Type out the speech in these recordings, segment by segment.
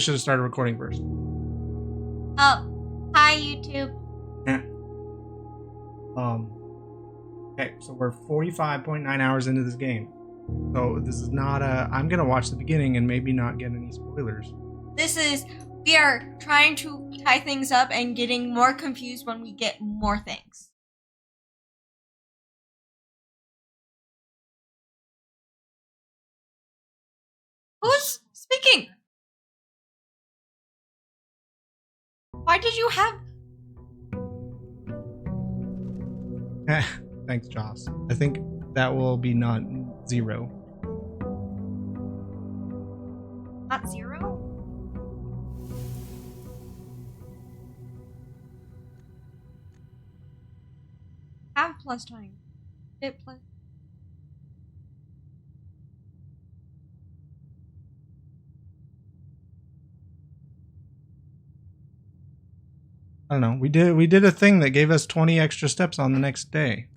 Should have started recording first. Oh, hi YouTube. Okay, so we're 45.9 hours into this game. So this is not I'm gonna watch the beginning and maybe not get any spoilers. We are trying to tie things up and getting more confused when we get more things. Who's speaking? Why did you have... Thanks, Joss. I think that will be not 0. Not 0? Have plus 20. Hit plus... I don't know. We did a thing that gave us 20 extra steps on the next day.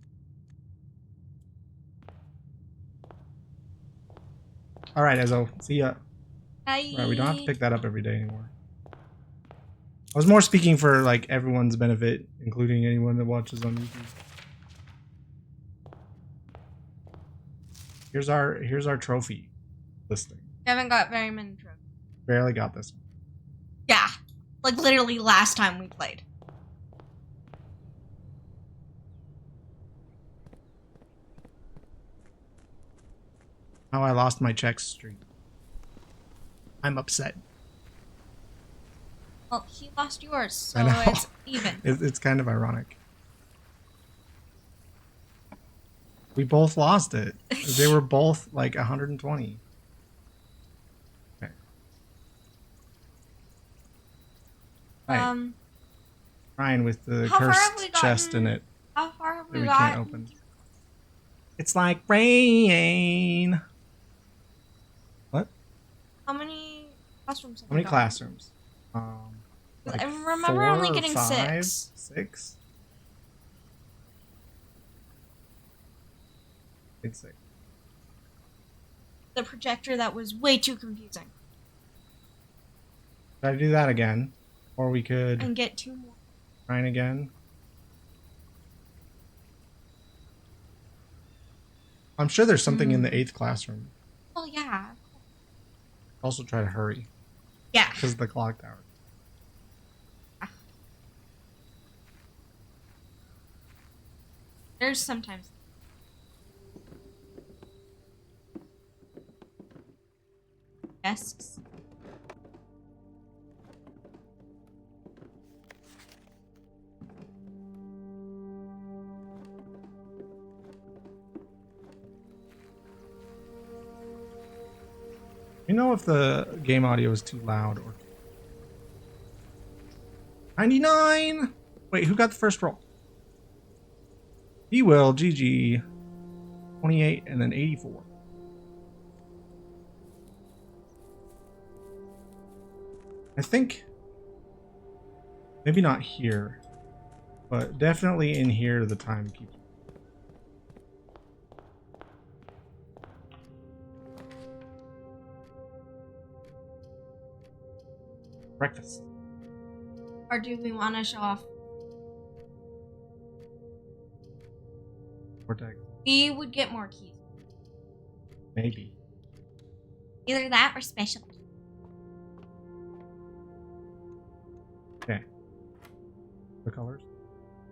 All right, Ezo. See ya. Hi. Right, we don't have to pick that up every day anymore. I was more speaking for like everyone's benefit, including anyone that watches on YouTube. Here's our trophy listing. We haven't got very many trophies. Barely got this one. Yeah. Like literally last time we played. Oh, I lost my check streak. I'm upset. Well, he lost yours, so I know. it's even. It's kind of ironic. We both lost it. They were both like 120. Okay. Right. Ryan with the cursed chest in it. How far have we that we gotten? can't open. It's like rain. What? How many classrooms have How we many gotten? classrooms? Like I remember 4 only or getting 5? 6. 6? I think 6. The projector that was way too confusing. Should I do that again? Or we could And get 2 more. Ryan again. I'm sure there's something in the 8th classroom. Oh yeah. Also try to hurry. Yeah. Because of the clock tower. There's sometimes. Desks. You know if the game audio is too loud or 99. Wait, who got the first roll? He will. GG. 28 and then 84. I think maybe not here, but definitely in here the time keeps. Breakfast. Or do we want to show off? Vortex. We would get more keys. Maybe. Either that or special. Okay. The colors?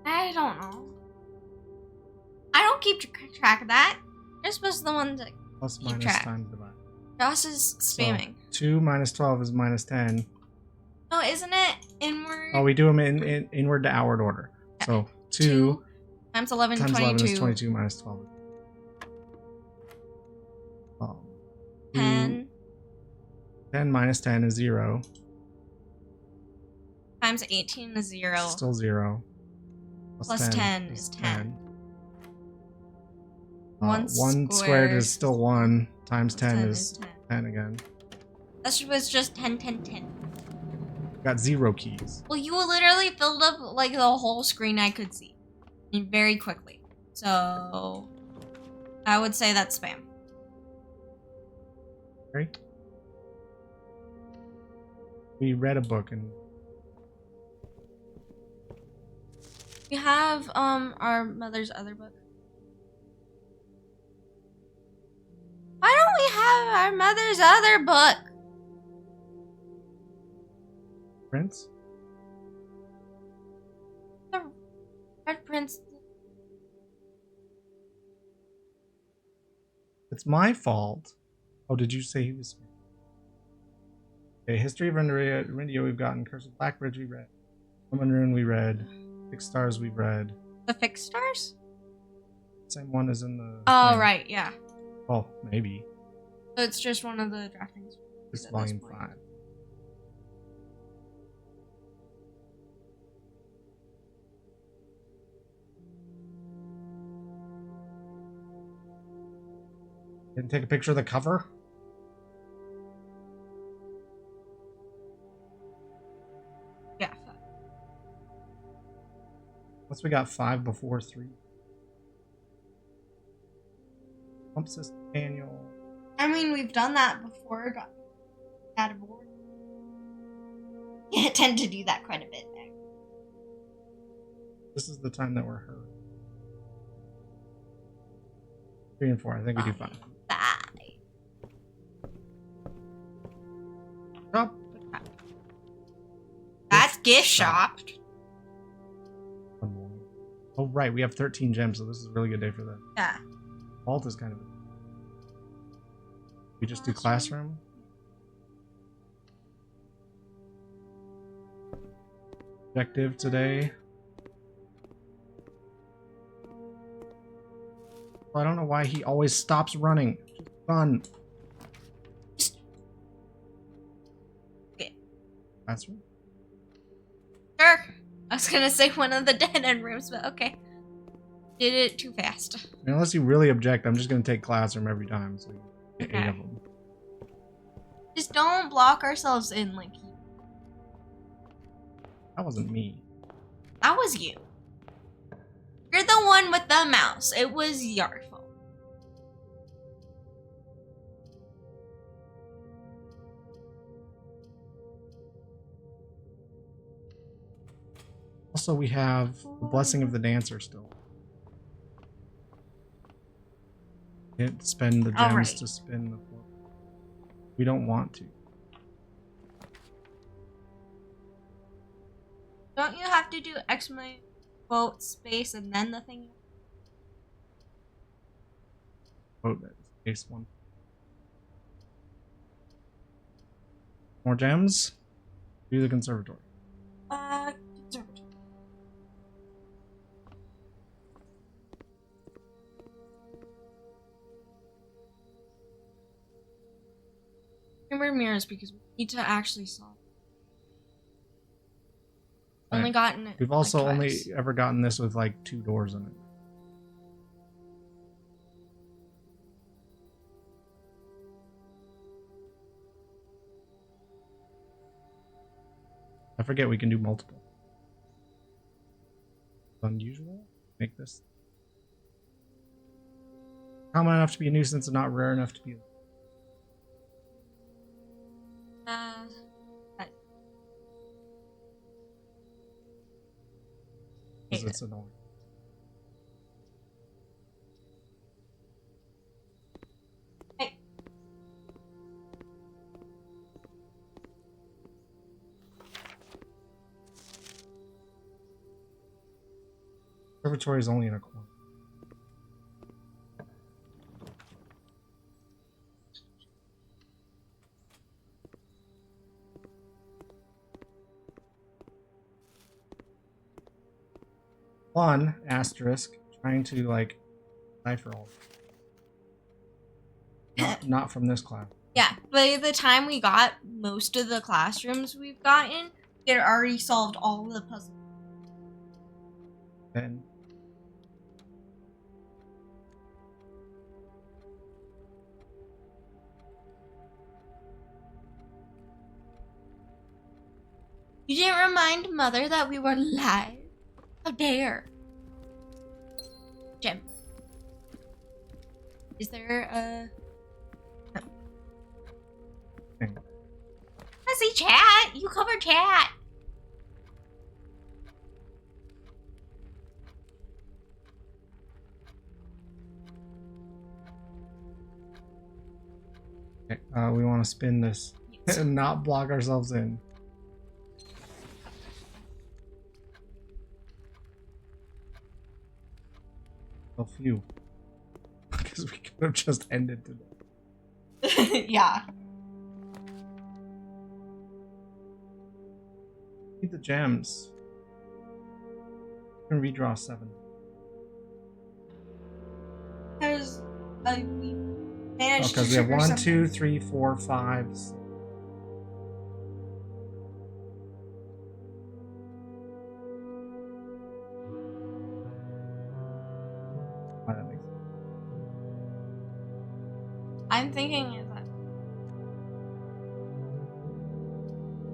I don't know. I don't keep track of that. You're supposed to be the one to Plus keep minus track. times divide. Joss is spamming. So 2 minus 12 is minus 10. No, isn't it inward? Oh, we do them in inward to outward order. So 2 times 11 times 22. 11 is 22 minus 12. 10 10 minus 10 is 0. times 18 is 0. Still 0. Plus 10 is 10. 1 squared is still 1. Times 10 is 10. 10 again. That was just 10, 10, 10. Got 0 keys. Well, you literally filled up like the whole screen I could see. Very quickly. So, I would say that's spam. Right? We read a book and We have our mother's other book. Why don't we have our mother's other book? Prince. The Red Prince. It's my fault. Oh, did you say he was? Okay, History of India we've gotten. Curse of Blackbridge we read. Woman Rune we read. Fixed Stars we read. The Fixed Stars? Same one as in the. Oh, thing. right, yeah. Oh, maybe. So it's just one of the draftings. It's volume 5. Didn't take a picture of the cover? Yeah. Once we got 5 before 3. Pump system manual. I mean, we've done that before. Got out of order. Yeah, I tend to do that quite a bit. This is the time that we're hurt. 3 and 4. I think we do 5. Shop. That's gift shop. Oh, right. We have 13 gems, so this is a really good day for that. Yeah. Vault is kind of. We just do classroom. Objective today. I don't know why he always stops running. Just run. Okay. Classroom. Sure. I was gonna say one of the dead end rooms, but okay. Did it too fast. I mean, unless you really object, I'm just gonna take classroom every time. So you get Okay. 8 of them. Just don't block ourselves in like you. That wasn't me. That was you. You're the one with the mouse. It was your fault. Also, we have the Blessing of the Dancer still. Can't spend the gems Alright. to spin the floor. We don't want to. Don't you have to do exclamation quote space and then the thing? Oh, that's case 1. More gems. Do the conservatory. Conservatory. Remember mirrors because we need to actually solve. Only Right. gotten it. We've also like only twice. ever gotten this with like 2 doors in it. I forget we can do multiple. Unusual? Make this common enough to be a nuisance and not rare enough to be. Because it's annoying. Hey. Conservatory is only in a corner. One asterisk trying to like cipher all. Not from this class. Yeah, by the time we got most of the classrooms we've gotten, it had already solved all of the puzzles. And You didn't remind Mother that we were live. How dare. Gem. Is there a... No. thing. I see chat. You cover chat. Okay, we want to spin this and not block ourselves in. A few. Because we could have just ended today. Yeah. Need the gems. You can redraw 7. Because we managed Because to we have trigger 1, something. 2, 3, 4, 5. Why that makes sense. I'm thinking is that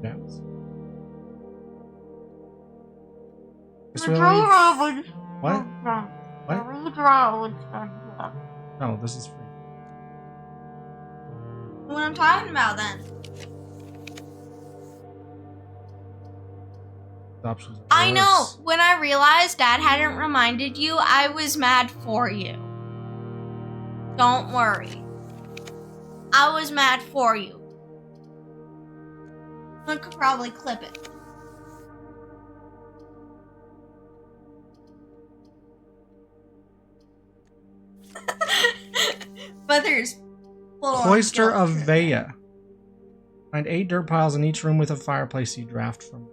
Gems. Just the really. draw would. What? The redraw would. No, this is free. What I'm talking about then? The options are I know. worse. When I realized Dad hadn't reminded you, I was mad for you. Don't worry. I was mad for you. I could probably clip it. But there's Cloister of Vea. Find 8 dirt piles in each room with a fireplace you draft from.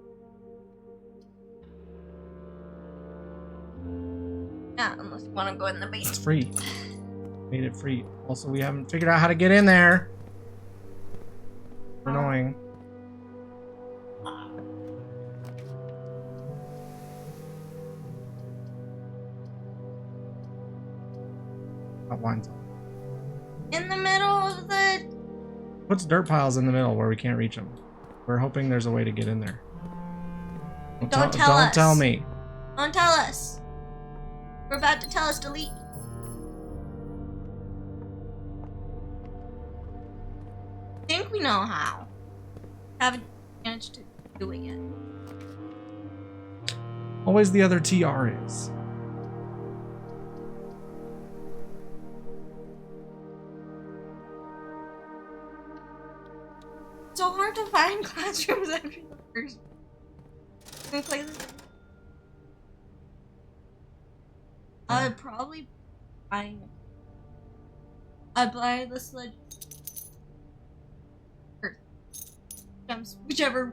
Yeah, unless you want to go in the It's basement. free. Made it free. Also, we haven't figured out how to get in there. Annoying. That wine's on. In the middle of the... Puts dirt piles in the middle where we can't reach them. We're hoping there's a way to get in there. Don't tell us. Don't tell me. Don't tell us. We're about to tell us to leave. I think we know how. Haven't managed to do it yet. Always the other TR is. So hard to find classrooms after the first. Can we play this? I'd probably buy. I'd buy the sledge. Or gems, whichever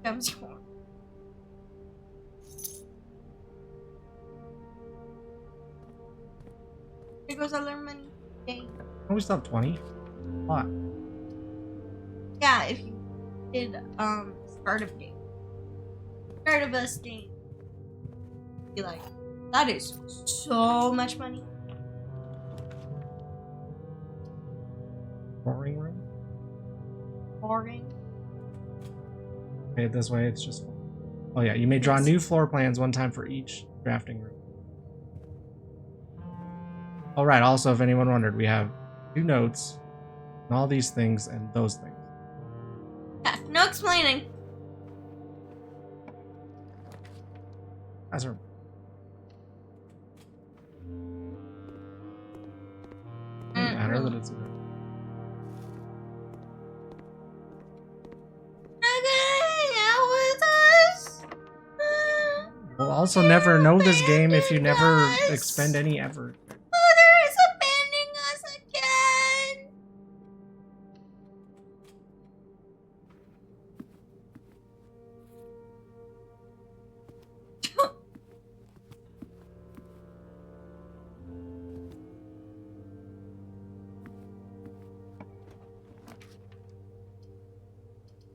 gems you want. Here goes other money. Yay. Can we stop 20? What? Yeah, if you did start of game. Start of us game. Be like, that is so much money. Roaring room? Boring. Okay, this way it's just. Oh yeah, you may draw new floor plans one time for each drafting room. All right. Also, if anyone wondered, we have 2 notes, and all these things and those things. Yeah, no explaining. As a doesn't matter that it's. We'll also never know this game if you never expend any effort. Mother is abandoning us again.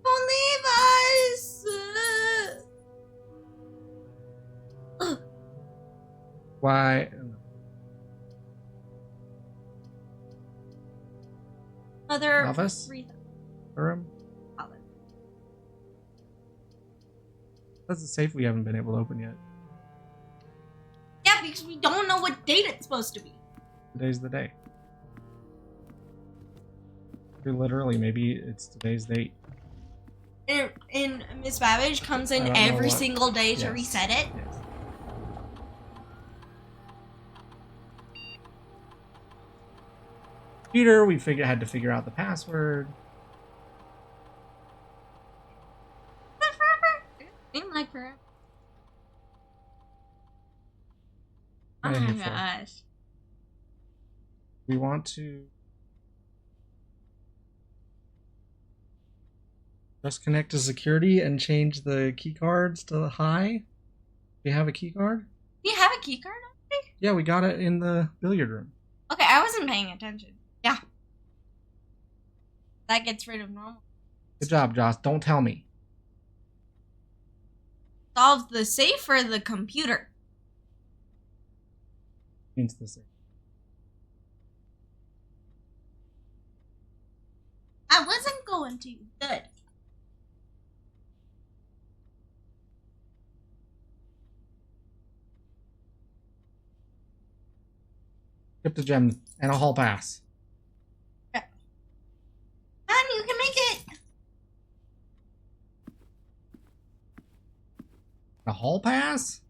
Don't leave us. Why? Mother. Office? Room? That's a safe we haven't been able to open yet. Yeah, because we don't know what date it's supposed to be. Today's the day. Literally, maybe it's today's date. and Miss Babbage comes I in don't know every what- single day to Yes. reset it. Yes. Computer, we had to figure out the password. Forever. Seemed like forever. Oh Yeah, my handful. gosh. We want to just connect to security and change the key cards to high. Do you have a key card? Do you have a key card already? Yeah, we got it in the billiard room. Okay, I wasn't paying attention. Yeah. That gets rid of normal. Good job, Josh. Don't tell me. Solves the safe or the computer? Means the same. I wasn't going to. Good. Skip the gem and a hall pass. Man, you can make it. A hall pass?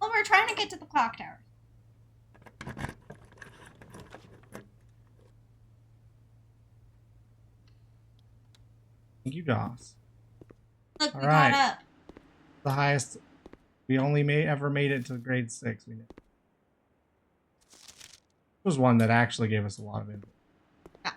Well, we're trying to get to the clock tower. Thank you, Joss. Look, we All right. got up. The highest. We only ever made it to grade 6. We did. This was one that actually gave us a lot of info. Yeah.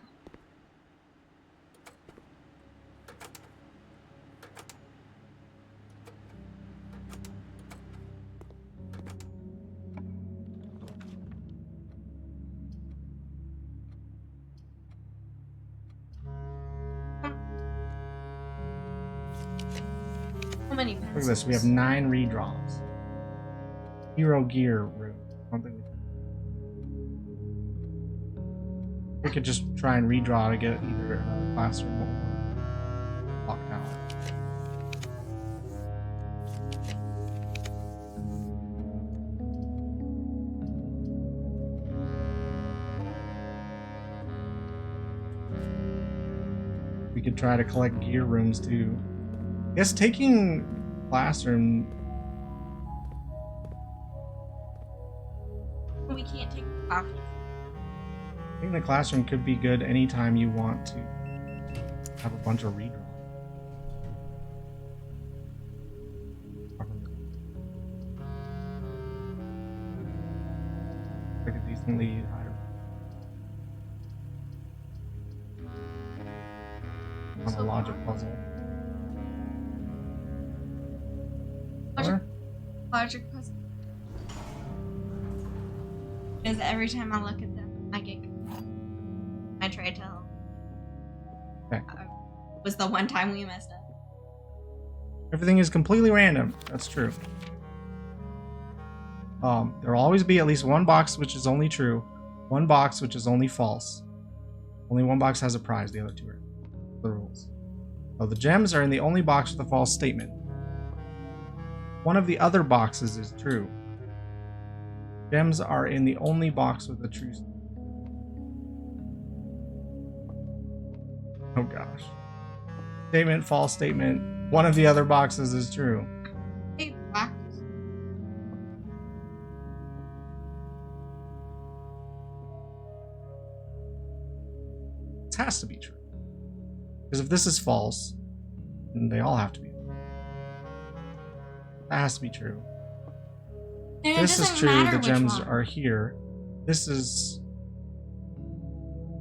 How many Look at pencils? this. We have 9 redraws. Hero gear room. I don't think we could just try and redraw to get either another classroom or clock tower. We could try to collect gear rooms too. I guess taking classroom. We can't take coffee. I think the classroom could be good anytime you want to have a bunch of redraw. Like a decently higher. On a logic puzzle. Logic puzzle. Because every time I look at them, I get confused. I try to help. Okay. Was the one time we messed up. Everything is completely random. That's true. There will always be at least one box which is only true, one box which is only false. Only one box has a prize, the other two are the rules. So the gems are in the only box with a false statement. One of the other boxes is true. Gems are in the only box with a true statement. Oh gosh. Statement, false statement. One of the other boxes is true. Hey, box. This has to be true. Because if this is false, then they all have to be. That has to be true. And it This is doesn't true. matter The which gems one. are here. This is.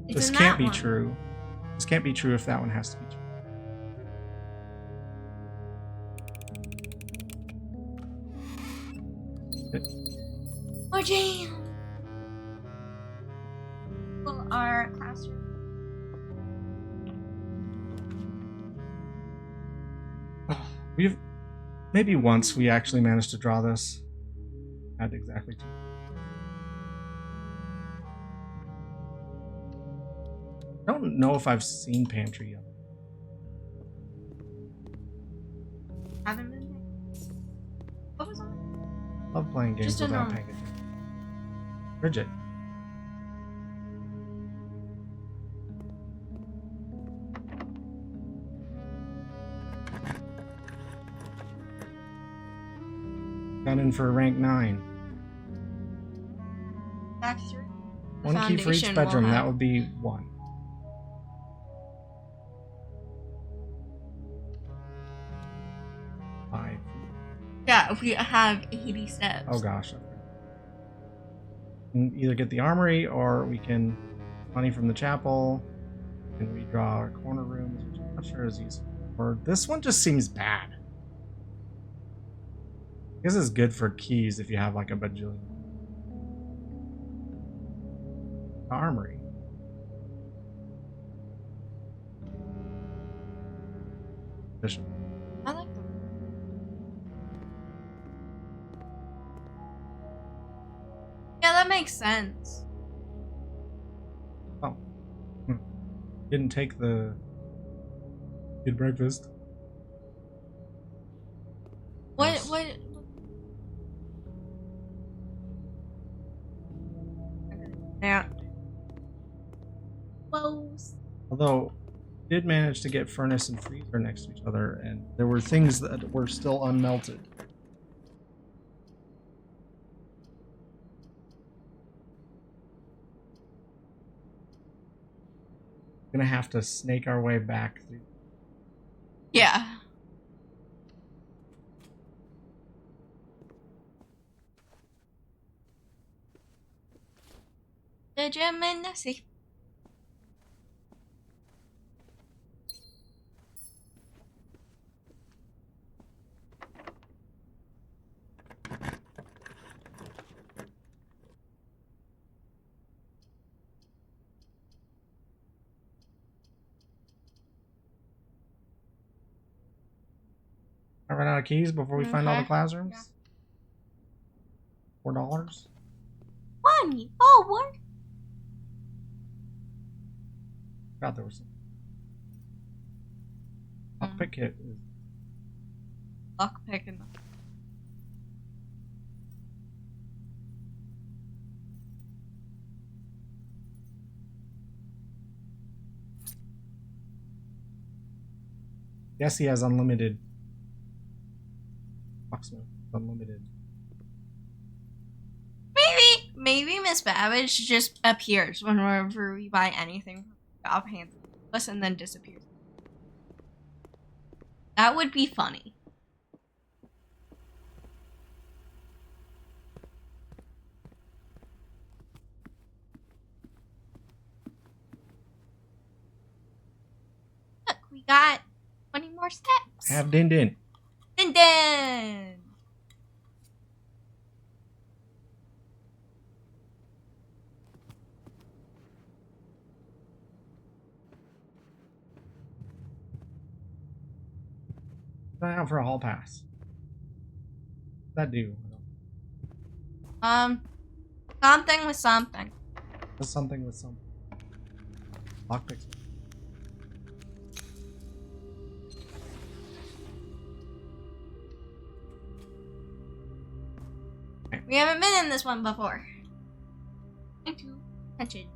It's This in can't that be one. true. This can't be true if that one has to be true. Oh, damn. Well, our classroom. We've maybe once we actually managed to draw this. Not exactly two. I don't know if I've seen Pantry yet. Haven't been there. What was on? Love playing games Just a without normal. paying attention. Bridget. Got in for rank 9. Back through. The One key for each foundation will bedroom. That have- would be 1. 5. Yeah, if we have 80 steps. Oh gosh. We can either get the armory or we can money from the chapel and redraw our corner rooms, which I'm not sure is useful. Or this one just seems bad. This is good for keys if you have like a bajillion. Armory. Bishop. I like them. Yeah, that makes sense. Oh. Didn't take the good breakfast. What? Yes. What? Yeah. Close. Although, did manage to get furnace and freezer next to each other, and there were things that were still unmelted. Gonna have to snake our way back through. Yeah. The German Nazi. I run out of keys before we find all the Okay. classrooms. Yeah. $4. Money. Oh, what? God, there was some. Lockpick kit. Luck picking. Yes, he has unlimited. Locksmith. Unlimited. Maybe Miss Babbage just appears whenever we buy anything from the shop, hands it to us, and then disappears. That would be funny. Look, we got 20 more steps. Have Din Din. Din Din! Try out for a hall pass. What's that do? Something with something. Just something with something. Lockpicks. We haven't been in this one before. Thank you. Attention.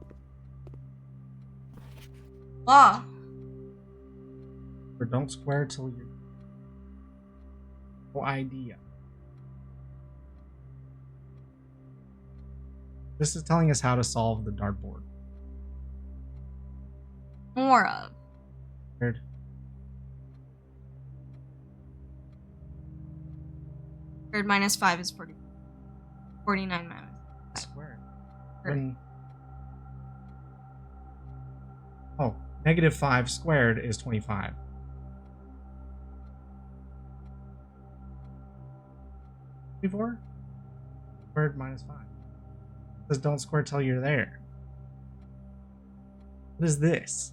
Law. Or don't square till you're. No idea. This is telling us how to solve the dartboard. More of. Weird. Third minus 5 is 40. 49 minus. Square. Right. Then- Oh, -5 squared is 25. Before? Squared minus 5. It says don't square till you're there. What is this?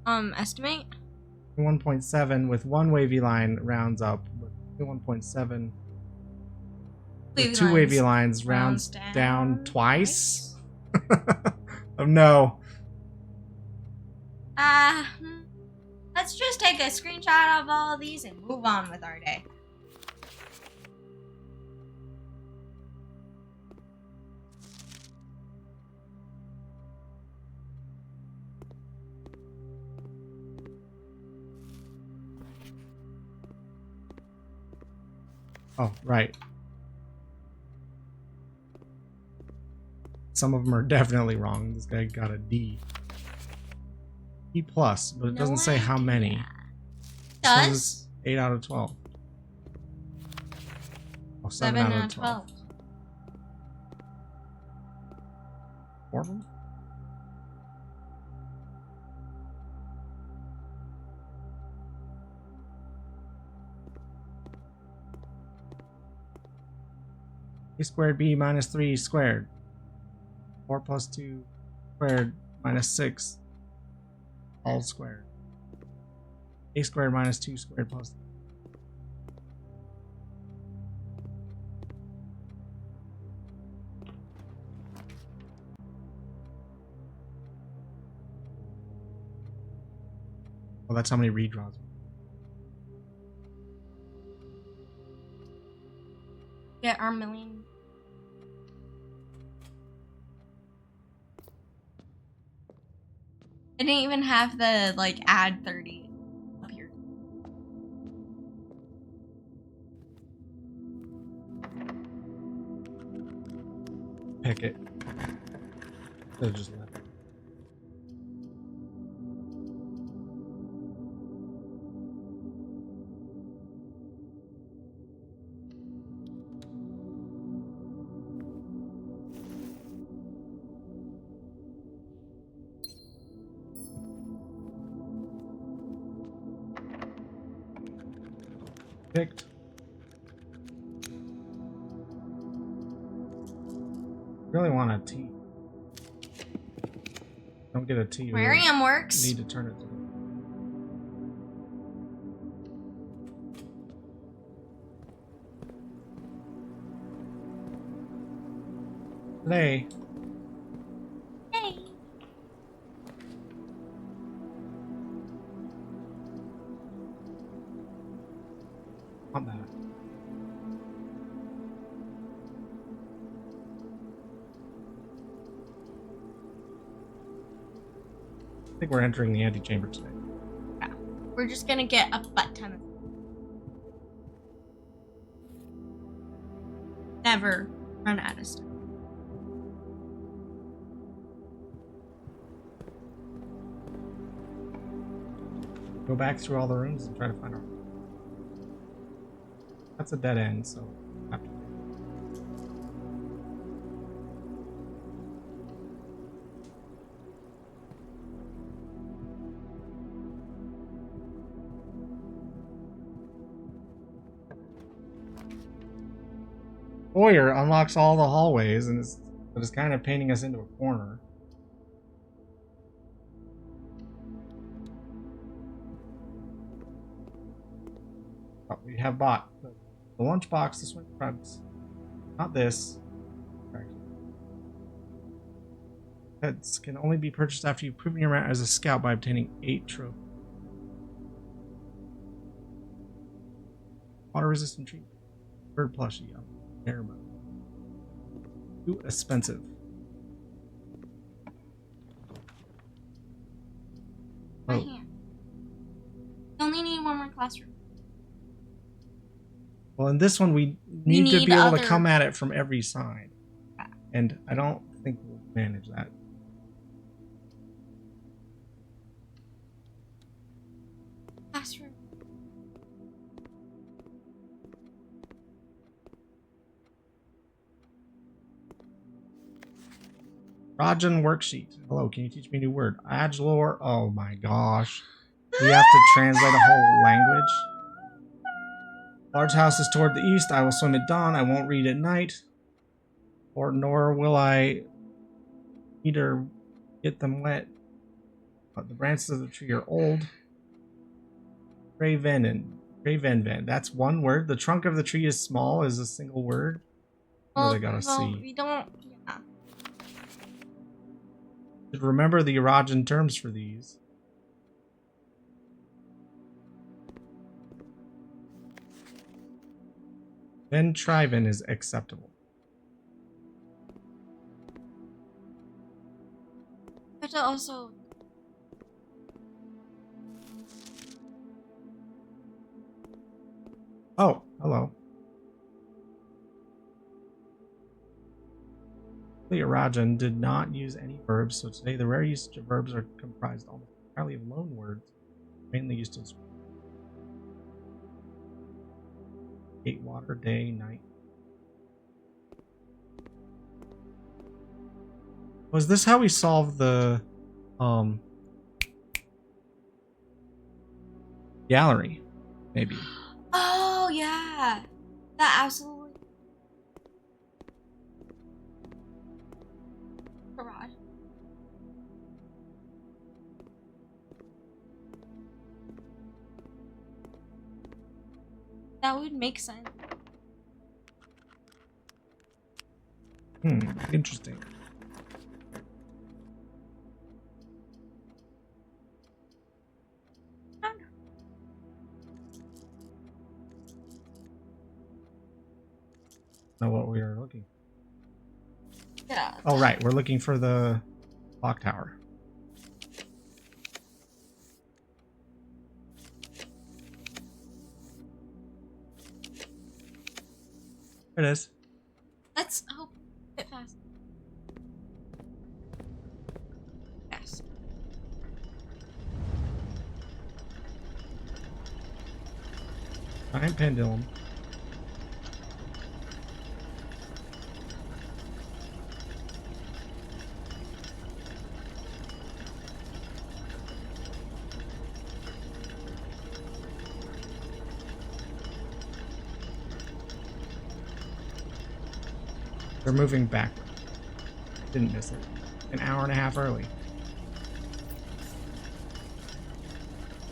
Estimate? 1.7 with one wavy line rounds up, but 1.7 with two wavy lines rounds down twice. Oh no. Let's just take a screenshot of all of these and move on with our day. Oh, right. Some of them are definitely wrong. This guy got a D. D plus, but it doesn't say how many. This one Does? is 8 out of 12. Oh, 7 out of 12. 4 of them? A squared b minus 3 squared. 4 plus 2 squared minus 6 all squared. A squared minus 2 squared plus. Oh, that's how many redraws. Get our million. I didn't even have the like add 30 up here. Pick it. They'll just left. Picked. Really want a T. Don't get a T. Aquarium works. Need to turn it to. Today. Hey. Want that. I think we're entering the antechamber today. Yeah. We're just gonna get a butt ton of. Never run out of stuff. Go back through all the rooms and try to find our. That's a dead end, so. Have to. Foyer unlocks all the hallways, and it's kind of painting us into a corner. Oh, we have bought the lunchbox, the swing fronts. Not this. Pets can only be purchased after you've proven your merit as a scout by obtaining 8 trophies. Water resistant treatment. Bird plushie. Air mode. Too expensive. My Oh. hand. You only need one more classroom. Well, in this one, we need to need be able other- to come at it from every side. Yeah. And I don't think we'll manage that. Classroom. Rajan worksheet. Hello, can you teach me a new word? Adjlor. Oh my gosh. We have to translate a whole language. Large house is toward the east. I will swim at dawn. I won't read at night. Or nor will I eat or get them wet. But the branches of the tree are old. Gravenven. That's one word. The trunk of the tree is small is a single word. Well, they gotta see. We don't. Yeah. Should remember the Urajan terms for these. Then Triven is acceptable. But also. Oh, hello. Rajan did not use any verbs, so today the rare usage of verbs are comprised almost entirely of loan words, mainly used to describe gate, water, day, night. Was this how we solved the gallery? Maybe. Oh yeah, that absolutely. Garage. That would make sense. Interesting. Know what we are looking for. Yeah. Oh, right. We're looking for the clock tower. There it is. Let's hope a bit fast. Yes. Giant pendulum. They're moving backward. Didn't miss it. An hour and a half early.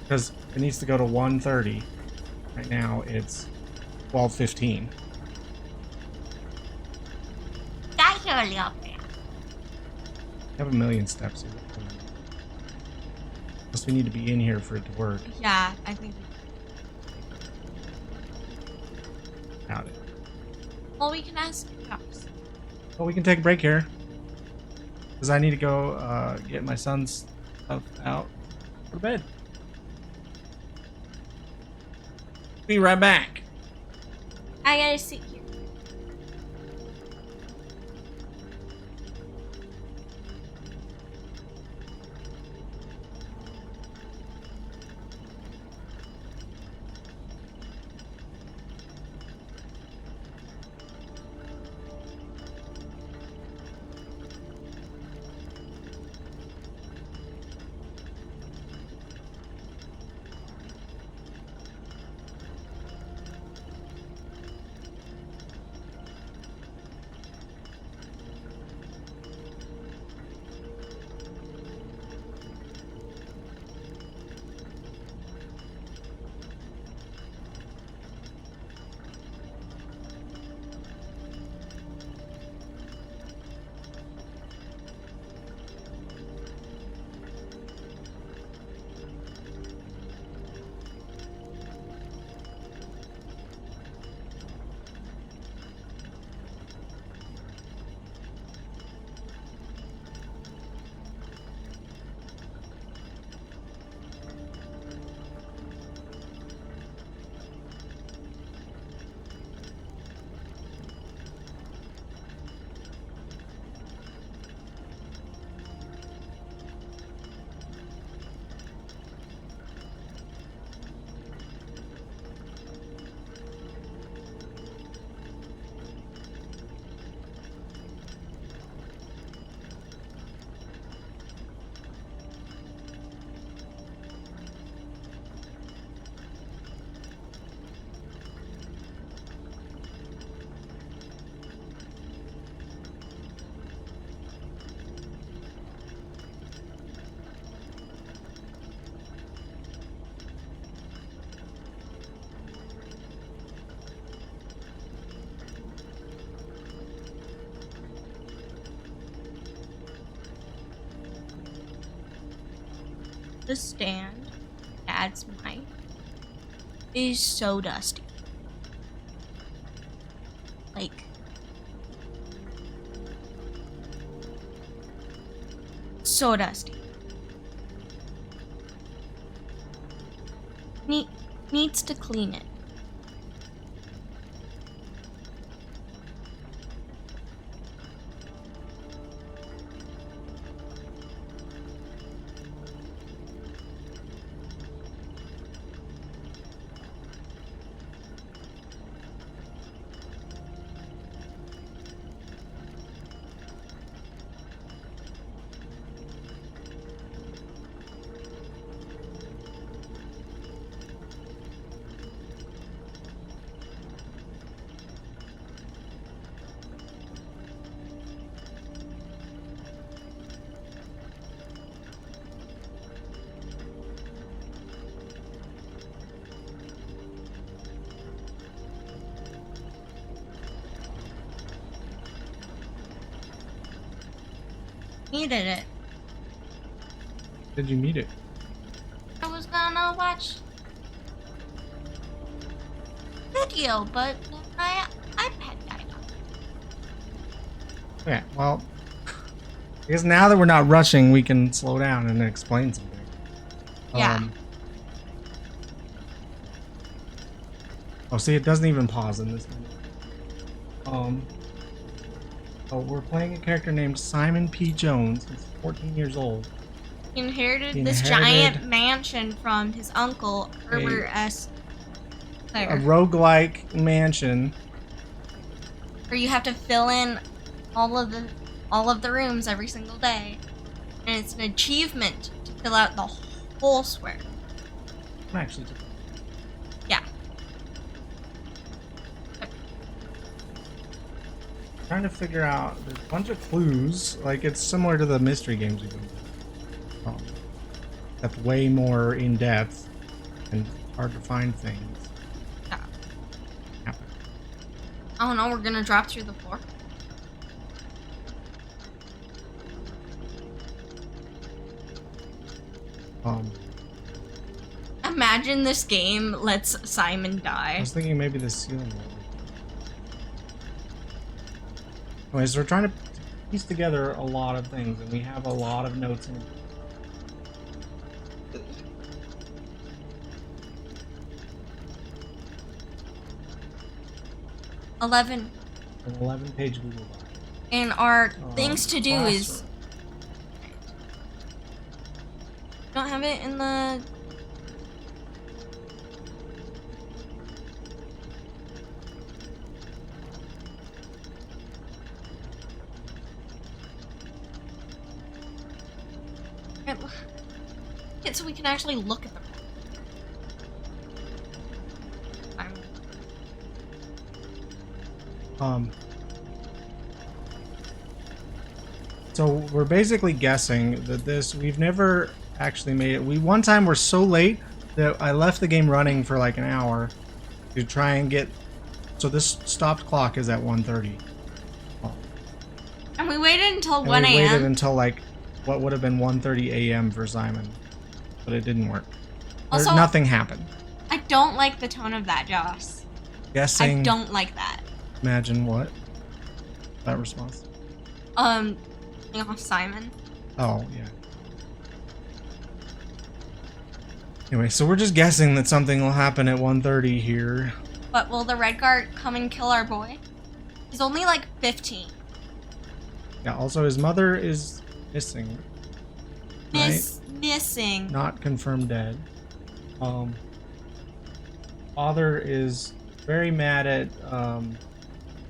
Because it needs to go to 1:30. Right now it's 12:15. That's early up there. I have a million steps here. Plus we need to be in here for it to work. Yeah, I think. Doubt it. Well, we can ask Josh. Well, we can take a break here. Because I need to go get my son's stuff out for bed. Be right back. I gotta sit here. The stand, Dad's mic, is so dusty. Like, so dusty. Needs to clean it. Needed it. Did you meet it? I was gonna watch video, but my iPad died. Yeah, well, I guess now that we're not rushing, we can slow down and explain something. Yeah. Oh, see, it doesn't even pause in this one. Oh, we're playing a character named Simon P. Jones. He's 14 years old. He inherited this giant mansion from his uncle, Herbert S. A Clare. roguelike mansion. Where you have to fill in all of the rooms every single day. And it's an achievement to fill out the whole square. I'm actually Yeah. trying to figure out. There's a bunch of clues. Like, it's similar to the mystery games we've been doing. That's way more in depth and hard to find things. Yeah. Happen. I don't know, we're gonna drop through the floor. Imagine this game lets Simon I die. was thinking maybe the ceiling will. Anyways, we're trying to piece together a lot of things, and we have a lot of notes in. 11. An 11-page Google Doc. And our things to do is... Don't have it in the... Yeah, so we can actually look at them. So we're basically guessing that we've never actually made it. One time were so late that I left the game running for like an hour to try and get, so this stopped clock is at 1:30. And we waited until and 1 we waited a.m. until like what would have been 1:30 a.m. for Simon, but it didn't work. Also, nothing happened. I don't like the tone of that, Joss. Guessing. I don't like that. Imagine what? That response. Simon. Oh, yeah. Anyway, so we're just guessing that something will happen at 1:30 here. But will the red guard come and kill our boy? He's only like 15. Yeah, also his mother is missing. Missing. Not confirmed dead. Father is very mad at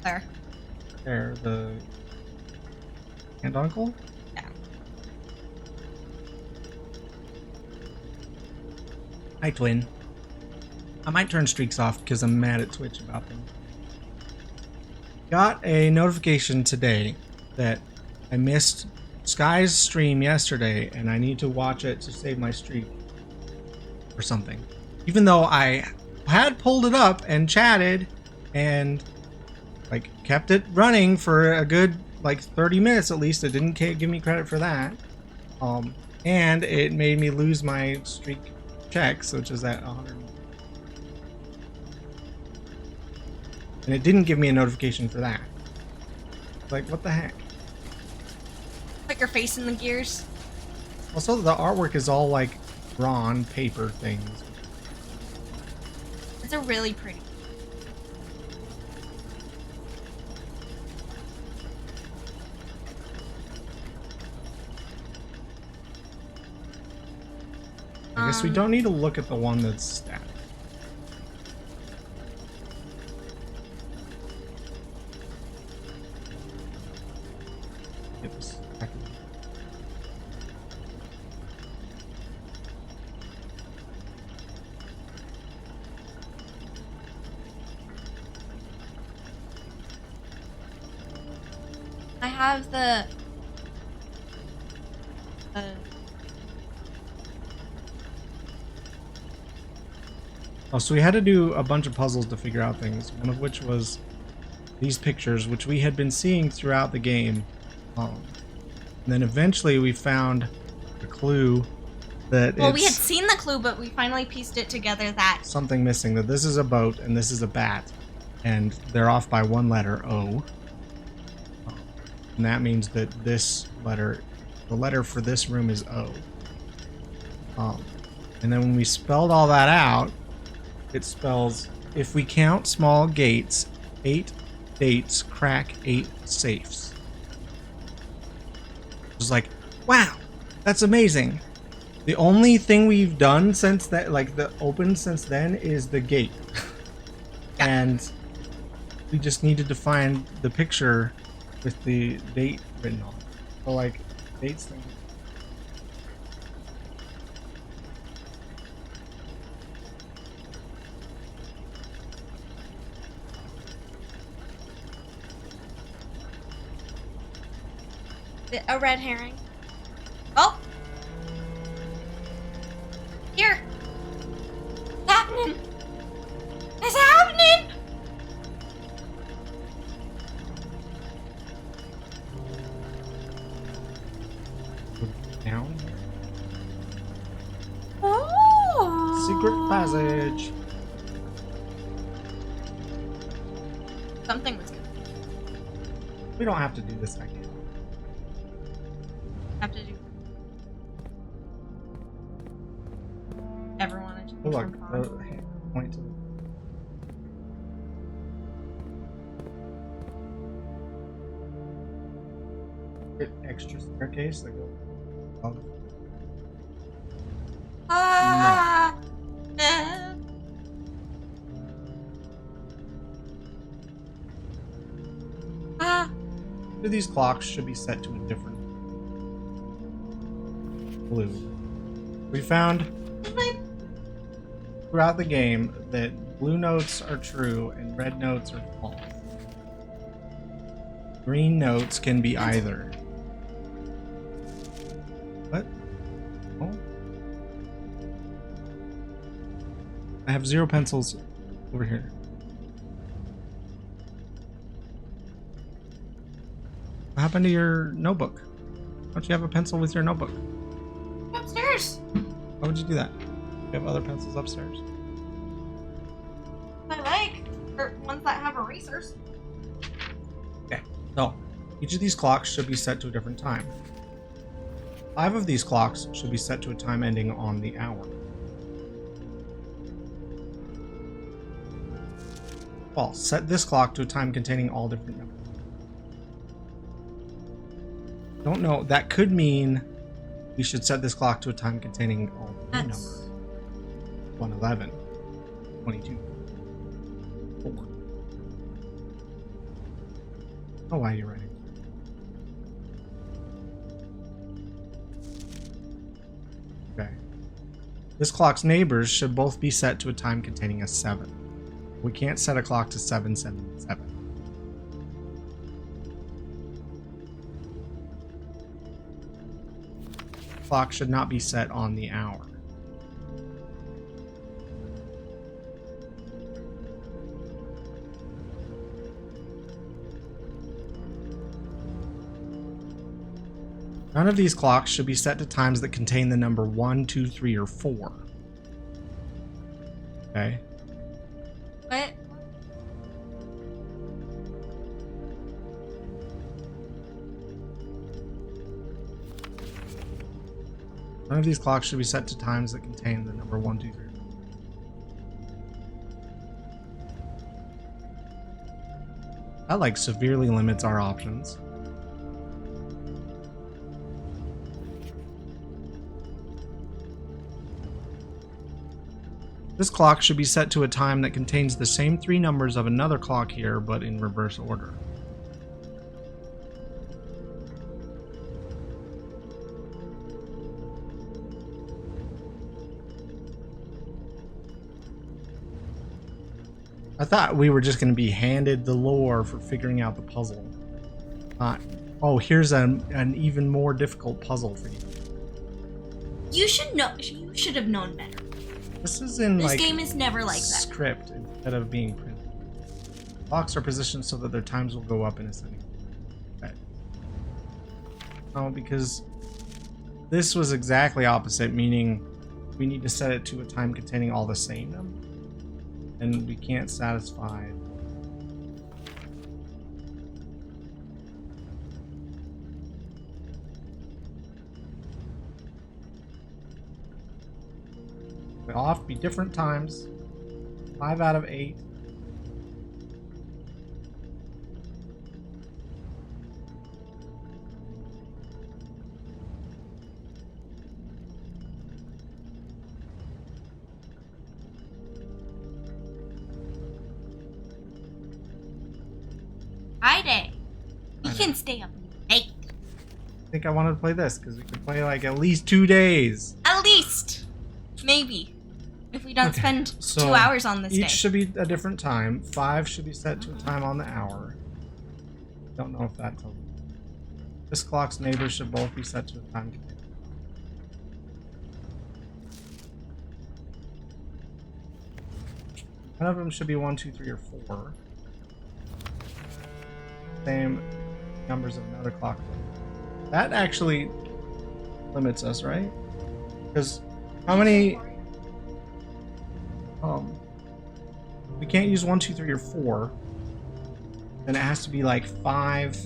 Claire, the and uncle? Yeah. Hi, twin. I might turn streaks off because I'm mad at Twitch about them. Got a notification today that I missed Sky's stream yesterday and I need to watch it to save my streak or something. Even though I had pulled it up and chatted and like kept it running for a good like 30 minutes at least. It didn't give me credit for that. And it made me lose my streak checks, which is at 100. And it didn't give me a notification for that. Like, what the heck? Put your face in the gears. Also, the artwork is all like drawn paper things. It's a really pretty. I guess we don't need to look at the one that's static. Get this back in. I have the Oh, so we had to do a bunch of puzzles to figure out things, one of which was these pictures, which we had been seeing throughout the game. And then eventually we found a clue that Well, we had it's seen the clue, but we finally pieced it together that something missing, that this is a boat and this is a bat. And they're off by one letter, O. And that means that this letter, the letter for this room is O. And then when we spelled all that out, it spells, if we count small gates, 8 dates crack 8 safes. It was like, wow, that's amazing. The only thing we've done since that, like the open since then, is the gate. And we just needed to find the picture with the date written on it. So like, dates thing. a red herring. Oh! Here! It's happening! It's happening! Down. Oh! Secret passage. Something was good. We don't have to do this again. Have to do. Ever wanted to Oh, do look, some fun? point to extra staircase that goes above. Ah! Ah! These clocks should be set to a different blue. We found throughout the game that blue notes are true and red notes are false. Green notes can be either. What? Oh. I have 0 pencils over here. What happened to your notebook? Why don't you have a pencil with your notebook? Upstairs! Why would you do that? You have other pencils upstairs. I like. Or ones that have erasers. Okay, so each of these clocks should be set to a different time. 5 of these clocks should be set to a time ending on the hour. Well, set this clock to a time containing all different numbers. Don't know. That could mean we should set this clock to a time containing all the numbers. 111, 22, 4. Oh, why are you writing? Okay. This clock's neighbors should both be set to a time containing a 7. We can't set a clock to 777. Clock should not be set on the hour. None of these clocks should be set to times that contain the number 1, 2, 3, or 4. Okay. What? None of these clocks should be set to times that contain the number 1, 2, 3. That like severely limits our options. This clock should be set to a time that contains the same 3 numbers of another clock here, but in reverse order. I thought we were just going to be handed the lore for figuring out the puzzle. Oh, here's an even more difficult puzzle for you. You should know. You should have known better. This is in This like game is never like that. script instead of being printed. Clocks are positioned so that their times will go up in ascending. Okay. No, because this was exactly opposite, meaning we need to set it to a time containing all the same number. And we can't satisfy. They'll have to be different times. 5 out of 8. Friday. We can stay up late. I think I wanted to play this because we could play like at least 2 days. At least. Maybe. If we don't spend so 2 hours on this each day. should be a different time. 5 should be set to a time on the hour. Don't know if that tells me. This clock's neighbors should both be set to a time. One of them should be 1, 2, 3, or 4. Same numbers of another clock. That actually limits us, right? Because how many? We can't use 1, 2, 3, or 4. Then it has to be like 5,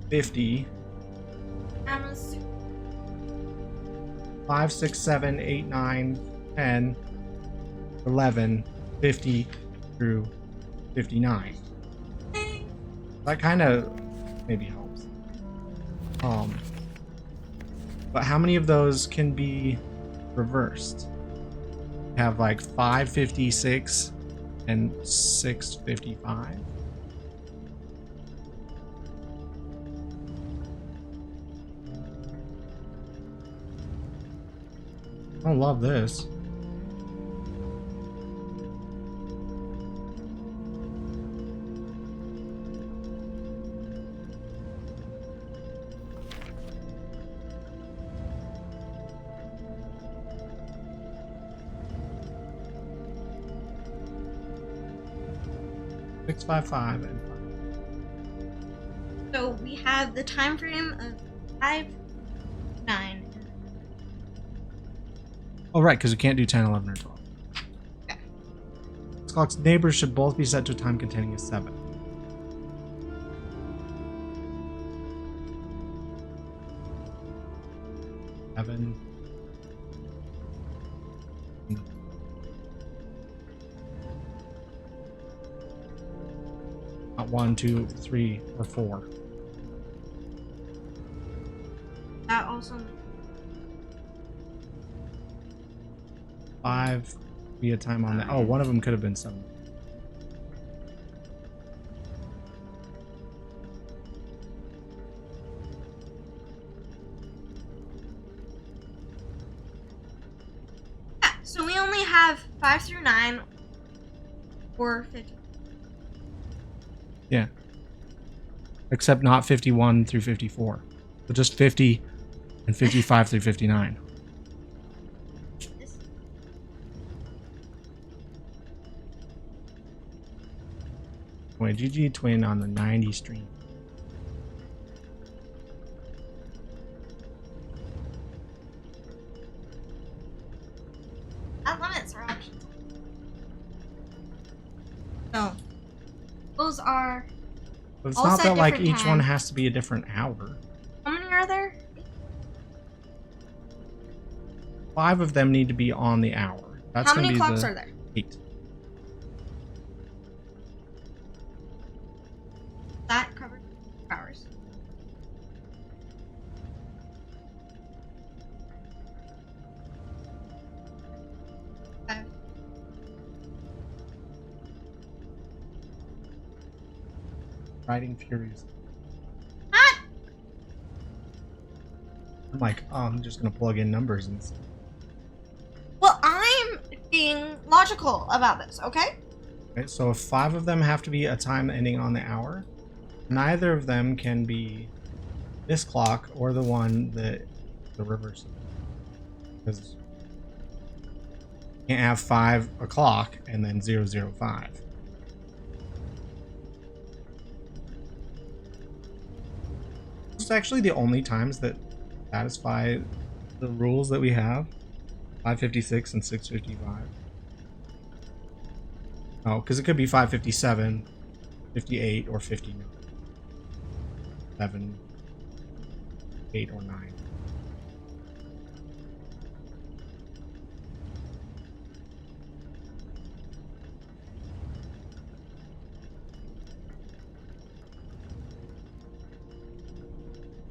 50. 5, 6, 7, 8, 9, 10, 11, 50 through 59. That kind of maybe helps. But how many of those can be reversed? Have like 556 and 655. I love this. Six, 5, 5, and 5. So we have the time frame of 5, 9. Oh, right, because we can't do 10, 11, or 12. Okay. This clock's neighbors should both be set to a time containing a 7. Seven. Not 1, 2, 3, or 4. That also. 5 be a time on that. Oh, one of them could have been 7. Yeah, so we only have 5 through 9 or 50. Yeah. Except not 51 through 54. So just 50 and 55 through 59. Wait, GG Twin on the 90 stream. That limits our options. So, those are. But it's All not set that like different each one time. has to be a different hour. How many are there? 5 of them need to be on the hour. That's How gonna many be clocks the are there? 8. That covers hours. Okay. Riding furious. Ah! I'm like, oh, I'm just gonna plug in numbers and stuff. Well, I'm being logical about this, okay? Okay, so if 5 of them have to be a time ending on the hour, neither of them can be this clock or the one that the reverse. Because you can't have 5 o'clock and then 005. It's actually the only times that satisfy the rules that we have. 556 and 655. Oh, because it could be 557, 58, or 59. 7, 8, or 9.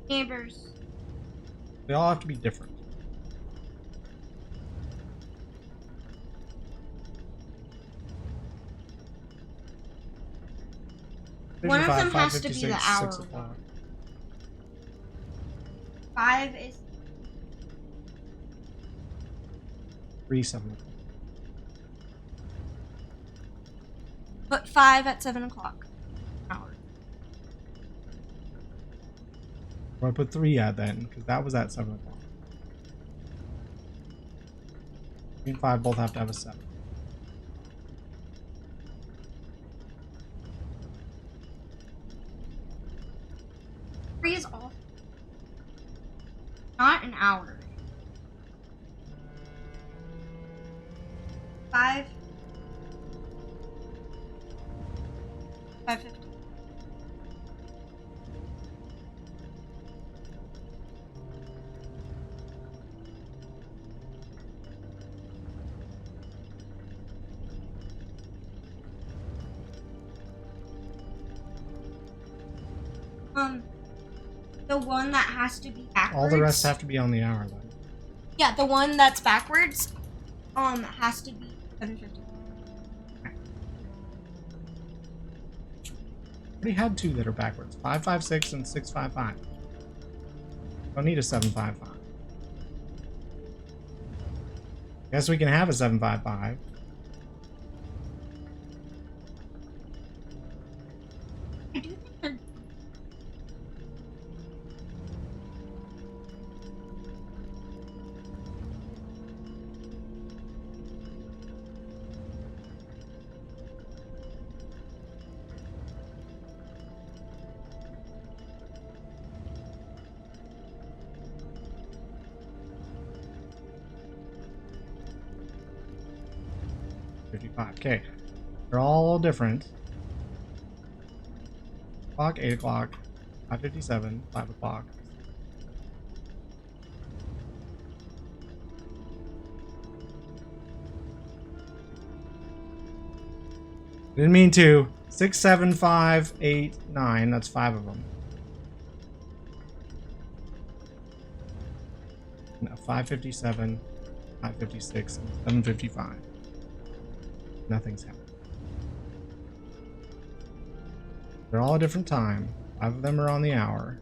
Neighbors. They all have to be different. One of them 55, has to be the 556, hour 6 o'clock. one. 5 is 3, 7 o'clock. put 5 at 7 o'clock. Hour. Or I put 3 at then, because that was at 7 o'clock. 3 and 5 both have to have a 7. Three is off. Not an hour. 5. 5:50. The one that has to be backwards. All the rest have to be on the hour then. Yeah, the one that's backwards has to be 7:50. We had 2 that are backwards. 556 and 655. Don't need a 755. Guess we can have a 755. I do think they're... Okay. They're all different. O'clock, 8 o'clock, 5:57, 5 o'clock. Didn't mean to. 6, 7, 5, 8, 9. That's 5 of them. No, 5:57, 5:56, and 7:55. Nothing's happened. They're all a different time. 5 of them are on the hour.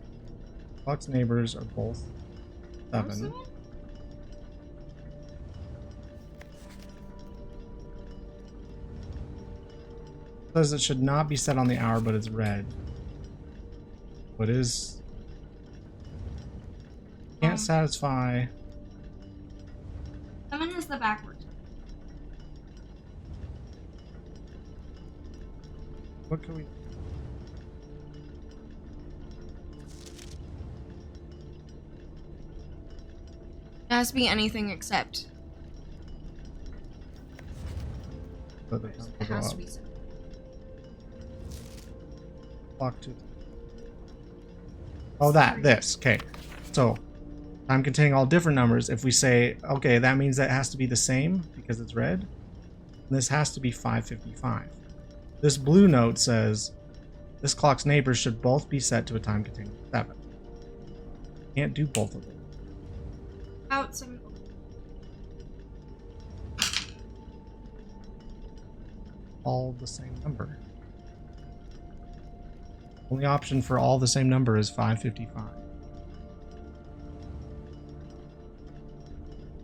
Clock's neighbors are both 7. Says it should not be set on the hour, but it's red. What is? Can't satisfy. 7 is the backwards. What can we? It has to be anything except. It It has to be 7. Clock 2. Oh, this. Okay. So, time containing all different numbers. If we say, okay, that means that has to be the same because it's red. This has to be 5:55. This blue note says, this clock's neighbors should both be set to a time containing 7. Can't do both of them. About 7. All the same number. Only option for all the same number is 5:55.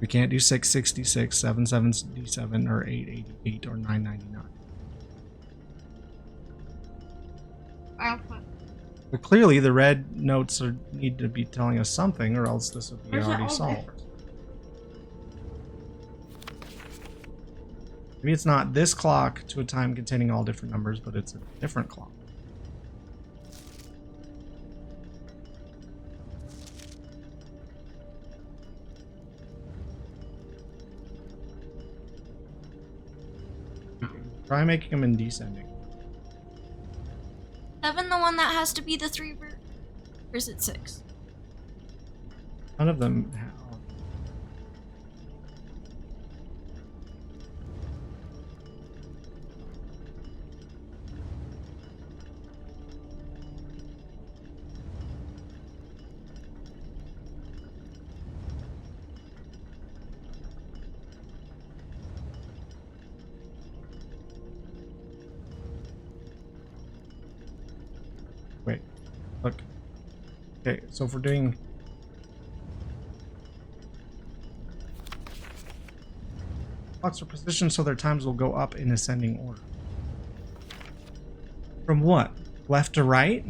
We can't do 666, 777, or 888, or 999. But clearly the red notes need to be telling us something, or else this would be already solved. Maybe it's not this clock to a time containing all different numbers, but it's a different clock. Try making them in descending. 7 the one that has to be the 3 or is it 6? None of them have. Wait, look. Okay, so if we're doing blocks are positioned so their times will go up in ascending order. From what? Left to right?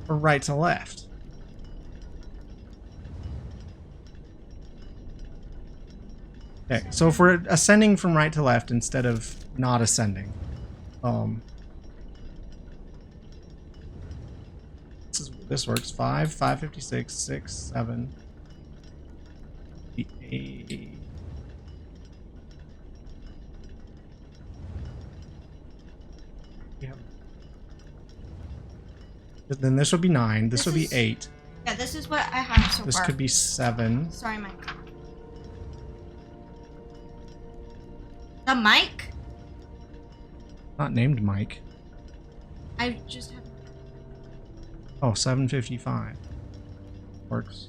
Or right to left? Okay, so if we're ascending from right to left instead of not ascending, this works. 5, 556, 6, 7, 8. Yeah. Then this would be 9. This would be 8. Yeah, this is what I have so far. This could be 7. Sorry, Mike. The Mike? Not named Mike. I just have. Oh, 755. Works.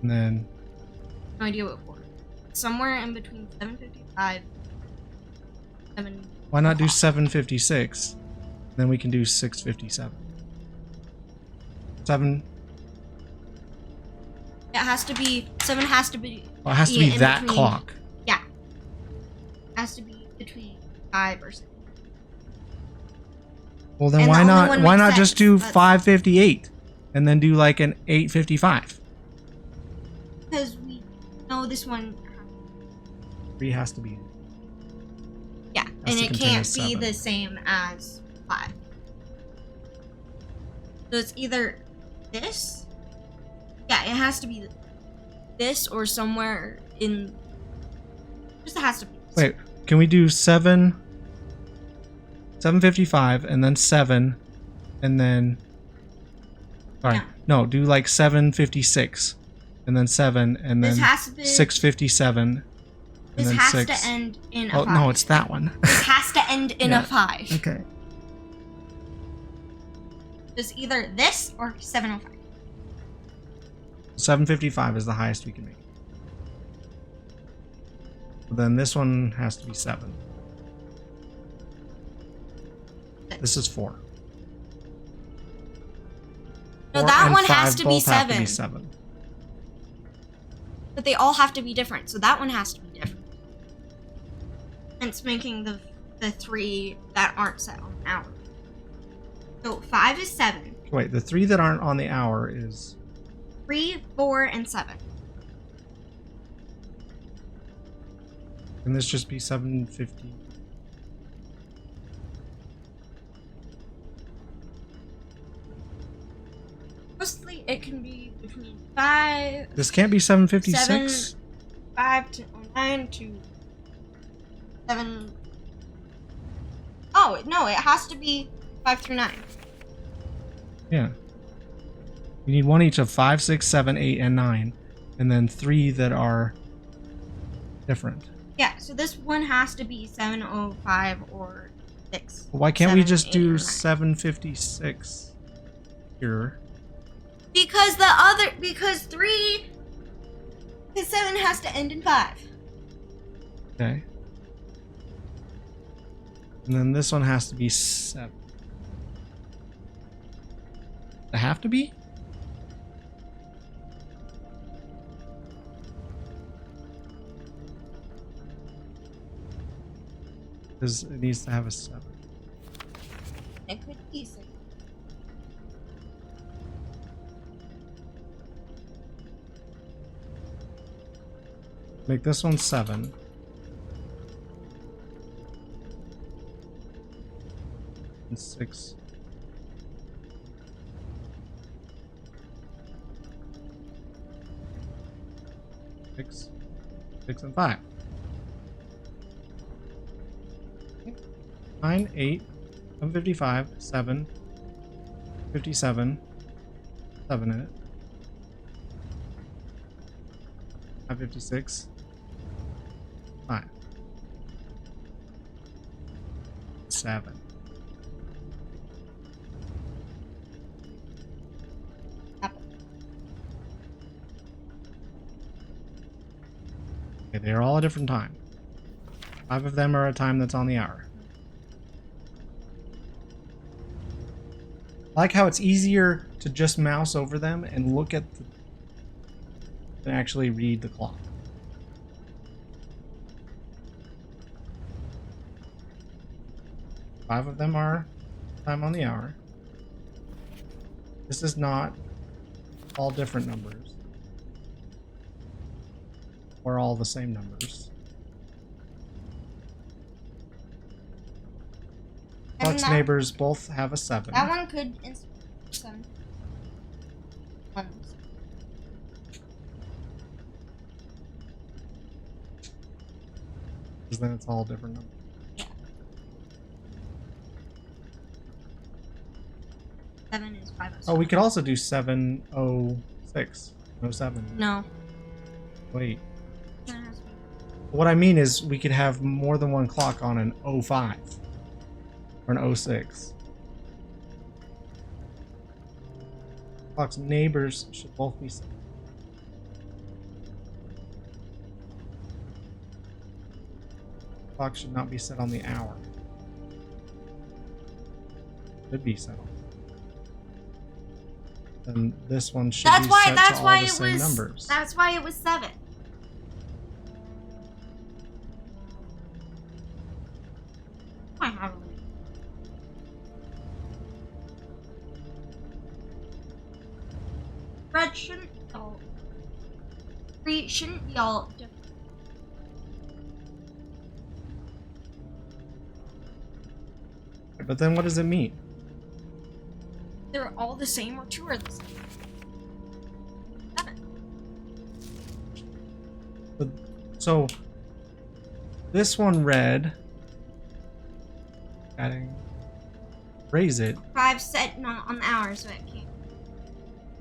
And then No idea what for. Somewhere in between 755. 7. why not do 756? Then we can do 657. 7. It has to be 7. Has to be. Oh, it has to be in that between- clock. Yeah. Has to be between 5 or 6. Well, then And the why only not? one Why makes not just sense. do That's- 558 and then do like an 855? Because we know this one. 3 has to be. Yeah, Has and to it contain a can't be 7. the same as 5. So it's either this. Yeah, it has to be this or somewhere in. Just has to be. This. Wait, can we do 755 and then 7 and then. Sorry, Yeah. no, do like 756 and then 7 and This then has to be. 657 and This then has 6. to end in a Oh 5. no, it's that one. This has to end in Yeah. a 5. Okay. It's either this or 705. 755 is the highest we can make. Then this one has to be 7. This is 4. No, 4 that and one 5 has to be both have to 7. be 7. But they all have to be different, so that one has to be different. Hence making the 3 that aren't set on the hour. So 5 is 7. Wait, the 3 that aren't on the hour is 3, 4, and 7. can this just be 750? Mostly it can be between 5, This can't be 756. 7, 5 to 9 to 7. Oh, no, it has to be 5 through 9. Yeah. You need one each of 5, 6, 7, 8, and 9, and then 3 that are different. Yeah, so this one has to be 705 or 6. Why can't we 7, just 8, do or 9. 756 here? Because 3, because 7 has to end in 5. Okay. And then this one has to be 7. They have to be? Because it needs to have a 7. It could be 6. Make this one 7. And 6. 6, 6, and 5. 9, 8, 755, 7, 57, 7 in it. 556, 5, 7. Okay, they're all a different time. 5 of them are a time that's on the hour. I like how it's easier to just mouse over them and look at the, than actually read the clock. Five of them are time on the hour. This is not all different numbers. Or all the same numbers. Clock's neighbors both have a 7. That one could insert 7. Because then it's all different numbers. Yeah. 7 is 506. Oh, we could also do 706. No 7. No. Wait. What I mean is we could have more than one clock on an 05 or an 06. Clock's neighbors should both be set. Clock should not be set on the hour. Should be set on. Then this one should be set to all the same numbers. That's why it was 7. I have a Red shouldn't y'all. 3 shouldn't y'all different. But then what does it mean? They're all the same or 2 are the same. 7. So this one red. Adding. Raise it. 5 set not on the hour, so it can't.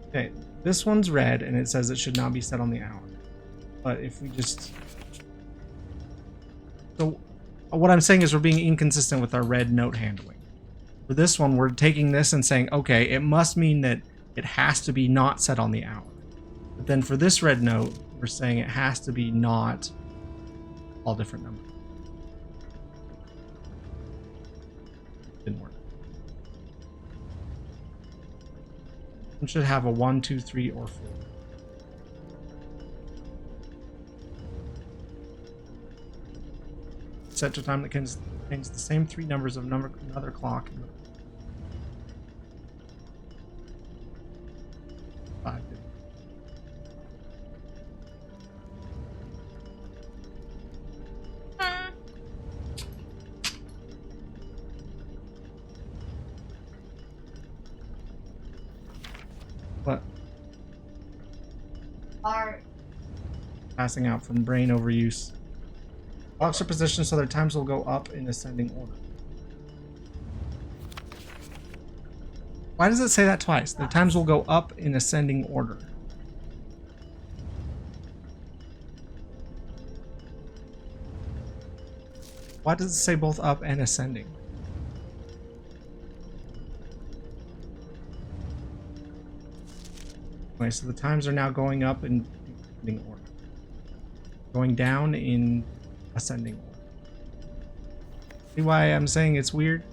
Okay, this one's red, and it says it should not be set on the hour. But if we just... So, what I'm saying is we're being inconsistent with our red note handling. For this one, we're taking this and saying, okay, it must mean that it has to be not set on the hour. But then for this red note, we're saying it has to be not all different numbers. Didn't work. It should have a 1, 2, 3, or 4. Set to time that contains the same 3 numbers of another clock. 5. What? Are Passing out from brain overuse. Clocks are positioned so their times will go up in ascending order. Why does it say that twice? Their times will go up in ascending order. Why does it say both up and ascending? Okay, so the times are now going up in ascending order. Going down in ascending order. See why I'm saying it's weird?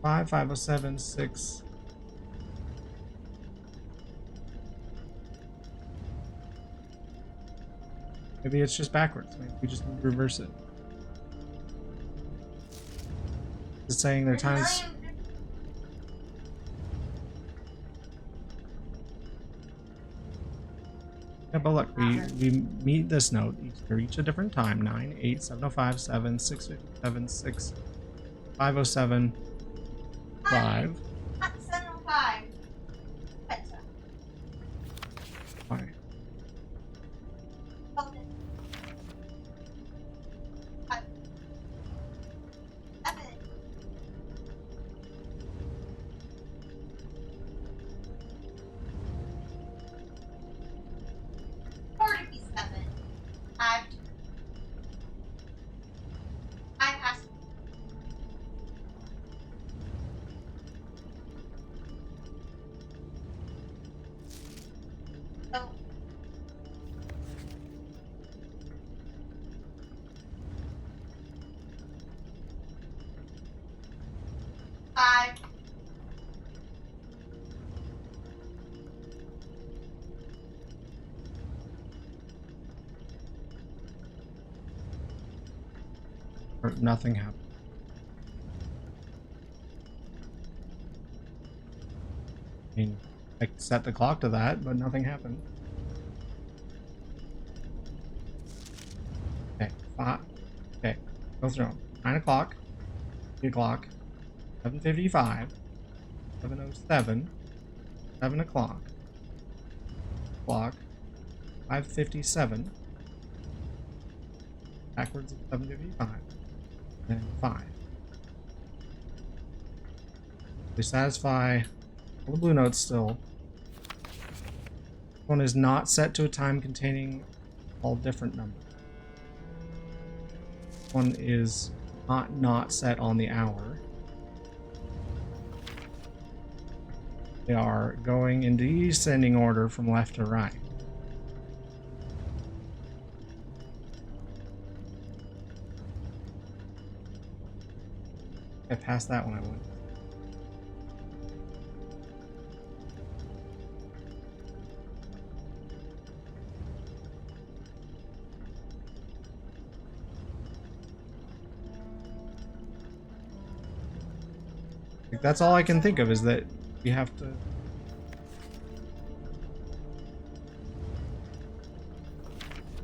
Five, 507, 6. Maybe it's just backwards. Maybe we just need to reverse it. It's saying their times. Yeah, but look, we meet this note. They're each a different time. 9, 8, 705, 7, 657, 6, 507, 5. 5. Or nothing happened. I mean, I set the clock to that, but nothing happened. Okay, 5. Okay, go through them. 9 o'clock, 8 o'clock, 7:55, 7:07, 7 o'clock, 5:57, backwards of 7:55, and 5. They satisfy all the blue notes still. One is not set to a time containing all different numbers. One is not set on the hour. They are going in descending order from left to right. I passed that one I went. Like, that's all I can think of is that you have to.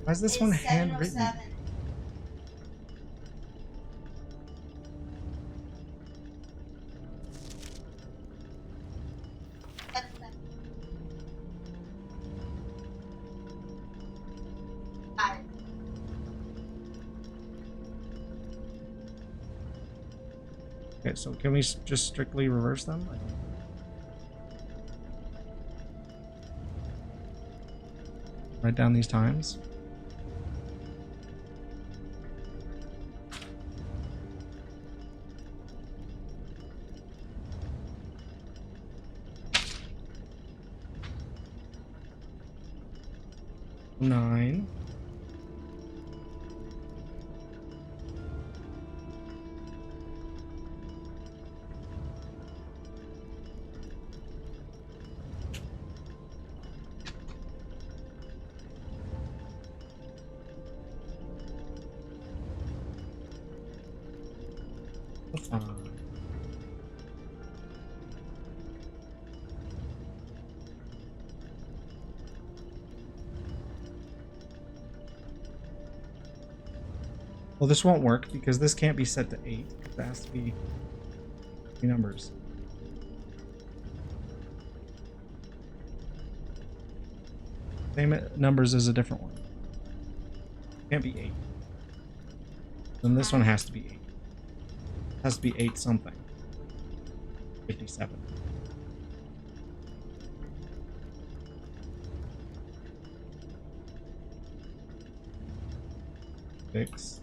Why is this one handwritten? 7:07. Okay, so can we just strictly reverse them? Write down these times. Nine. Well, this won't work because this can't be set to 8. It has to be 3 numbers. Same numbers as a different one. Can't be 8. Then this one has to be 8. It has to be 8 something. 57. Six.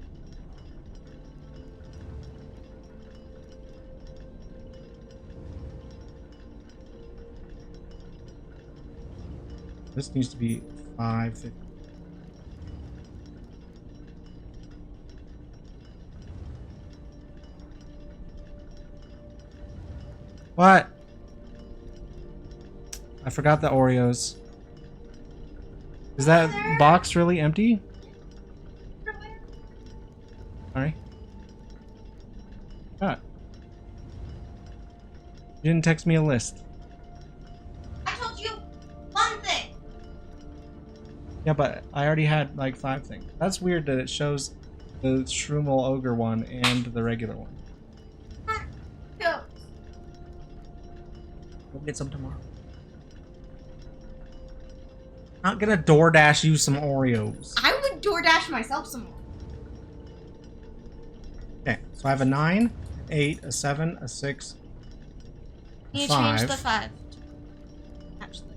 This needs to be 550. What? I forgot the Oreos. Is that box really empty? Sorry. Ah. You didn't text me a list. I told you one thing. Yeah, but I already had like 5 things. That's weird that it shows the Shroomel Ogre one and the regular one. Go. We'll get some tomorrow. Not gonna DoorDash you some Oreos. I would DoorDash myself some more. Okay, so I have a 9, 8, a 7, a 6, a You 5. change the 5. Actually.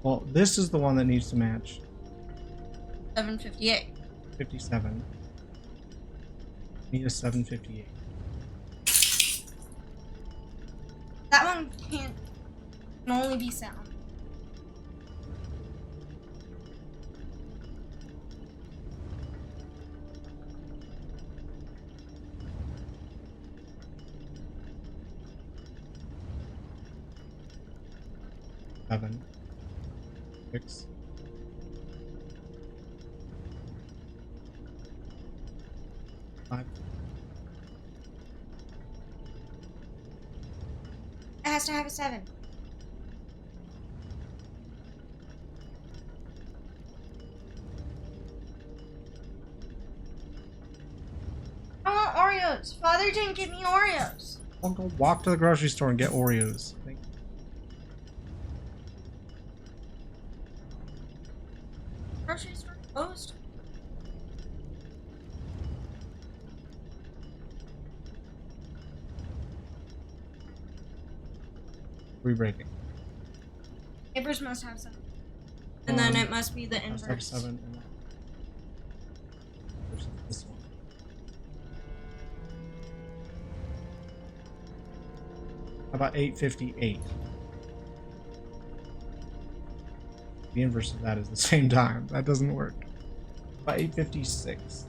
Well, this is the one that needs to match. 7:58. 57. Need a 758. That one can only be sound. 7, 6. Five. It has to have a 7. I want Oreos. Father didn't give me Oreos. I'll go walk to the grocery store and get Oreos. Thank you. Grocery store closed. Re-breaking. Neighbors must have 7. And then it must be the Must have inverse. 7 and that. Versus this one. How about 858? The inverse of that is the same time. That doesn't work. About 856.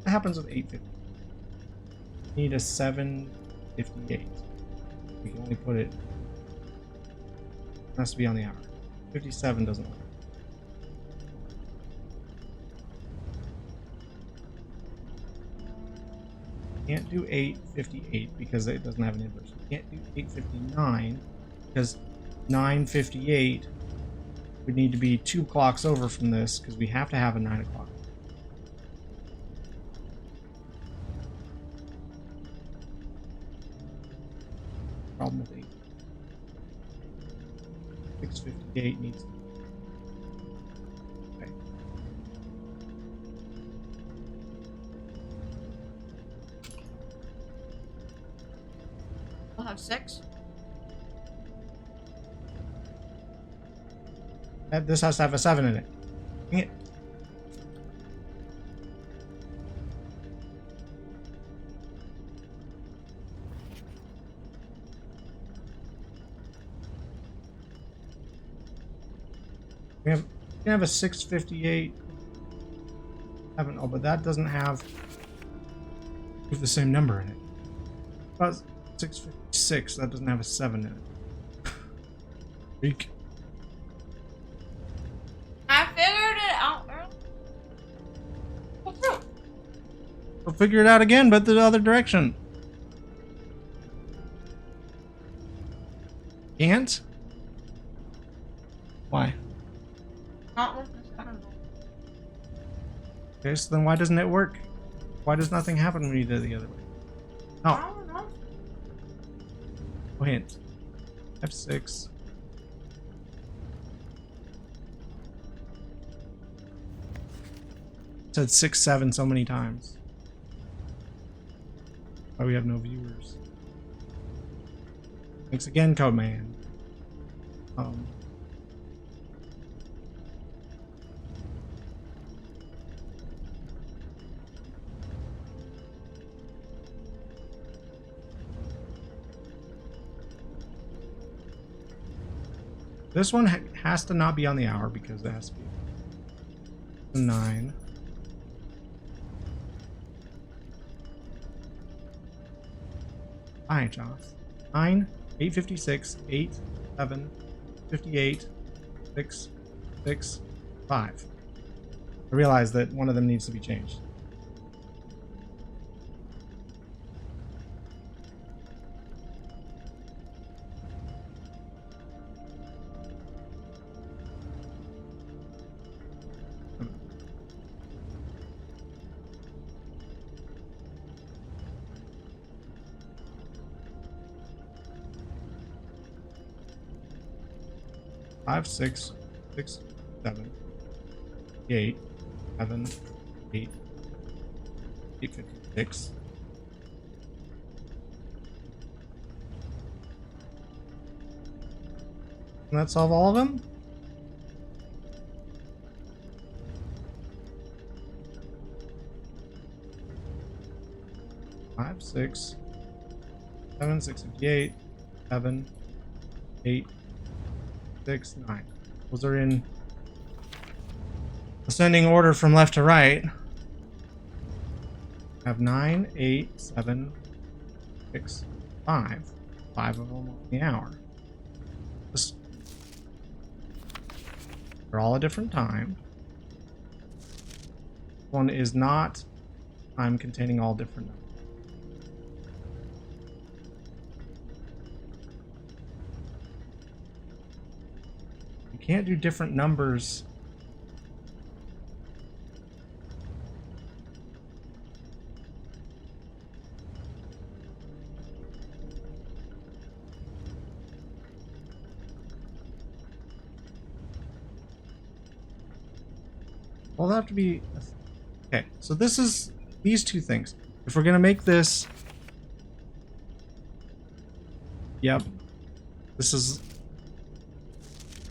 What happens with 850? Need a 758. We can only put it. Has to be on the hour. 57 doesn't work. Can't do 858 because it doesn't have an inverse. Can't do 859 because 958 would need to be 2 clocks over from this because we have to have a 9 o'clock. Problem with 8. 658 needs to. Okay. We'll have 6. This has to have a 7 in it. Dang it. We can have a 658. Haven't. Oh, but that doesn't have the same number in it. About 656. That doesn't have a 7 in it. Freak. I figured it out earlier. We'll figure it out again, but the other direction. Can't? Why? Not with the 7. Okay, so then why doesn't it work? Why does nothing happen when you do it the other way? I Oh, don't know. oh hint. F6. Said 6, 7 so many times. Why we have no viewers? Thanks again, Code Man. This one has to not be on the hour because it has to be 9. Alright, Josh. 9, 856, 8, 7, 58, 6, 6, 5. I realize that one of them needs to be changed. Five, 6, 6, 7, 8, 7, 8, 856. Can that solve all of them? Five, 6, 7, 658, 7, 8, 6, 9. Those are in ascending order from left to right. I have 9, 8, 7, 6, 5. 5 of them on the hour. They're all a different time. One is not time containing all different numbers. You can't do different numbers. Well, that'll have to be... Okay, so this is these two things. If we're gonna make this... Yep. This is...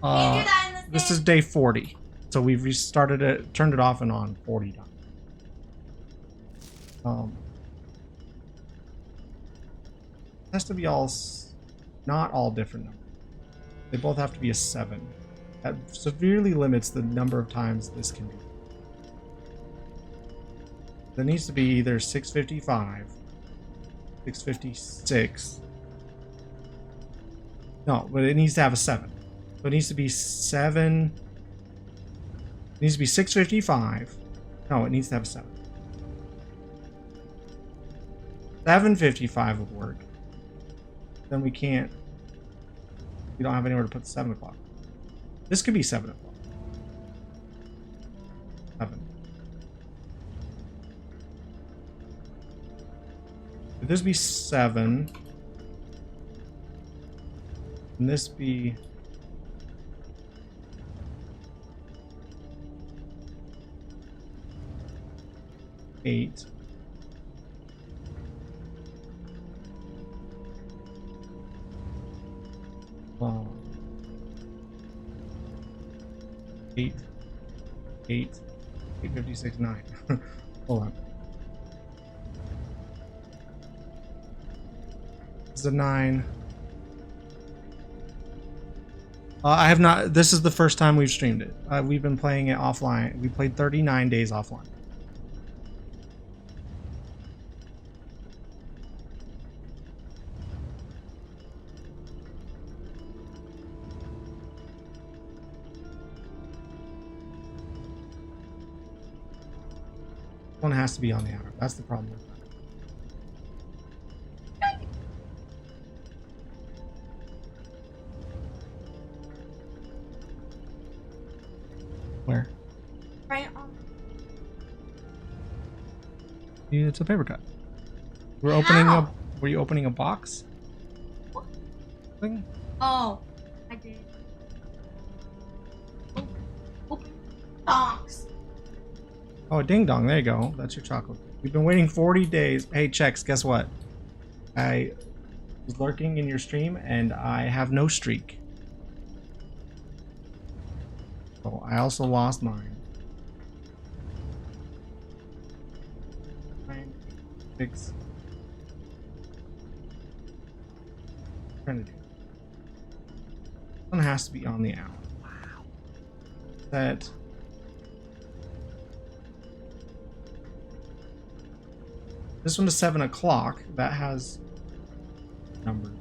Can't do that in this this game. is day 40. So we've restarted it, turned it off and on 40 times. It has to be all... not all different numbers. They both have to be a 7. That severely limits the number of times this can be. There needs to be either 655, 656. No, but it needs to have a 7. So it needs to be 7. It needs to be 655. No, it needs to have a 7. 755 would work. Then we can't. We don't have anywhere to put the 7 o'clock. This could be 7 o'clock. 7. Could this be 7? And this be... eight. Wow. 8. 856, 9. Hold on. This is a 9. I have not. This is the first time we've streamed it. We've been playing it offline. We played 39 days offline. One has to be on the hour. That's the problem with that. Where? Right on. Yeah, it's a paper cut. We're opening How? a. Were you opening a box? What? Thing? Oh, I did. Open box. Oh, ding dong. There you go. That's your chocolate. We've been waiting 40 days. Hey, Chex, guess what? I was lurking in your stream and I have no streak. Oh, I also lost mine. 9, 6. Trying to do. One has to be on the hour. Wow. That. This one is 7 o'clock. That has numbers,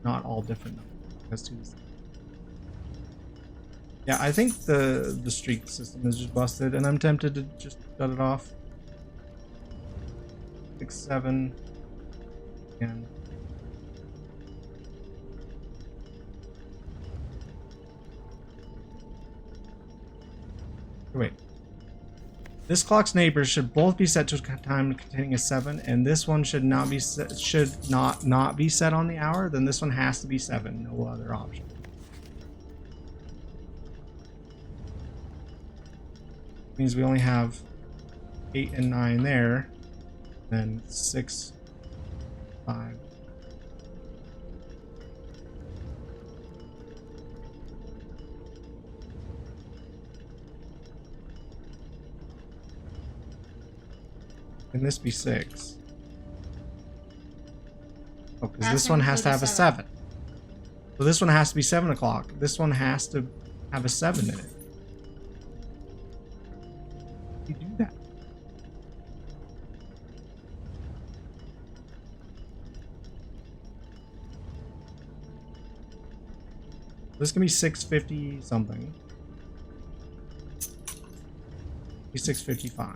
not all different numbers. That's two. Yeah, I think the streak system is just busted, and I'm tempted to just shut it off. 6, 7, and wait. This clock's neighbors should both be set to a time containing a 7, and this one should not be set, not be set on the hour. Then this one has to be 7. No other option. Means we only have 8 and 9 there, then 6, 5. Can this be 6? Oh, because this one has to have a 7. So this one has to be 7 o'clock. This one has to have a 7 in it. You do that. This can be 650 something. 655.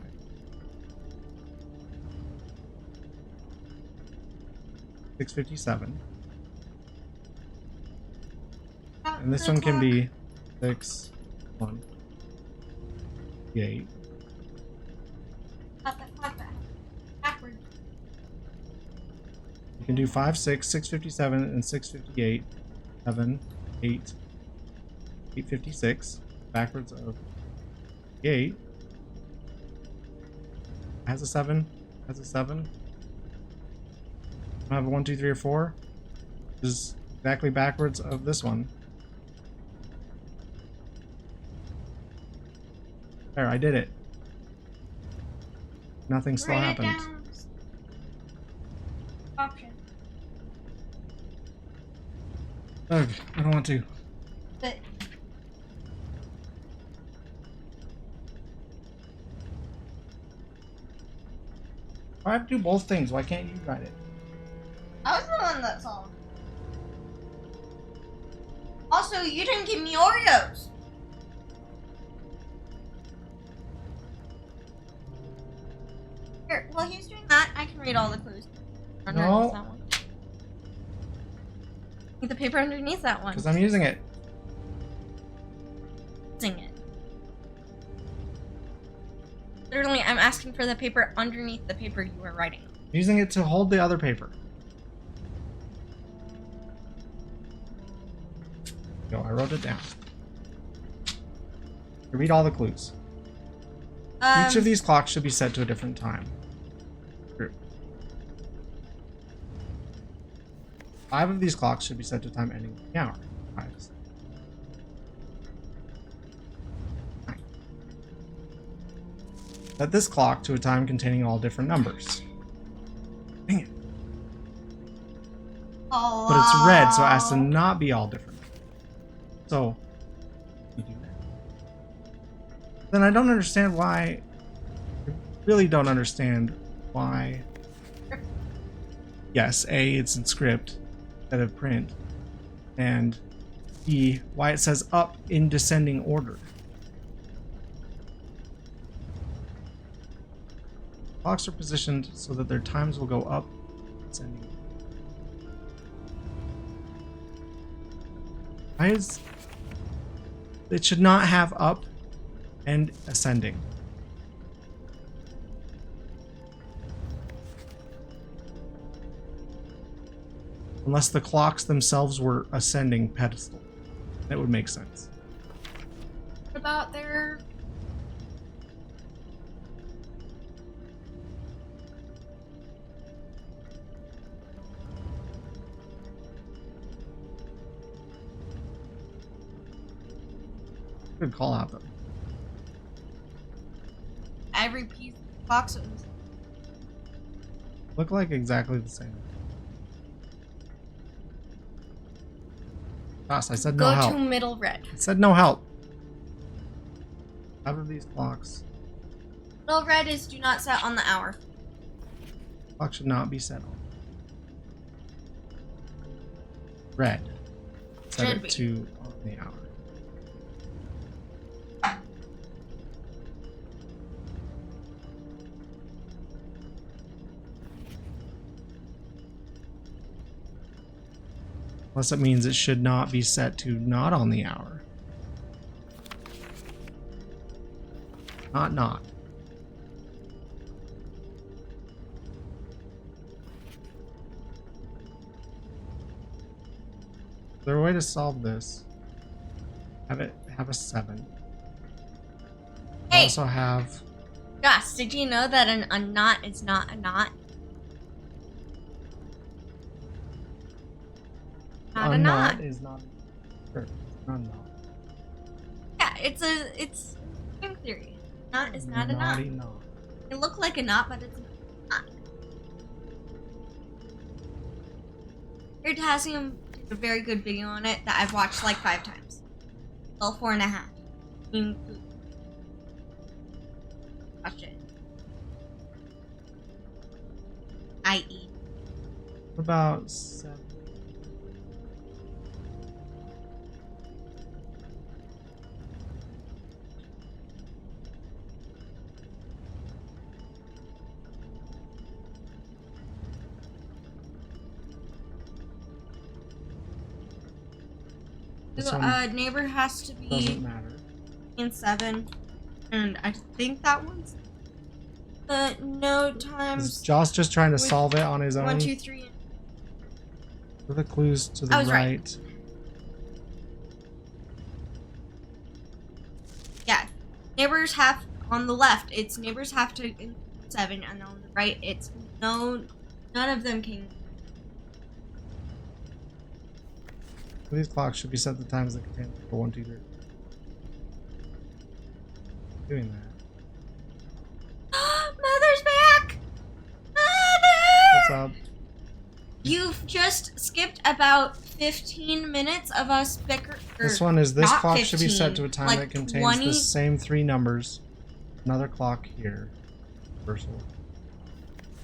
$6.57. And this one can be 6, 1, 8. Backwards. You can do 5, 6, 657, and 658. 7, 8, 856. Backwards of 8. Has a 7. Has a 7. I have a 1, 2, 3, or 4. This is exactly backwards of this one. There, I did it. Nothing still happened. Option. Ugh, I don't want to. But I have to do both things. Why can't you write it? I was the one that saw. Also, you didn't give me Oreos. Here, while he's doing that, I can read all the clues. No. That one. Need the paper underneath that one. Because I'm using it. Using it. Literally, I'm asking for the paper underneath the paper you were writing. Using it to hold the other paper. Go, I wrote it down. Read all the clues. Each of these clocks should be set to a different time. True. 5 of these clocks should be set to a time ending in the hour. 5. 9. Set this clock to a time containing all different numbers. Dang it. Oh, But it's red, so it has to not be all different. So, you do that. Then I don't understand why. I really don't understand why. Yes, A, it's in script instead of print. And B, why it says up in descending order. Clocks are positioned so that their times will go up descending order. Why is it should not have up and ascending? Unless the clocks themselves were ascending pedestal. That would make sense. What about their... Good call out though. Every piece of the box was... Look like exactly the same. Gosh, I said no help. Go to middle red. I said no help. Out of these clocks. Middle red is do not set on the hour. Clock should not be set on. Red. Set Should it be. to on the hour. Unless it means it should not be set to not on the hour. Not. Is there a way to solve this? Have a 7. Hey! Also have Gosh, did you know that a knot is not a knot? Not a knot. Is not sure, not a knot. Yeah, it's string theory. Knot is not a knot. Naughty knot. It looked like a knot, but it's not. Your Potassium did a very good video on it that I've watched like 5 times. Well, 4.5. Watch it. I.e. What about 7? This one neighbor has to be doesn't matter. in 7, and I think that one's no times. Is Josh just trying to solve it on his own? 1, 2, 3. For the clues to the I was right. Yeah, neighbors have on the left. It's neighbors have to in 7, and on the right, it's none of them can. These clocks should be set to times that contain for 1, 2, 3. Doing that. Mother's back. Mother. What's up? You've just skipped about 15 minutes of us bicker. This one is this not clock should be 15, set to a time like that contains 20. the same 3 numbers. Another clock here. Universal.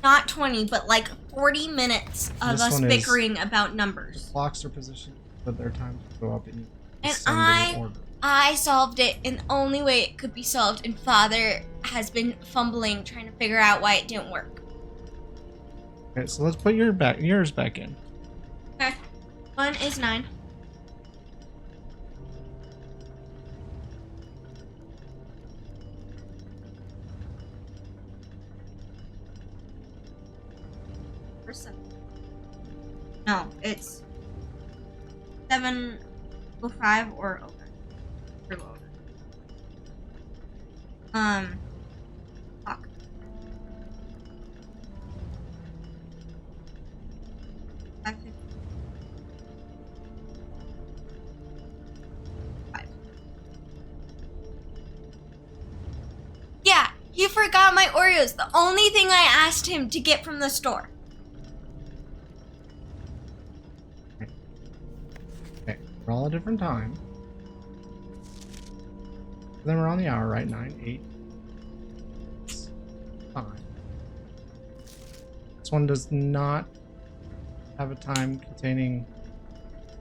Not 20, but like 40 minutes of This us one is- bickering about numbers. Clocks are positioned so that their times will go up in And descending order. I solved it in the only way it could be solved, and Father has been fumbling trying to figure out why it didn't work. Okay, so let's put yours back in. Okay. 1 is 9. Or 7. No, it's 705 or over. Or lower. Fuck. Yeah, he forgot my Oreos. The only thing I asked him to get from the store. Okay, we're all at a different time. Then we're on the hour, right? 9, 8, 5. This one does not have a time containing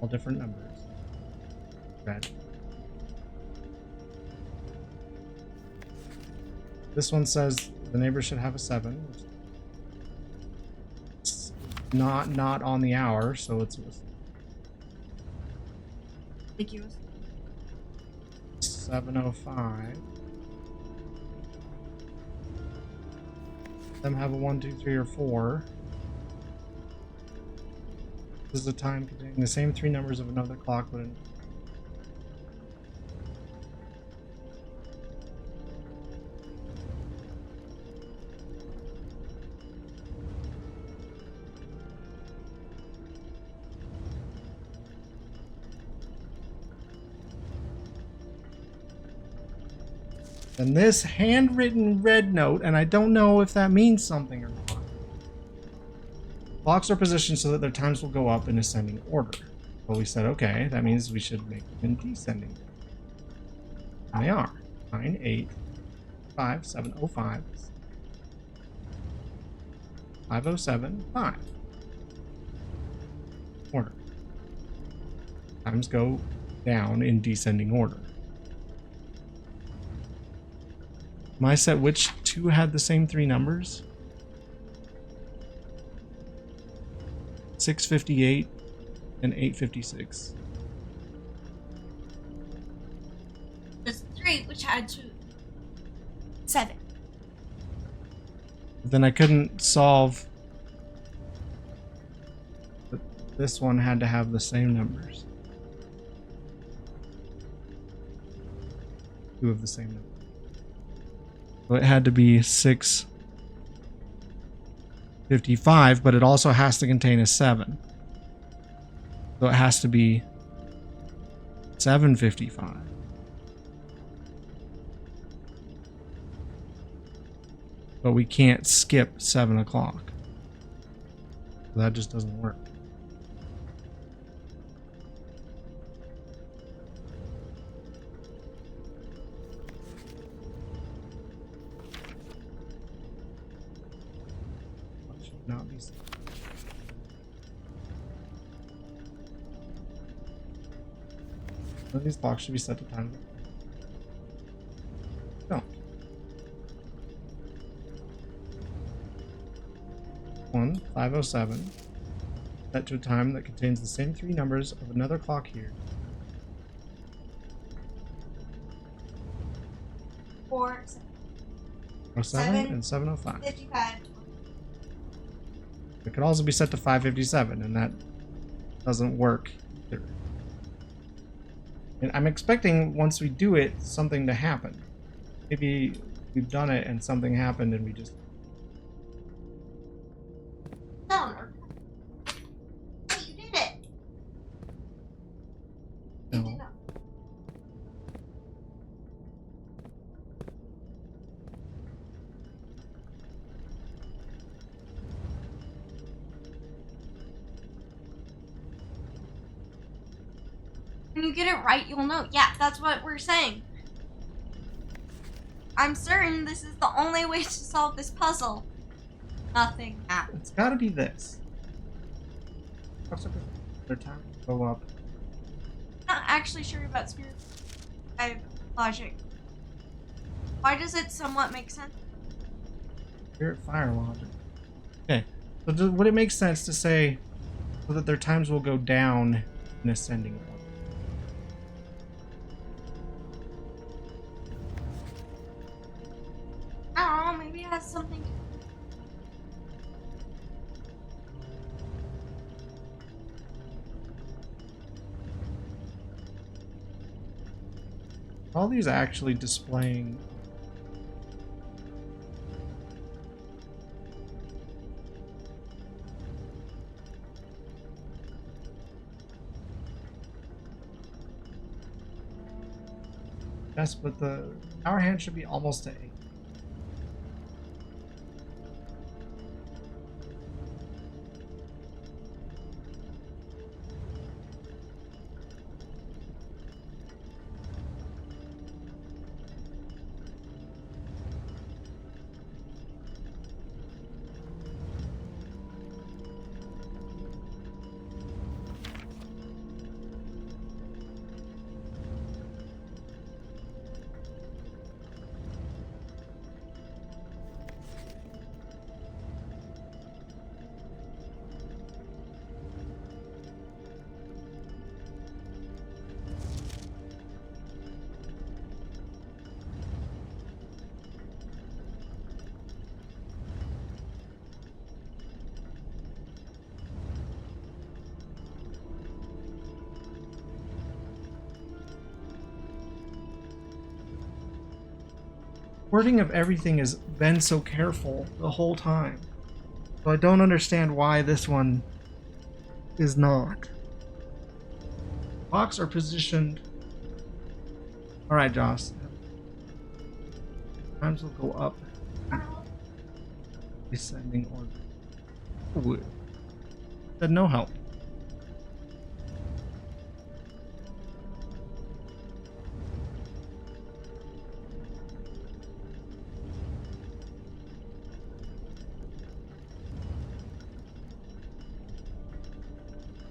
all different numbers. Red. This one says the neighbor should have a 7. Which is not on the hour, so it's Ambiguous. 7:05. Them have a 1, 2, 3, or 4. This is the time containing the same 3 numbers of another clock, but in and this handwritten red note, and I don't know if that means something or not. Clocks are positioned so that their times will go up in ascending order. Well, we said, okay, that means we should make them in descending. And they are. 9, 8, 5, 7, 0, 5. 507, 5. Order. Times go down in descending order. Am I set which 2 had the same 3 numbers? 658 and 856. There's 3, which had 2. 7. Then I couldn't solve. But this one had to have the same numbers. 2 of the same numbers. So it had to be 655, but it also has to contain a 7. So it has to be 755. But we can't skip 7 o'clock. So that just doesn't work. Not be. One of these blocks should be set to time. No. 1, 507. Set to a time that contains the same 3 numbers of another clock here. 7 and 7:05. 55. It could also be set to 5:57, and that doesn't work either. And I'm expecting once we do it, something to happen. Maybe we've done it and something happened and we just... No. Hey, you did it. You did No. it. When you get it right, you'll know. Yeah, that's what we're saying. I'm certain this is the only way to solve this puzzle. Nothing happened. It's gotta be this. Their time will go up. I'm not actually sure about spirit guide logic. Why does it somewhat make sense? Spirit fire logic. Okay. So would it make sense to say so that their times will go down in ascending order? I don't know, maybe it has something to... All these actually displaying... Yes, but the power hand should be almost to 8. Wording of everything has been so careful the whole time. So I don't understand why this one is not. Clocks are positioned... Alright, Joss. Times will go up. Descending order. Ooh. Said no help.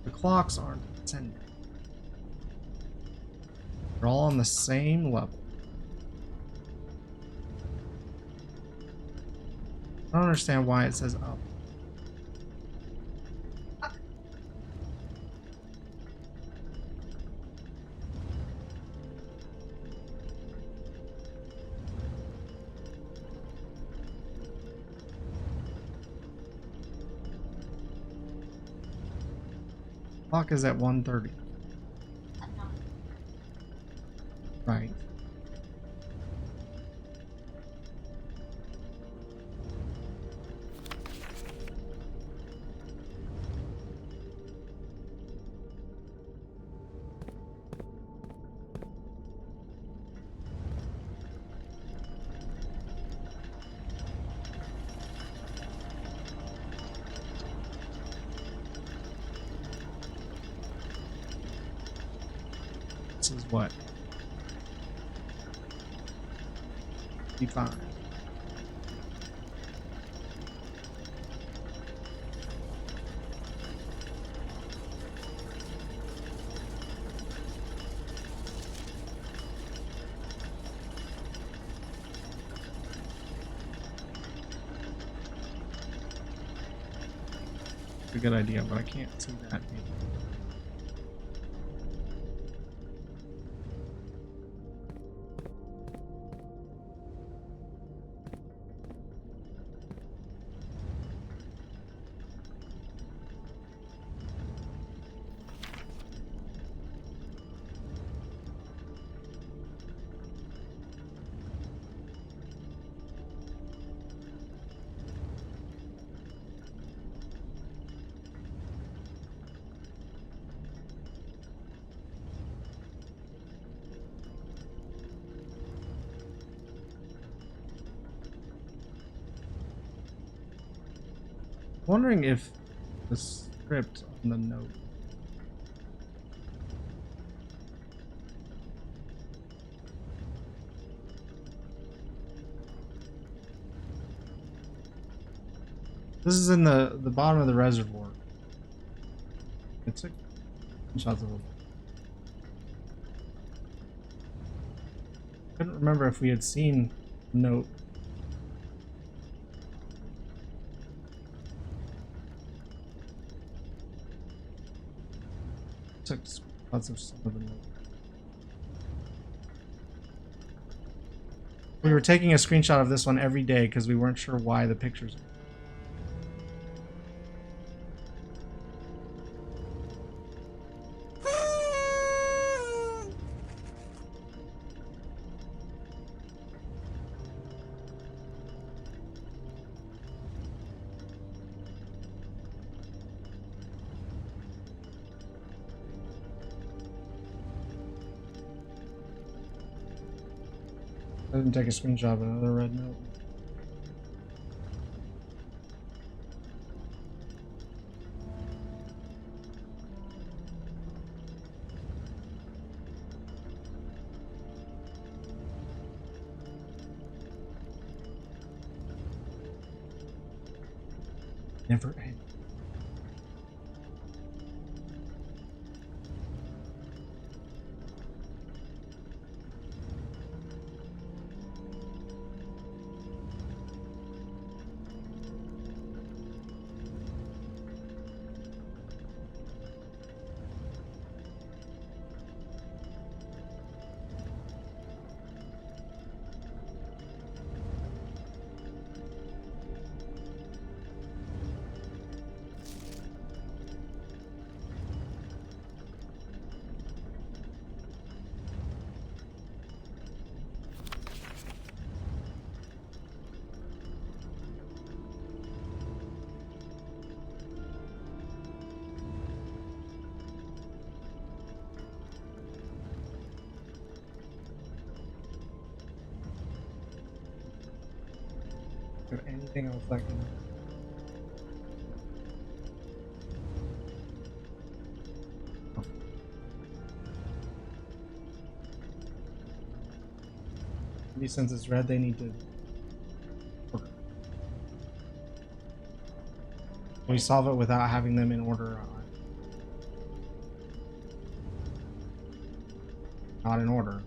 The clocks aren't ascending. They're all on the same level. I don't understand why it says up. Clock is at 1:30. Right. This is what? 55. A good idea, but I can't see that. Wondering if the script on the note. This is in the bottom of the reservoir. It took shots of it. Couldn't remember if we had seen the note. Took lots of some of the note. We were taking a screenshot of this one every day because we weren't sure why the pictures. I didn't take a screenshot of another red note. Never end. Got anything else I can. Oh. Maybe since it's red, they need to. Okay. We solve it without having them in order. Not in order.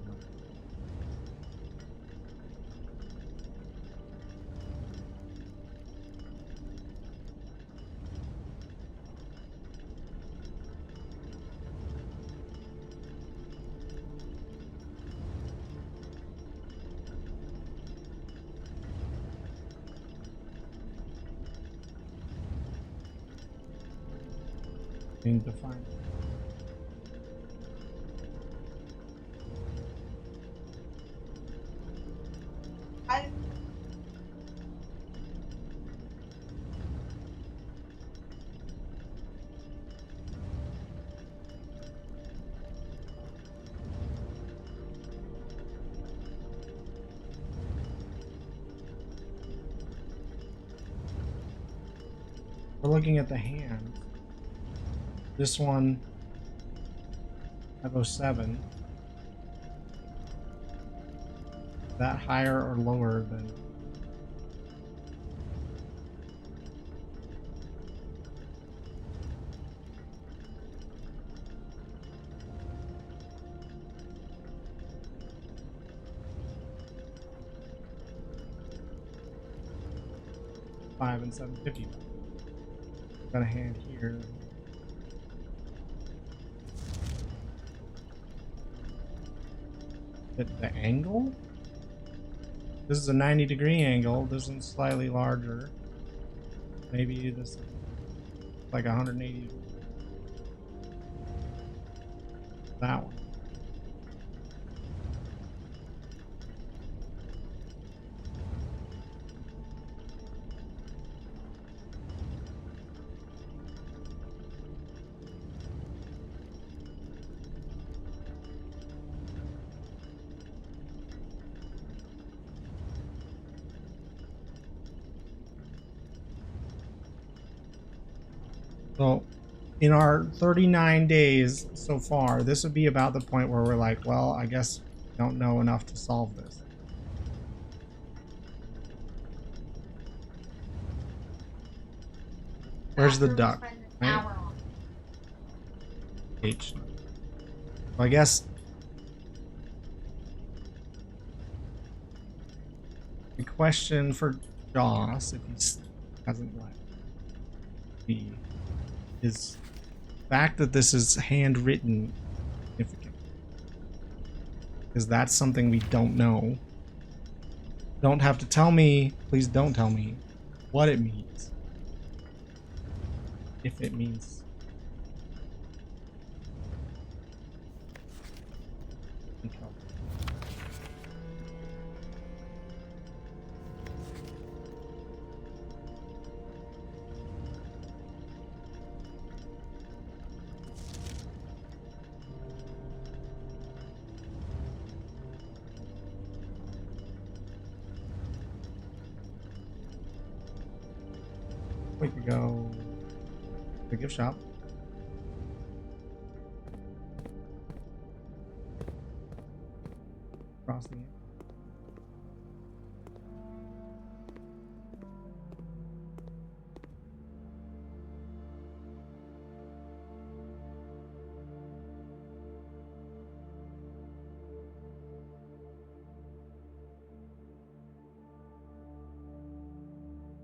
Need to find. We're looking at the hand. This one, 507. Is that higher or lower than? Five and 750. Got a hand here. The angle? This is a 90-degree angle. This one's slightly larger. Maybe this is like 180. That one. So, in our 39 days so far, this would be about the point where we're like, well, I guess we don't know enough to solve this. Where's the duck? Right? H. So I guess the question for Joss, if he hasn't left, is the fact that this is handwritten significant. Because that's something we don't know. Don't have to tell me, please don't tell me what it means. If it means. We could go to the gift shop. Crossing it.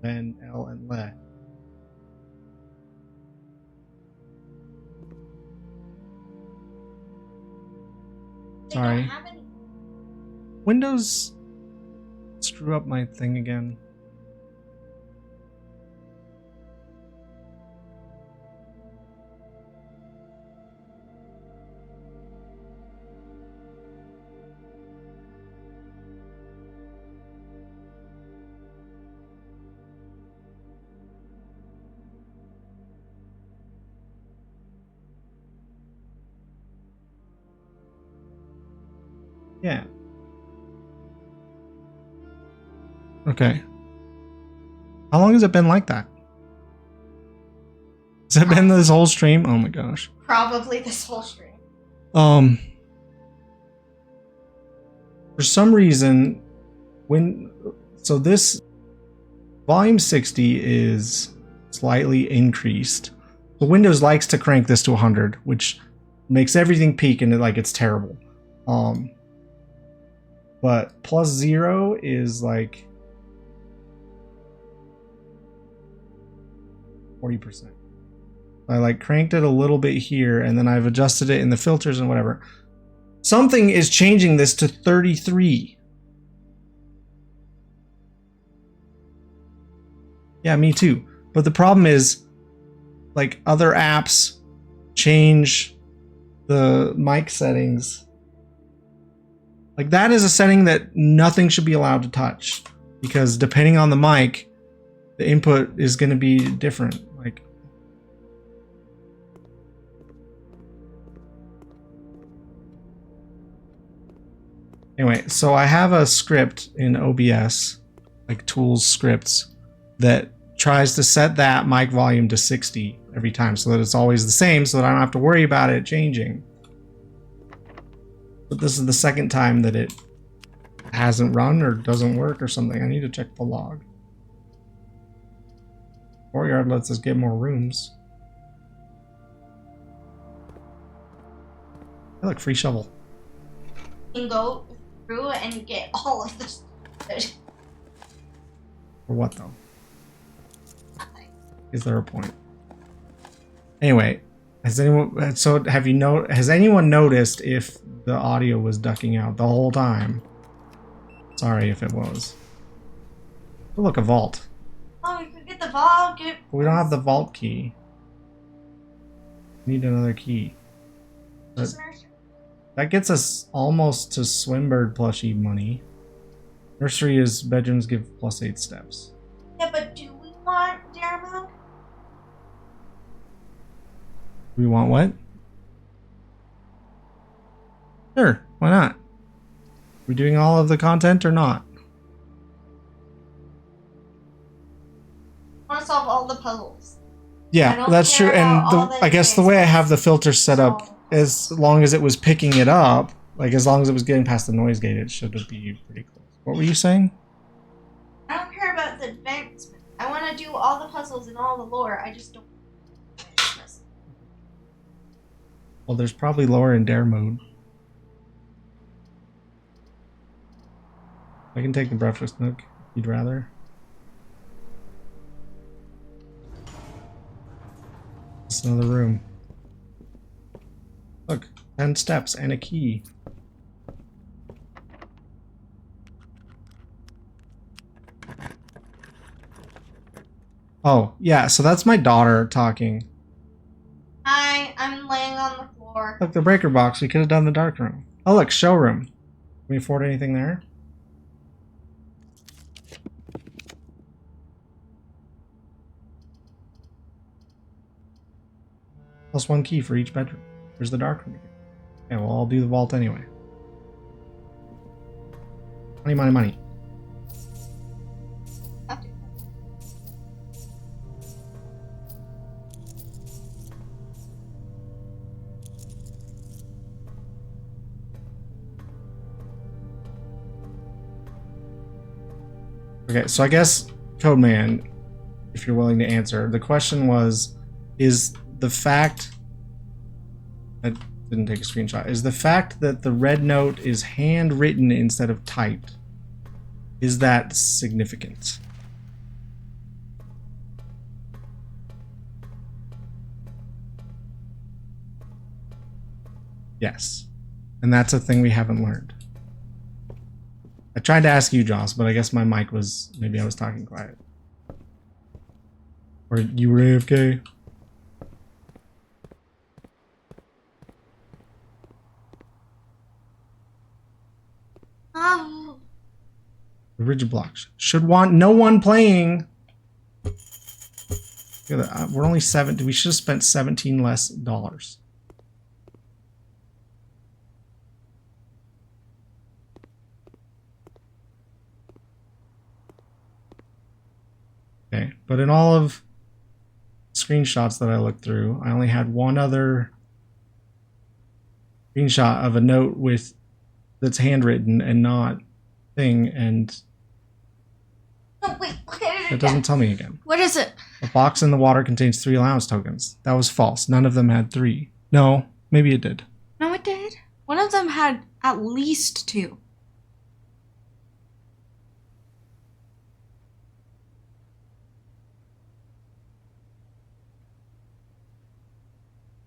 Then L and Le. Sorry. Windows screw up my thing again. Yeah. Okay. How long has it been like that? Has it been this whole stream? Oh my gosh. Probably this whole stream. For some reason, so this volume 60 is slightly increased. So Windows likes to crank this to 100, which makes everything peak and it's terrible. But +0 is like 40%. I cranked it a little bit here and then I've adjusted it in the filters and whatever. Something is changing this to 33. Yeah, me too. But the problem is, other apps change the mic settings. That is a setting that nothing should be allowed to touch. Because depending on the mic, the input is going to be different. Anyway, so I have a script in OBS, tools scripts, that tries to set that mic volume to 60 every time so that it's always the same so that I don't have to worry about it changing. But this is the second time that it hasn't run or doesn't work or something. I need to check the log. Courtyard lets us get more rooms. Hey, look, free shovel. You can go through and get all of this. For what though? Nothing. Is there a point? Anyway, has anyone has anyone noticed if the audio was ducking out the whole time? Sorry if it was. Oh, look, a vault. Oh, we could get the vault. We don't have the vault key. We need another key. That gets us almost to Swimbird plushie money. Nursery is bedrooms give +8 steps. Yeah, but do we want dare mode? We want what? Sure, why not? We doing all of the content or not? I want to solve all the puzzles. Yeah, don't that's true. care And about all the I guess the way I have the filter set up, So- as long as it was picking it up, like as long as it was getting past the noise gate, it should be pretty close. What were you saying? I don't care about the advancement. I want to do all the puzzles and all the lore. I just don't. Well, there's probably lower in dare mode. I can take the breakfast nook if you'd rather. It's another room. Look, 10 steps and a key. Oh, yeah, so that's my daughter talking. Hi, I'm laying on the floor. Look, the breaker box. We could have done the dark room. Oh, look, showroom. Can we afford anything there? Plus 1 key for each bedroom. Where's the dark room again? Yeah, well, I'll do the vault anyway. Money, money, money. Okay, so I guess, Codeman, if you're willing to answer, the question was, is the fact... I didn't take a screenshot. Is the fact that the red note is handwritten instead of typed, is that significant? Yes. And that's a thing we haven't learned. I tried to ask you, Joss, but I guess my mic was... maybe I was talking quiet. Or you were AFK? Oh. The rigid blocks should want no one playing. Look at that. We're only 7. We should have spent $17 less. Okay, but in all of screenshots that I looked through, I only had one other screenshot of a note with that's handwritten and not thing, and No, wait. it doesn't tell me again. What is it? A box in the water contains 3 allowance tokens. That was false. None of them had 3. No, maybe it did. No, it did. One of them had at least 2.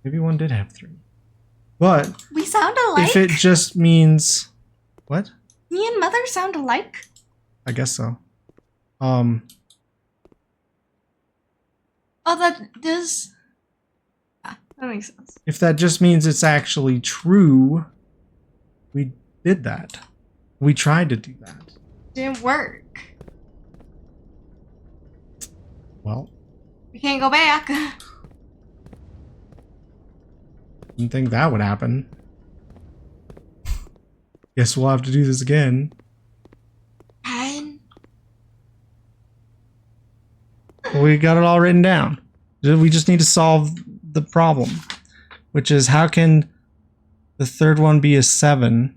Maybe one did have 3. But We sound alike. if it just means... What? Me and Mother sound alike. I guess so. Oh, that does. Yeah, that makes sense. If that just means it's actually true, we did that. We tried to do that. Didn't work. Well, We can't go back. didn't think that would happen. Guess we'll have to do this again. And Well, we got it all written down. We just need to solve the problem, which is how can the third one be a 7?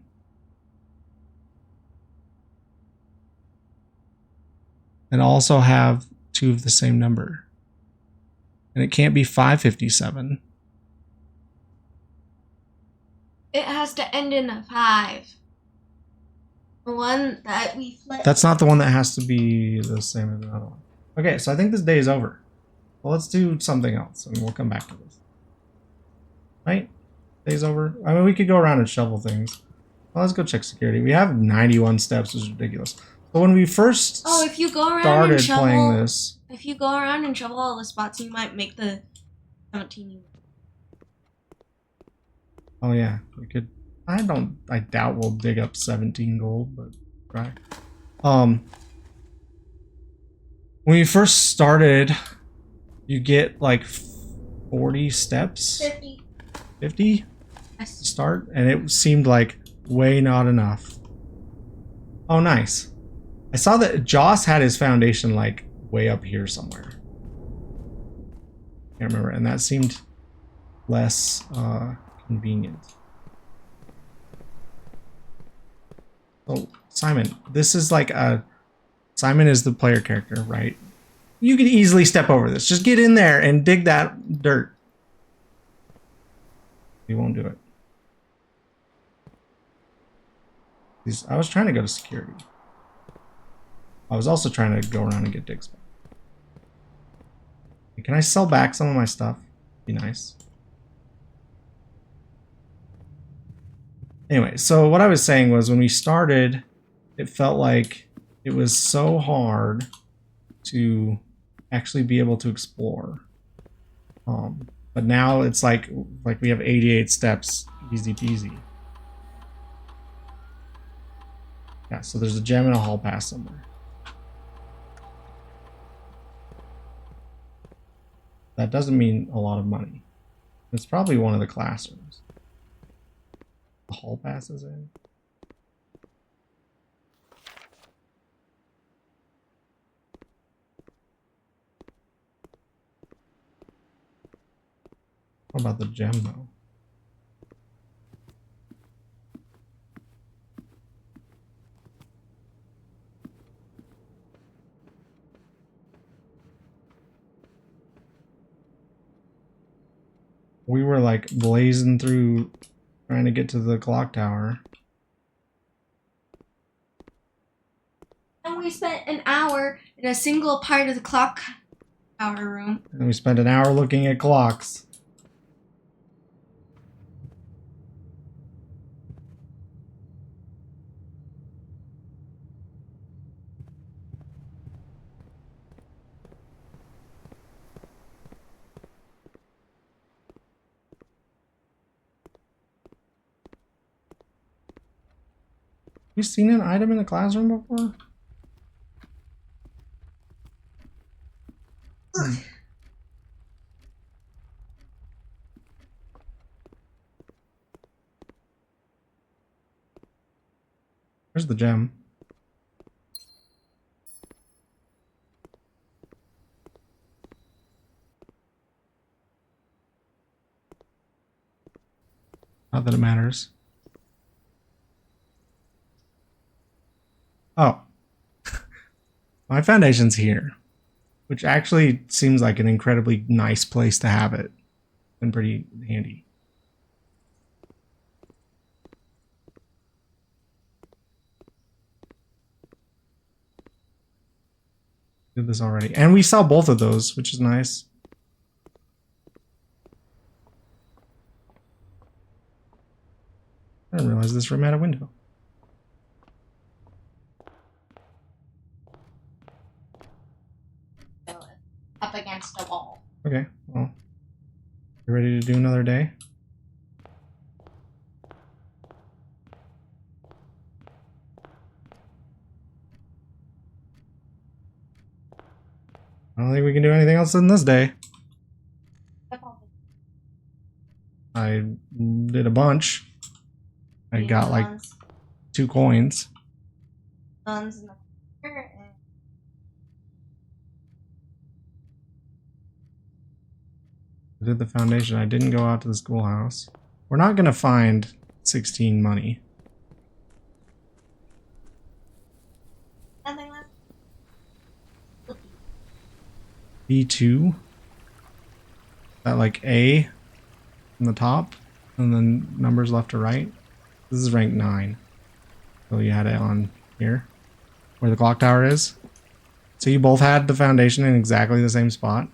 And also have 2 of the same number. And it can't be 557. it has to end in a 5. The one that we flipped. That's not the one that has to be the same as another one. Okay, so I think this day is over. Well, let's do something else, and we'll come back to this. Right? Day's over. I mean, we could go around and shovel things. Well, let's go check security. We have 91 steps, which is ridiculous. But when we first if you go around started and shovel, playing this... if you go around and shovel all the spots, you might make the 17. Oh, yeah. We could... I doubt we'll dig up 17 gold, but try. When you first started, you get like 40 steps? 50. 50 to Yes. start? And it seemed like way not enough. Oh, nice. I saw that Joss had his foundation like way up here somewhere. can't remember, and that seemed less convenient. Oh, Simon, this is like a... Simon is the player character, right? You can easily step over this. Just get in there and dig that dirt. He won't do it. I was trying to go to security. I was also trying to go around and get digs back. Can I sell back some of my stuff? Be nice. Anyway, so what I was saying was when we started, it felt like it was so hard to actually be able to explore. But now it's like we have 88 steps, easy peasy. Yeah, so there's a gem and a hall pass somewhere. That doesn't mean a lot of money. It's probably one of the classrooms. The hall pass is in. What about the gem, though? We were like blazing through trying to get to the clock tower. And we spent an hour in a single part of the clock tower room. And we spent an hour looking at clocks. You seen an item in the classroom before? Where's the gem? Not that it matters. Oh. My foundation's here. Which actually seems like an incredibly nice place to have it. And pretty handy. Did this already. And we saw both of those, which is nice. I didn't realize this room had a window. Up against a wall. Okay, well. You ready to do another day? I don't think we can do anything else in this day. I did a bunch. I got like 2 coins. Guns in the corner and I did the foundation. I didn't go out to the schoolhouse. We're not going to find 16 money. nothing left. B2. That like A from the top. And then numbers left to right. This is rank 9. So you had it on here. Where the clock tower is. So you both had the foundation in exactly the same spot.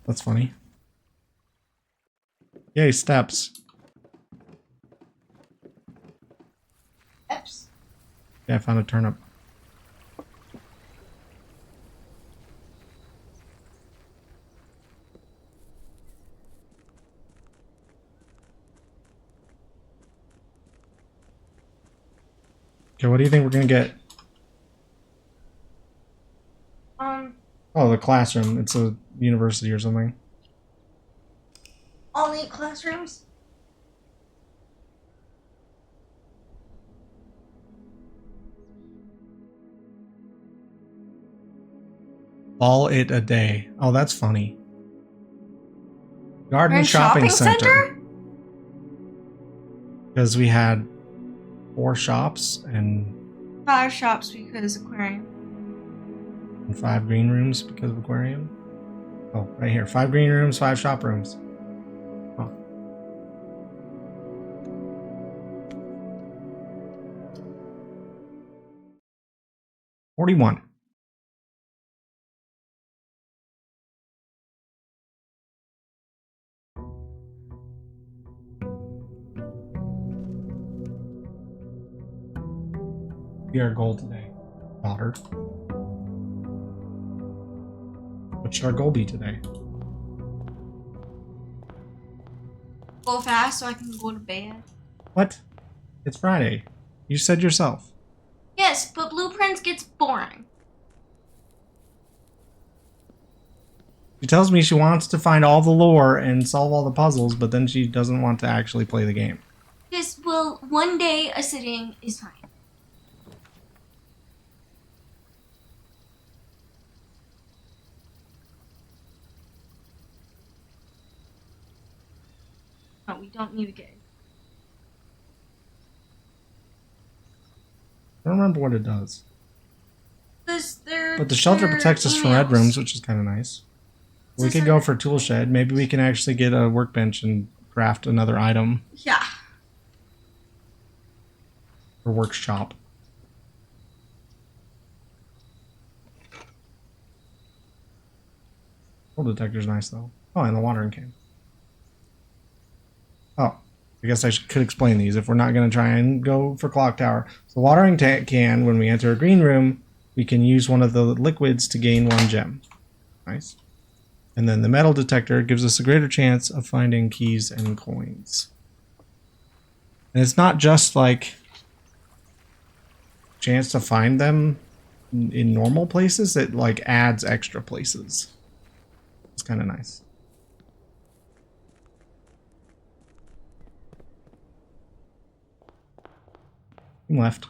That's funny. Yay, steps. Steps. Yeah, I found a turnip. Okay, what do you think we're gonna get? Oh, the classroom. It's a university or something. Only classrooms. Call it a day. Oh, that's funny. Garden Grand shopping center. center? Because we had 4 shops and 5 shops because aquarium. 5 green rooms because of aquarium. Oh, right here. 5 green rooms, 5 shop rooms. Oh. $41. Be our goal today, daughter. What should our goal be today? Go fast so I can go to bed. What? It's Friday. You said yourself. Yes, but blueprints gets boring. She tells me she wants to find all the lore and solve all the puzzles, but then she doesn't want to actually play the game. Yes, well, one day a sitting is fine. No, we don't need to get. I don't remember what it does. But the shelter protects us from red rooms, which is kind of nice. We could go for tool shed. Maybe we can actually get a workbench and craft another item. Yeah. Or workshop. Tool detector's nice though. Oh, and the watering can. Oh, I guess I could explain these if we're not going to try and go for clock tower. So the watering can, when we enter a green room, we can use one of the liquids to gain 1 gem. Nice. And then the metal detector gives us a greater chance of finding keys and coins. And it's not just like chance to find them in normal places, it like adds extra places. It's kind of nice. Left.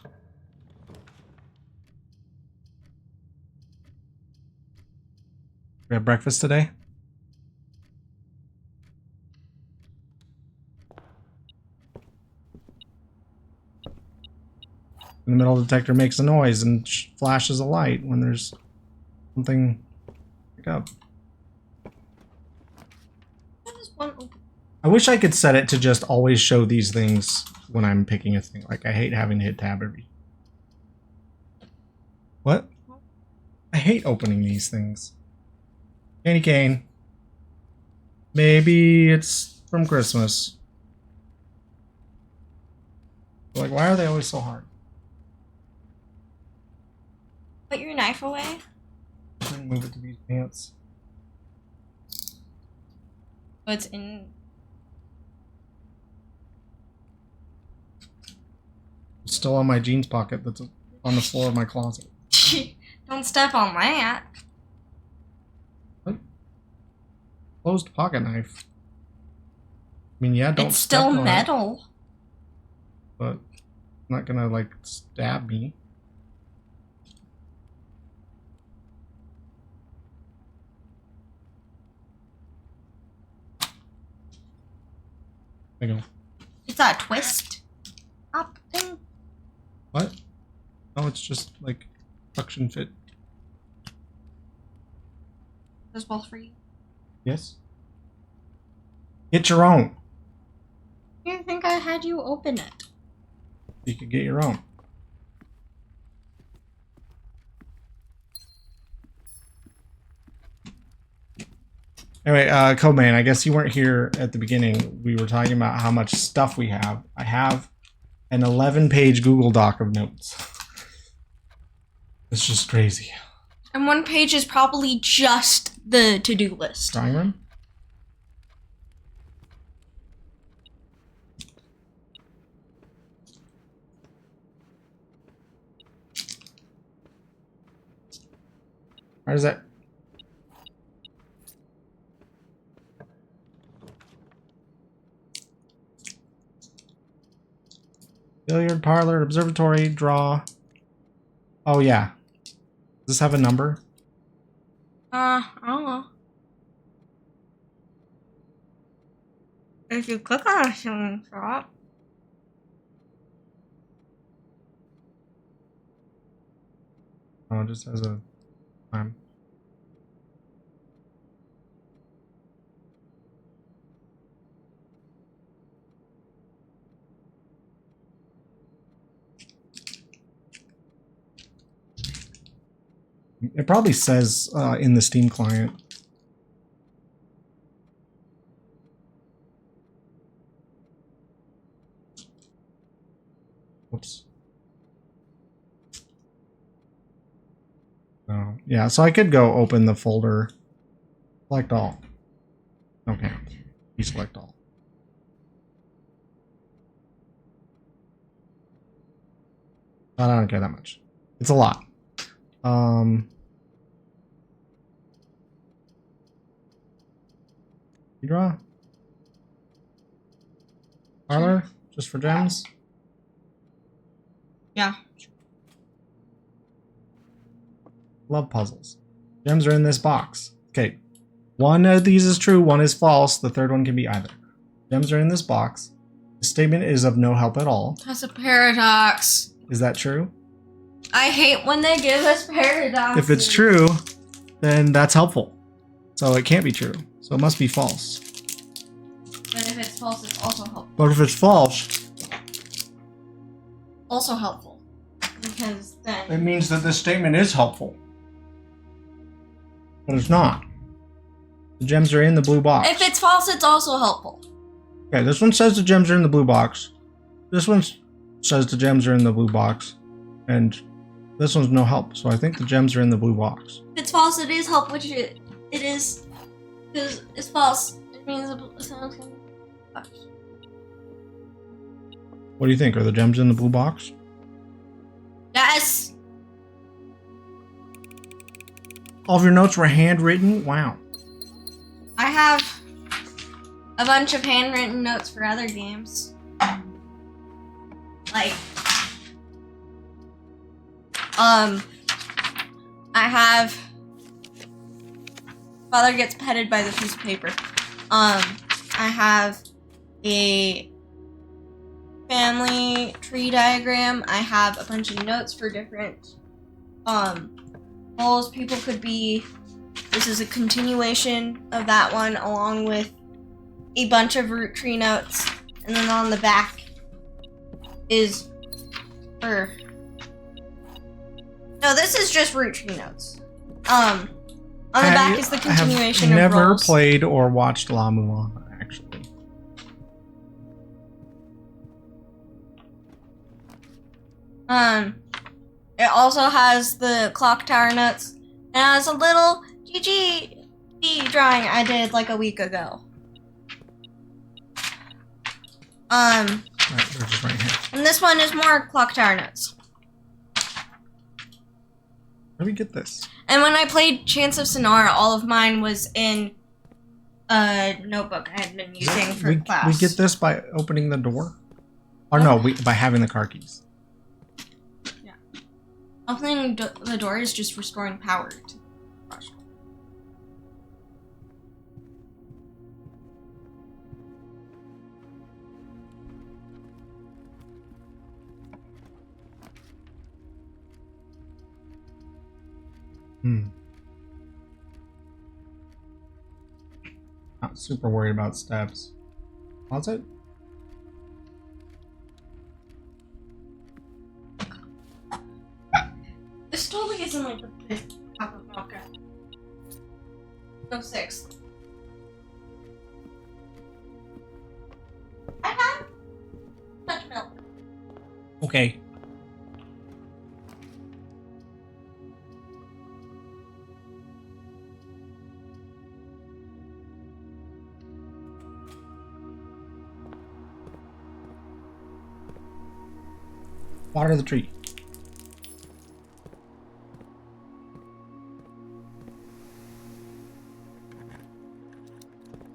We have breakfast today? And the metal detector makes a noise and flashes a light when there's something to pick up. I wish I could set it to just always show these things when I'm picking a thing. Like, I hate having to hit tab every... What? I hate opening these things. Candy cane. Maybe it's from Christmas. Like, why are they always so hard? Put your knife away. Move it to these pants. What's in... It's still on my jeans pocket that's on the floor of my closet. Don't step on that. What? Closed pocket knife. I mean, yeah, don't It's step still on metal. it, but it's not gonna, like, stab me. There you go. It's a twist up thing. What? Oh, it's just, like, suction fit. Those both for you. Yes? Get your own. I didn't think I had you open it. You could get your own. Anyway, Codeman, I guess you weren't here at the beginning. We were talking about how much stuff we have. I have an 11-page Google Doc of notes. It's just crazy. And 1 page is probably just the to-do list. Drawing room? Why does that... Billiard parlor, observatory, draw. Oh, yeah. Does this have a number? I don't know. If you click on a shooting shot. Oh, it just has a time. It probably says in the Steam client. Whoops. Oh, yeah, so I could go open the folder. Select all. Okay. Deselect all. I don't care that much. It's a lot. You draw? Parlor? Just for gems? Yeah. Love puzzles. Gems are in this box. Okay. One of these is true, one is false. The third one can be either. Gems are in this box. The statement is of no help at all. That's a paradox. Is that true? I hate when they give us paradoxes. If it's true, then that's helpful. So it can't be true. So it must be false. But if it's false, it's also helpful. But if it's false, Also helpful. Because it then... means that this statement is helpful. But it's not. The gems are in the blue box. If it's false, it's also helpful. Okay, this one says the gems are in the blue box. This one says the gems are in the blue box. And this one's no help. So I think the gems are in the blue box. If it's false, it is help, which it is. Because it's false. It means What do you think? Are the gems in the blue box? yes. All of your notes were handwritten? Wow. I have a bunch of handwritten notes for other games. Like, I have Father gets petted by the piece of paper. I have a family tree diagram. I have a bunch of notes for different goals people could be. This is a continuation of that one, along with a bunch of root tree notes. And then on the back is for... No, this is just root tree notes. On the back is the continuation of never roles. played or watched La Mulana, actually. It also has the clock tower notes. And it has a little GG drawing I did like a week ago. Right, they're just right here. And this one is more clock tower notes. Let me get this. And when I played Chants of Sonora, all of mine was in a notebook I had been using for class. We get this by opening the door? Or no, by having the car keys. Yeah. Opening the door is just restoring power to the garage. Not super worried about steps. What's it? This totally isn't like the fifth cup of vodka. No, sixth. I have much milk. Okay. Water the tree.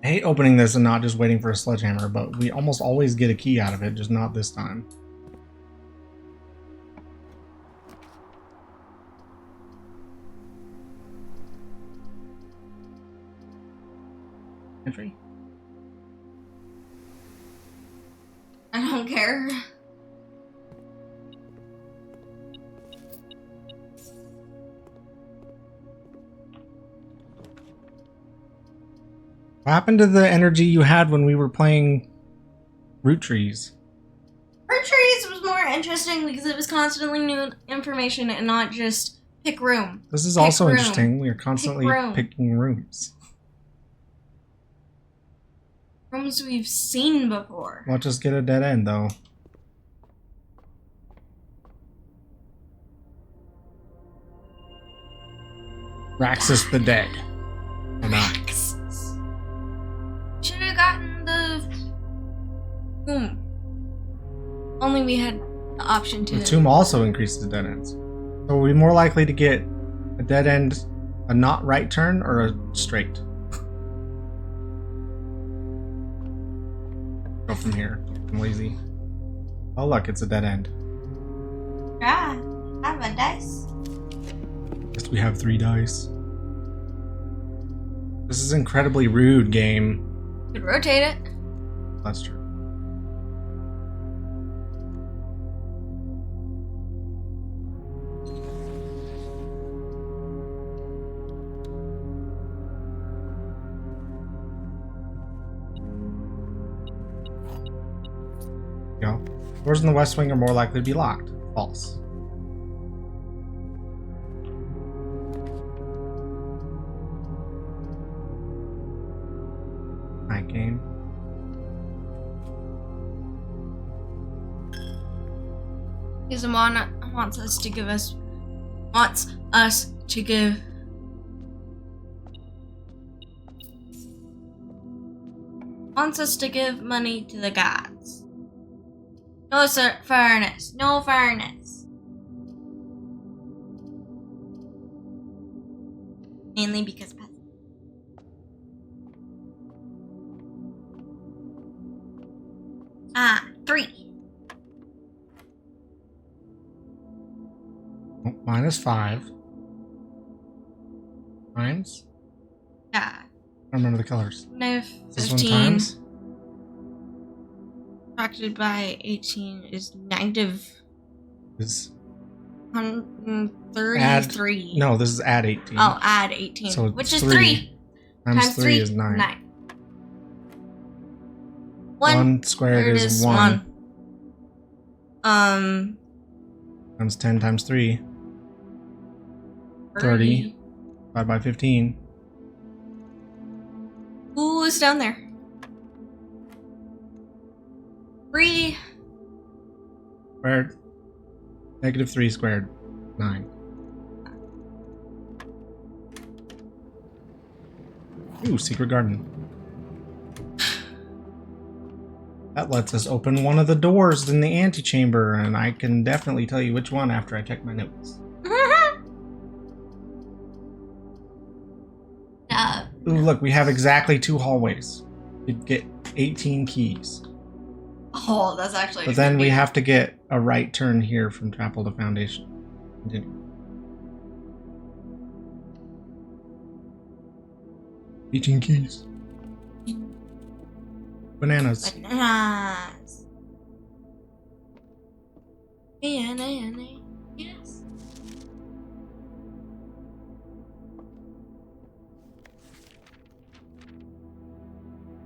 I hate opening this and not just waiting for a sledgehammer, but we almost always get a key out of it, just not this time. Entry. I don't care. What happened to the energy you had when we were playing Root Trees? Root Trees was more interesting because it was constantly new information and not just pick room. This is Pick also room. interesting. We are constantly Pick room. picking rooms. Rooms we've seen before. Let's just get a dead end, though. Raxus the Dead. Or not. Should have gotten the tomb. Only we had the option to. The tomb also increases dead ends. So are we more likely to get a dead end, a not right turn, or a straight? Go from here. I'm lazy. Oh look, it's a dead end. Yeah, I have a dice. Guess we have 3 dice. This is incredibly rude, game. Could rotate it. That's true. Go. Doors in the West Wing are more likely to be locked. False. Night game. Izamon wants us to give money to the gods. No fairness. No fairness. Mainly because peasants. 3. Oh, -5. Times? Yeah. I don't remember the colors. No, This one 15. times? Subtracted by 18 is negative Is 133. no, this is add 18. Oh, add 18. So which is 3. 3. Times 3 is 9. 1 squared is 1. Times 10 times 3. 30. Divided by 15. Who is down there? 3. Squared. Negative 3 squared. 9. Ooh, secret garden. That lets us open one of the doors in the antechamber, and I can definitely tell you which one after I check my notes. Ooh, look, we have exactly 2 hallways. We'd get 18 keys. Oh, that's actually. But then we have to get a right turn here from chapel to foundation. Continue. Eating keys. Bananas. Bananas. Yes.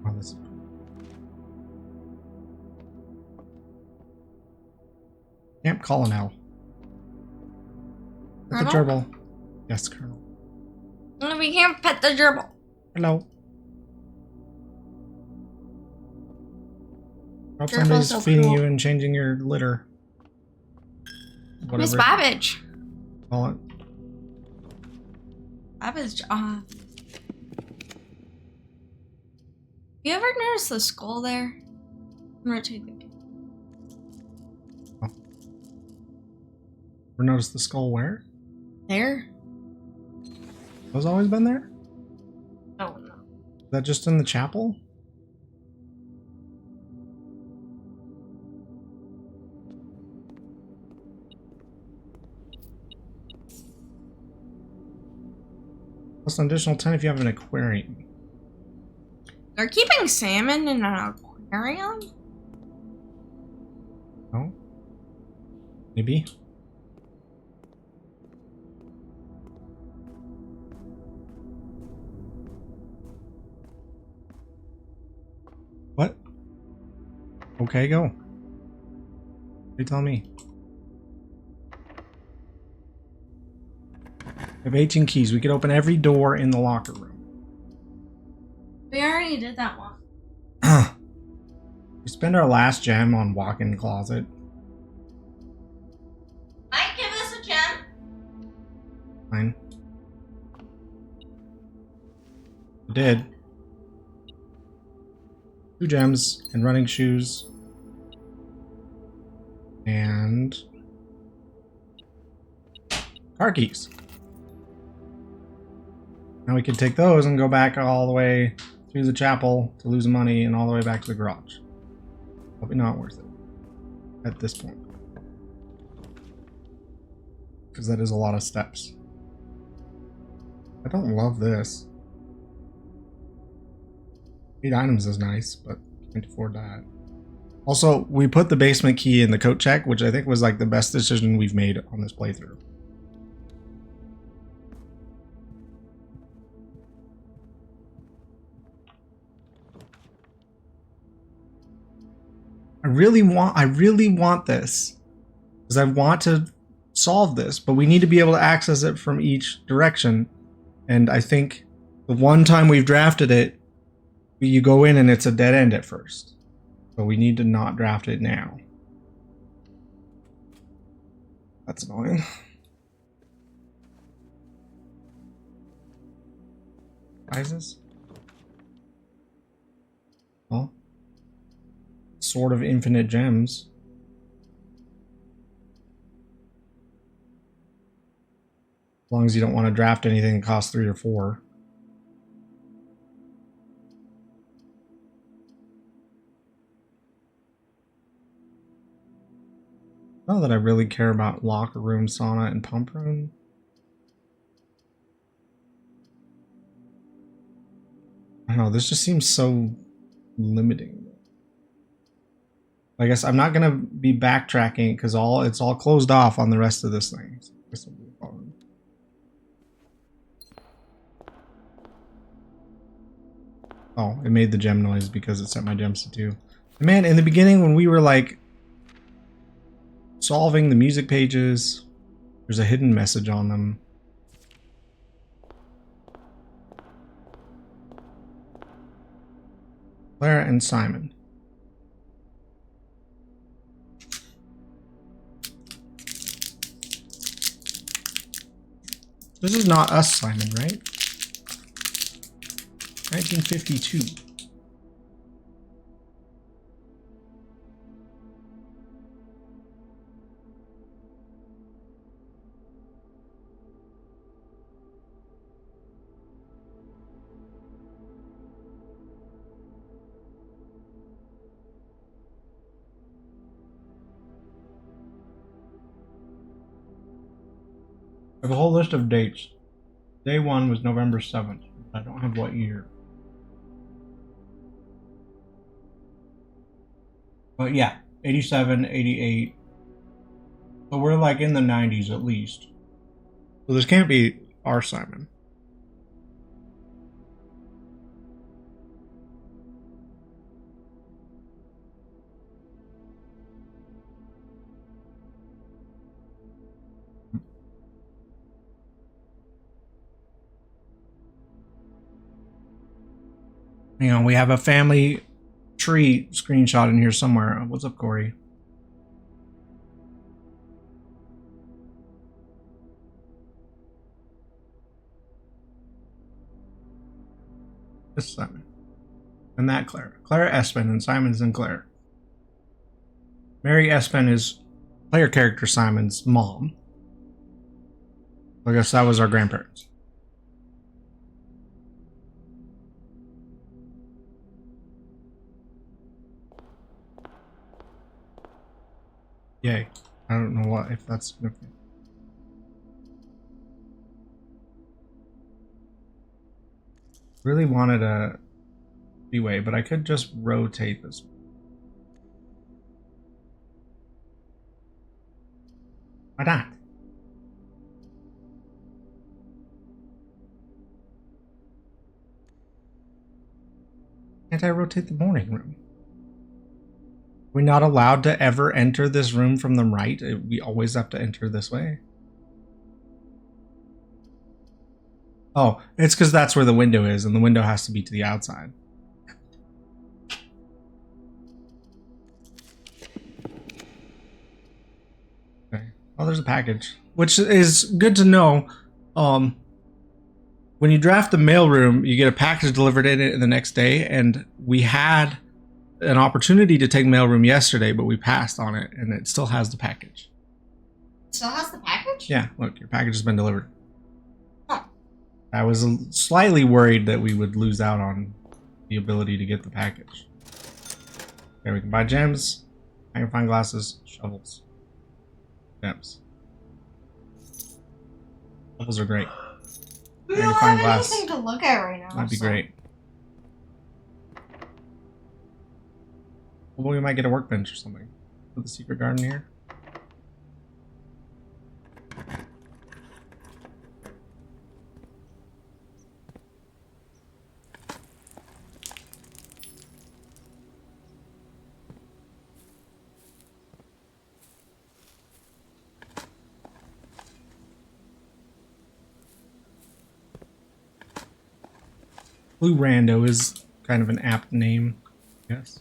Oh, this is cool. Camp Colonel. Pet the Colonel? gerbil. Yes, Colonel. No, we can't pet the gerbil. Hello. Hope Gerbil's somebody's so feeding cool. you and changing your litter. Miss Whatever Babbage. you call it. Babbage. You ever notice the skull there? Rotate the Ever notice the skull where? there? Has always been there? Oh no. Is that just in the chapel? Plus an additional 10 if you have an aquarium. They're keeping salmon in an aquarium? Oh? Maybe? What? Okay, go. You tell me. We have 18 keys. We could open every door in the locker room. We already did that one. We spend our last gem on walk-in closet. Might give us a gem. Fine. I did. 2 gems and running shoes. And car keys. Now we can take those and go back all the way through the chapel to lose money and all the way back to the garage. Probably not worth it at this point. Because that is a lot of steps. I don't love this. 8 items is nice, but can't afford that. Also, we put the basement key in the coat check, which I think was like the best decision we've made on this playthrough. I really want this. Because I want to solve this, but we need to be able to access it from each direction. And I think the one time we've drafted it, you go in and it's a dead end at first. So we need to not draft it now. That's annoying. Prizes? Well, sort of infinite gems. As long as you don't want to draft anything that costs 3 or 4. Not that I really care about locker room, sauna, and pump room. I don't know, this just seems so limiting. I guess I'm not gonna be backtracking because it's all closed off on the rest of this thing. So this will be fun. Oh, it made the gem noise because it set my gems to 2. Man, in the beginning when we were like solving the music pages, there's a hidden message on them. Clara and Simon. This is not us, Simon, right? 1952. I have a whole list of dates. Day 1 was November 7th. I don't have what year. But yeah, 87, 88. So we're like in the 90s at least. So this can't be our Simon. You know, we have a family tree screenshot in here somewhere. What's up, Corey? This Simon. And that Clara. Clara Espen and Simon Sinclair. Mary Espen is player character Simon's mom. I guess that was our grandparents. Yay. I don't know what if that's significant. Really wanted a Freeway, but I could just rotate this. Why not? Can't I rotate the morning room? We're not allowed to ever enter this room from the right. We always have to enter this way. Oh, it's because that's where the window is, and the window has to be to the outside. Okay. Oh, there's a package, which is good to know. When you draft the mailroom, you get a package delivered in it the next day, and we had an opportunity to take mailroom yesterday, but we passed on it, and it still has the package. It still has the package? Yeah, look, your package has been delivered. Huh. I was slightly worried that we would lose out on the ability to get the package. Okay, we can buy gems, magnifying glasses, shovels, gems. Shovels are great. We don't have anything to look at right now. Might be great. Well, we might get a workbench or something. Put the secret garden here. Blue Rando is kind of an apt name, I guess.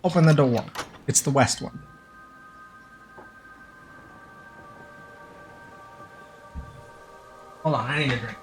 Open the door. It's the west one. Hold on, I need a drink.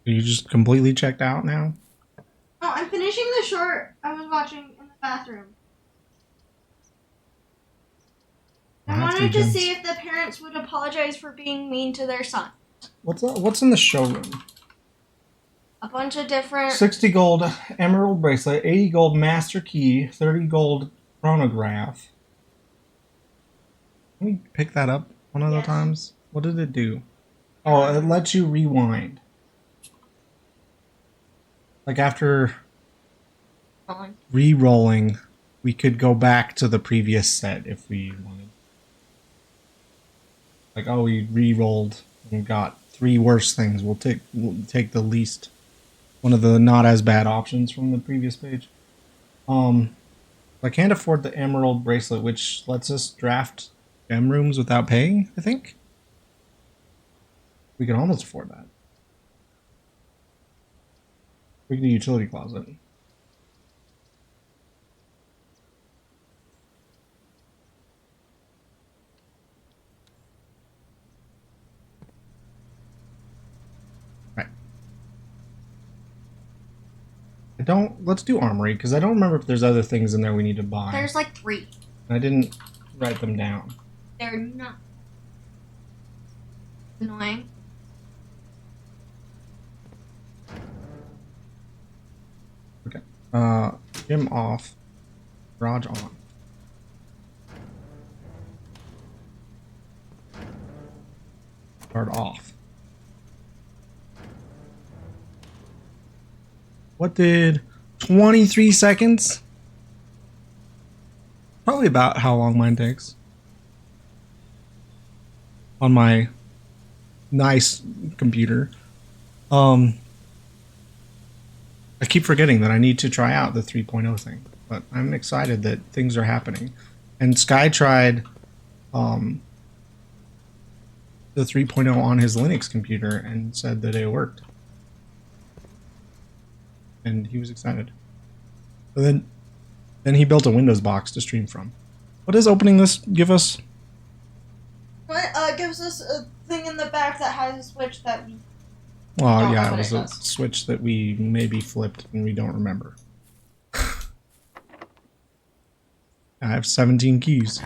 Are you just completely checked out now? No, I'm finishing the short I was watching in the bathroom. I wanted to see if the parents would apologize for being mean to their son. What's in the showroom? A bunch of different... 60 gold emerald bracelet, 80 gold master key, 30 gold chronograph. Can we pick that up one of the times? What did it do? Oh, it lets you rewind. Like after re-rolling, we could go back to the previous set if we wanted. Like, oh, we re-rolled and got 3 worse things. We'll take the least, one of the not as bad options from the previous page. I can't afford the emerald bracelet, which lets us draft gem rooms without paying, I think. We can almost afford that. We can do utility closet. Right. Let's do armory, because I don't remember if there's other things in there we need to buy. There's like 3. I didn't write them down. They're not annoying. Okay. Gym off. Garage on. Guard off. What did 23 seconds? Probably about how long mine takes. On my nice computer. I keep forgetting that I need to try out the 3.0 thing, but I'm excited that things are happening. And Sky tried the 3.0 on his Linux computer and said that it worked. And he was excited. But then he built a Windows box to stream from. What does opening this give us? It gives us a thing in the back that has a switch that we Well, don't know yeah, it what was it a does. switch that we maybe flipped and we don't remember. I have 17 keys.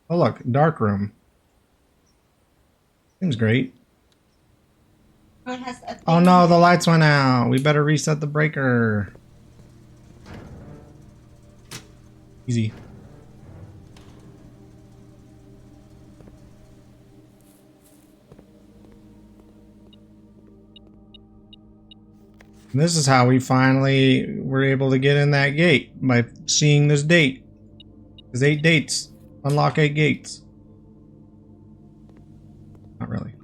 Oh look, dark room. Seems great. It has a thing Oh no, the lights went out. We better reset the breaker. Easy. And this is how we finally were able to get in that gate, by seeing this date. There's 8 dates. Unlock 8 gates. Not really.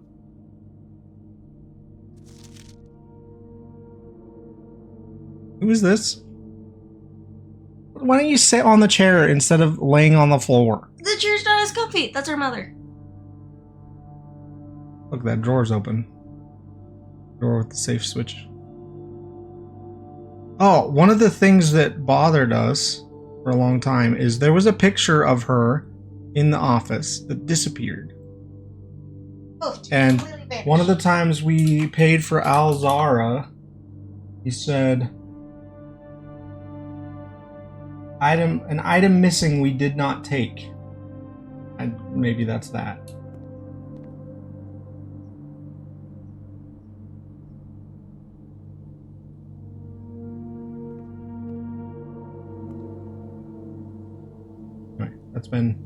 Who is this? Why don't you sit on the chair instead of laying on the floor? The chair's not as comfy. That's our mother. Look, that drawer's open. Drawer with the safe switch. Oh, one of the things that bothered us for a long time is there was a picture of her in the office that disappeared. And one of the times we paid for Alzara, he said, an item missing we did not take. And maybe that's that. Anyway, that's been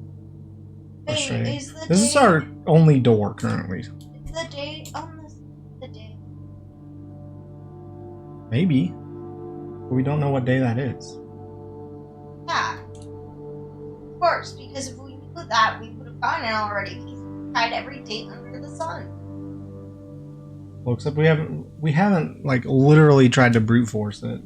frustrating. This is our only door currently. Is the date on this? The day. Maybe. But we don't know what day that is. Yeah. Of course, because if we knew that, we would have gotten it already. He's tried every date under the sun. Well, except we haven't like literally tried to brute force it.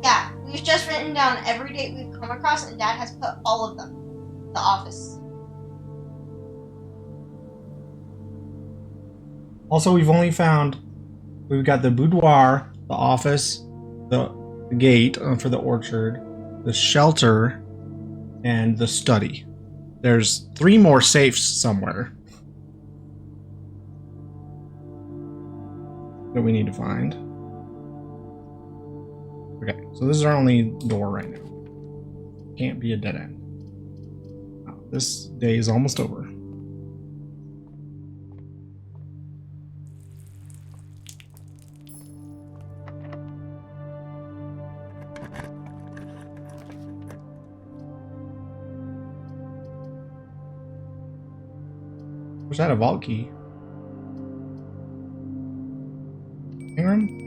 Yeah, we've just written down every date we've come across, and Dad has put all of them in the office. Also, we've got the boudoir, the office, the gate for the orchard, the shelter, and the study. There's 3 more safes somewhere that we need to find. Okay, so this is our only door right now. Can't be a dead end. Wow, this day is almost over. Was that a vault key? Aaron?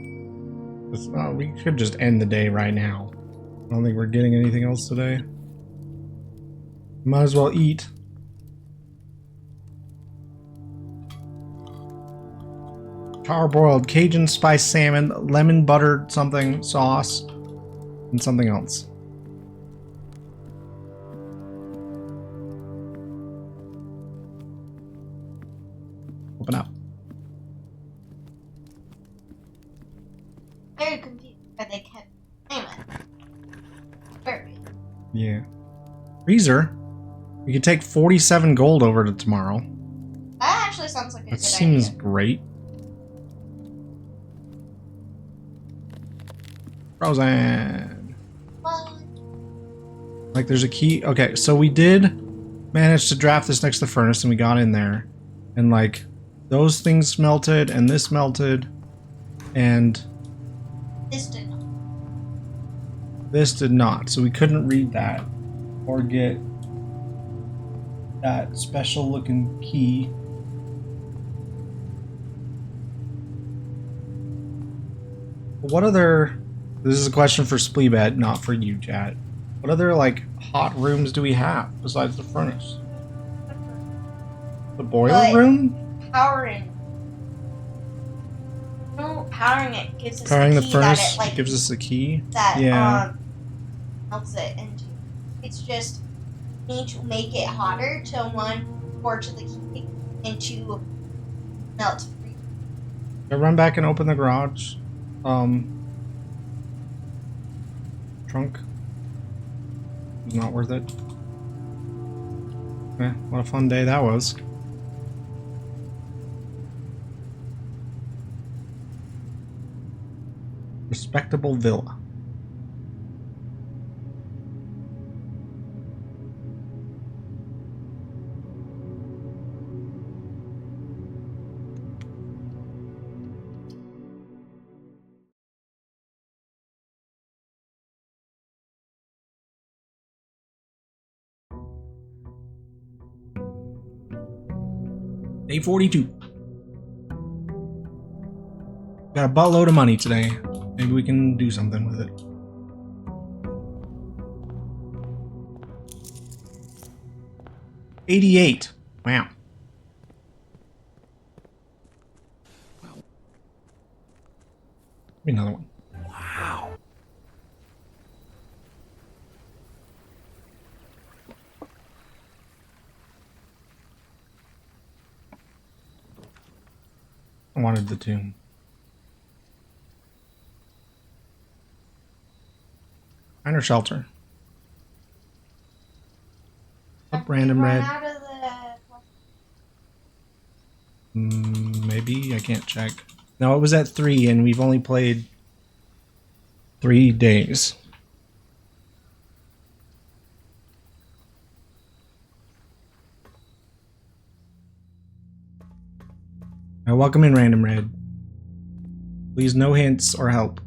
We could just end the day right now. I don't think we're getting anything else today. Might as well eat. Charbroiled Cajun spice salmon, lemon buttered something sauce, and something else. Open up. Very confused why they kept saying it. Very. Yeah. Freezer. We could take 47 gold over to tomorrow. That actually sounds like a That good seems idea. great. Frozen. What? Like there's a key. Okay, so we did manage to draft this next to the furnace and we got in there. And like those things melted and this melted. And This did not. this did not. So we couldn't read that or get that special looking key. What other... This is a question for Spleebette, not for you, chat. What other, like, hot rooms do we have besides the furnace? The boiler Like, room? Powering. No, powering it gives us Powering the the key furnace that it, like, gives us a key? that Yeah. melts it into. It's just need to make it hotter to one pour to the key and to melt. I run back and open the garage. Trunk. Not worth it. Eh, what a fun day that was. Respectable villa. Day 42. Got a buttload of money today. Maybe we can do something with it. $88. Wow. Give me another one. Wow. I wanted the tomb. Minor shelter. Up random red. Maybe, I can't check. No, it was at 3 and we've only played 3 days. Now, welcome in random red. Please no hints or help.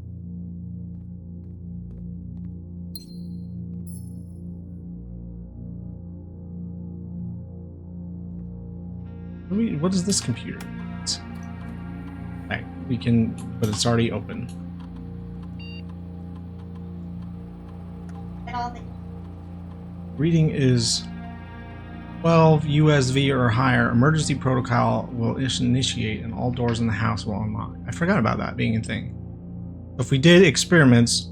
What is this computer? Okay, we can, but it's already open. Reading is 12 USV or higher. Emergency protocol will initiate and all doors in the house will unlock. I forgot about that being a thing. If we did experiments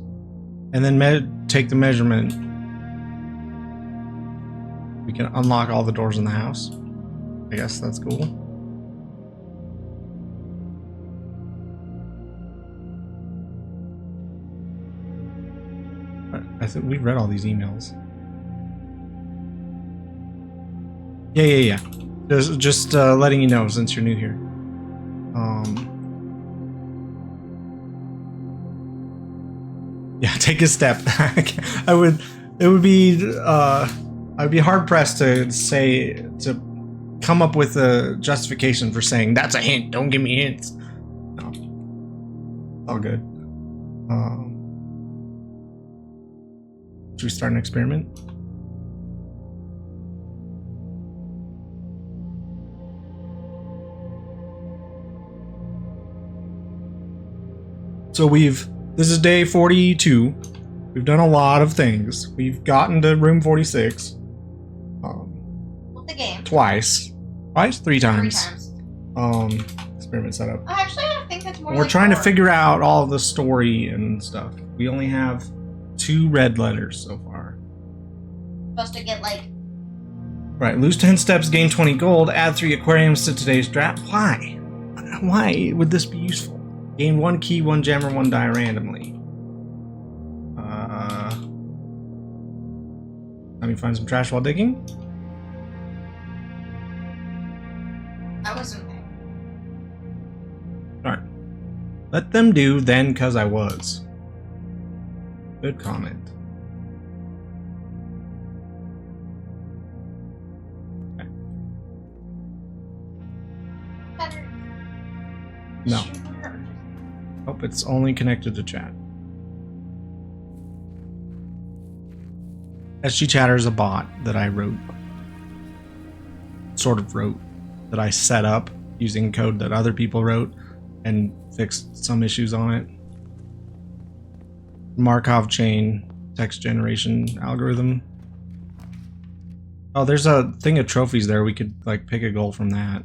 and then take the measurement, we can unlock all the doors in the house. I guess that's cool. I think we've read all these emails. Yeah. Just letting you know since you're new here. Yeah, take a step. It would be I'd be hard pressed to come up with a justification for saying that's a hint. Don't give me hints. No, all good. Should we start an experiment? So this is day 42. We've done a lot of things. We've gotten to room 46. The game. Twice? 3 times. 3 times. Experiment setup. Actually, I think it's more. We're trying to figure out all the story and stuff. We only have 2 red letters so far. Supposed to get like. Right, lose 10 steps, gain 20 gold, add 3 aquariums to today's draft. Why? Why would this be useful? Gain 1 key, 1 gem, or 1 die randomly. Let me find some trash while digging. I wasn't there. Alright. Let them do then cause I was. Good comment. Okay. No. Nope, it's only connected to chat. SG Chatter is a bot that I wrote. Sort of wrote. That I set up using code that other people wrote and fixed some issues on it. Markov chain text generation algorithm. Oh, there's a thing of trophies there. We could like pick a goal from that.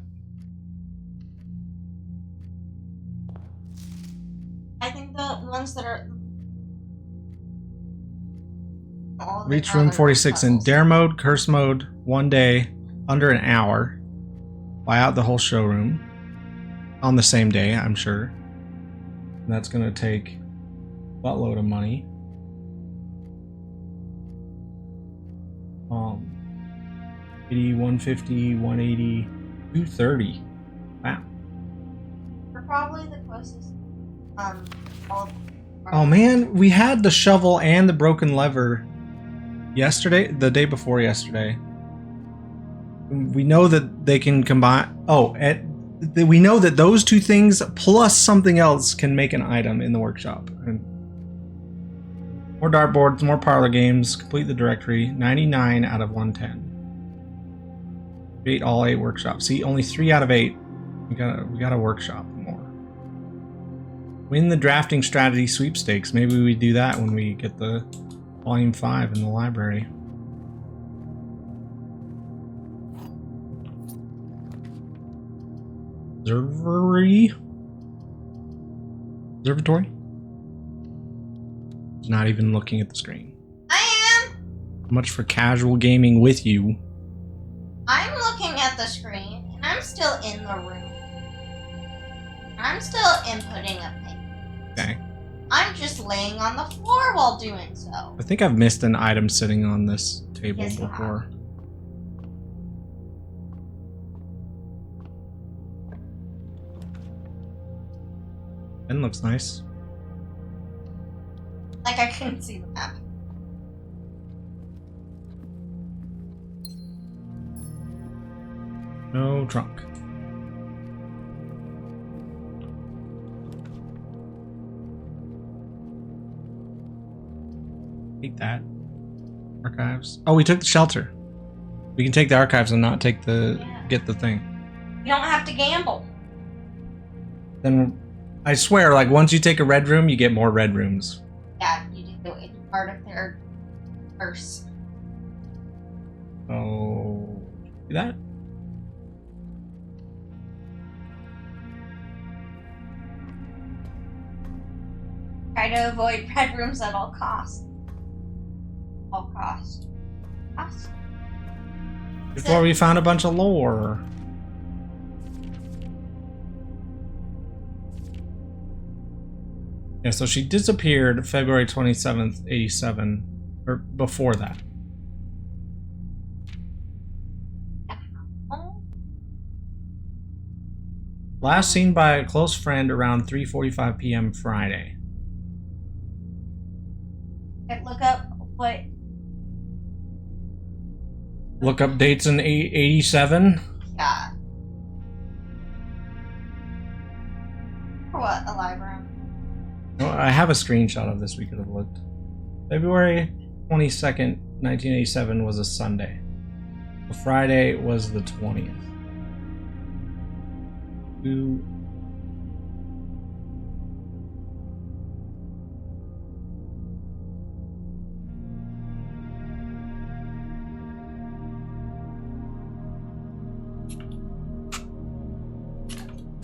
I think the ones that are reach room 46 in dare mode, curse mode, 1 day, under an hour. Buy out the whole showroom on the same day, I'm sure. And that's gonna take a buttload of money. 80, 150, 180, 230. Wow. We're probably the closest. All Oh man, we had the shovel and the broken lever yesterday, the day before yesterday. We know that they can combine. We know that those two things plus something else can make an item in the workshop. And more dartboards, more parlor games. Complete the directory. 99 out of 110. Beat all 8 workshops. See, only 3 out of 8. We gotta workshop more. Win the drafting strategy sweepstakes. Maybe we do that when we get the volume 5 in the library. Observatory? He's not even looking at the screen. I am. Much for casual gaming with you. I'm looking at the screen, and I'm still in the room. I'm still inputting a thing. Okay. I'm just laying on the floor while doing so. I think I've missed an item sitting on this table Yes, you before. Pen looks nice. Like I couldn't see the map. No trunk. Take that. Archives. Oh, we took the shelter. We can take the archives and not take the get the thing. You don't have to gamble. Then I swear, like once you take a red room, you get more red rooms. Yeah, you do. It's part of their curse. Oh, see that? Try to avoid red rooms at all costs. All cost. Cost? Before we found a bunch of lore. Yeah, so she disappeared February 27th, 87, or before that. Last seen by a close friend around 3:45 p.m. Friday. Okay, look up what. Look up dates in 87. Yeah. For what? A live room? No, I have a screenshot of this. We could have looked. February 22nd, 1987 was a Sunday. The Friday was the 20th.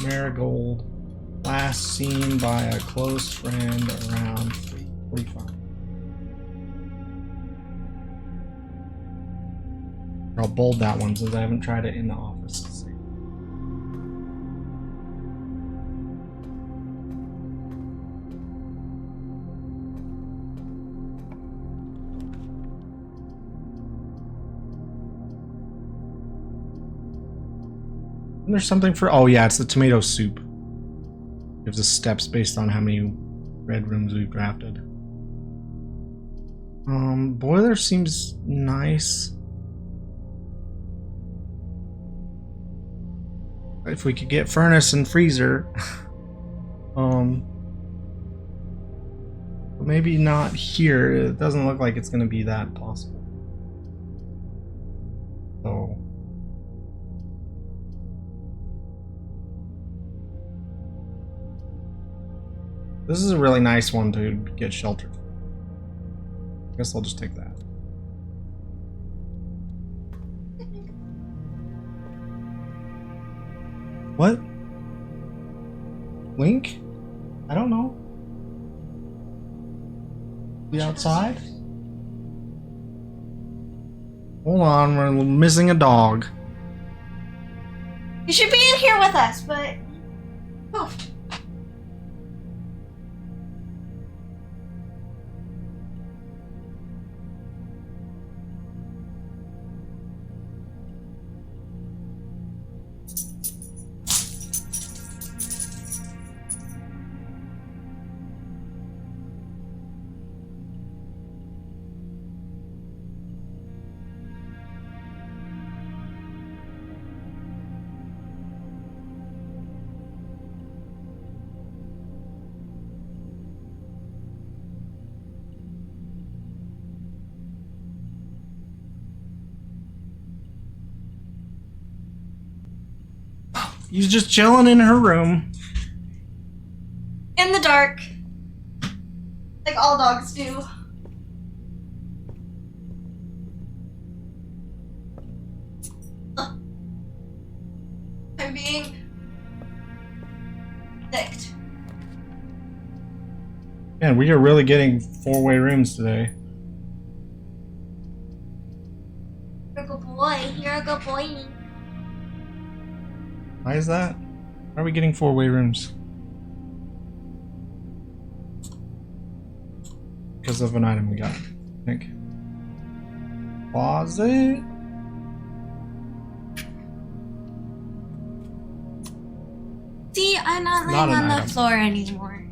Marigold. Last seen by a close friend around 3:45. I'll bold that one since I haven't tried it in the office. And there's something for. Oh yeah, it's the tomato soup. Gives us steps based on how many red rooms we've drafted. Boiler seems nice. If we could get furnace and freezer. But maybe not here. It doesn't look like it's gonna be that possible. So. This is a really nice one to get sheltered. I guess I'll just take that. What? Link? I don't know. Be outside? Hold on, we're missing a dog. You should be in here with us, but. Oh. She's just chilling in her room. In the dark. Like all dogs do. I'm being licked. Man, we are really getting four-way rooms today. You're a good boy. You're a good boy. Why is that? Why are we getting four-way rooms? Because of an item we got, I think. Closet? See, I'm not Not laying an on item. the floor anymore.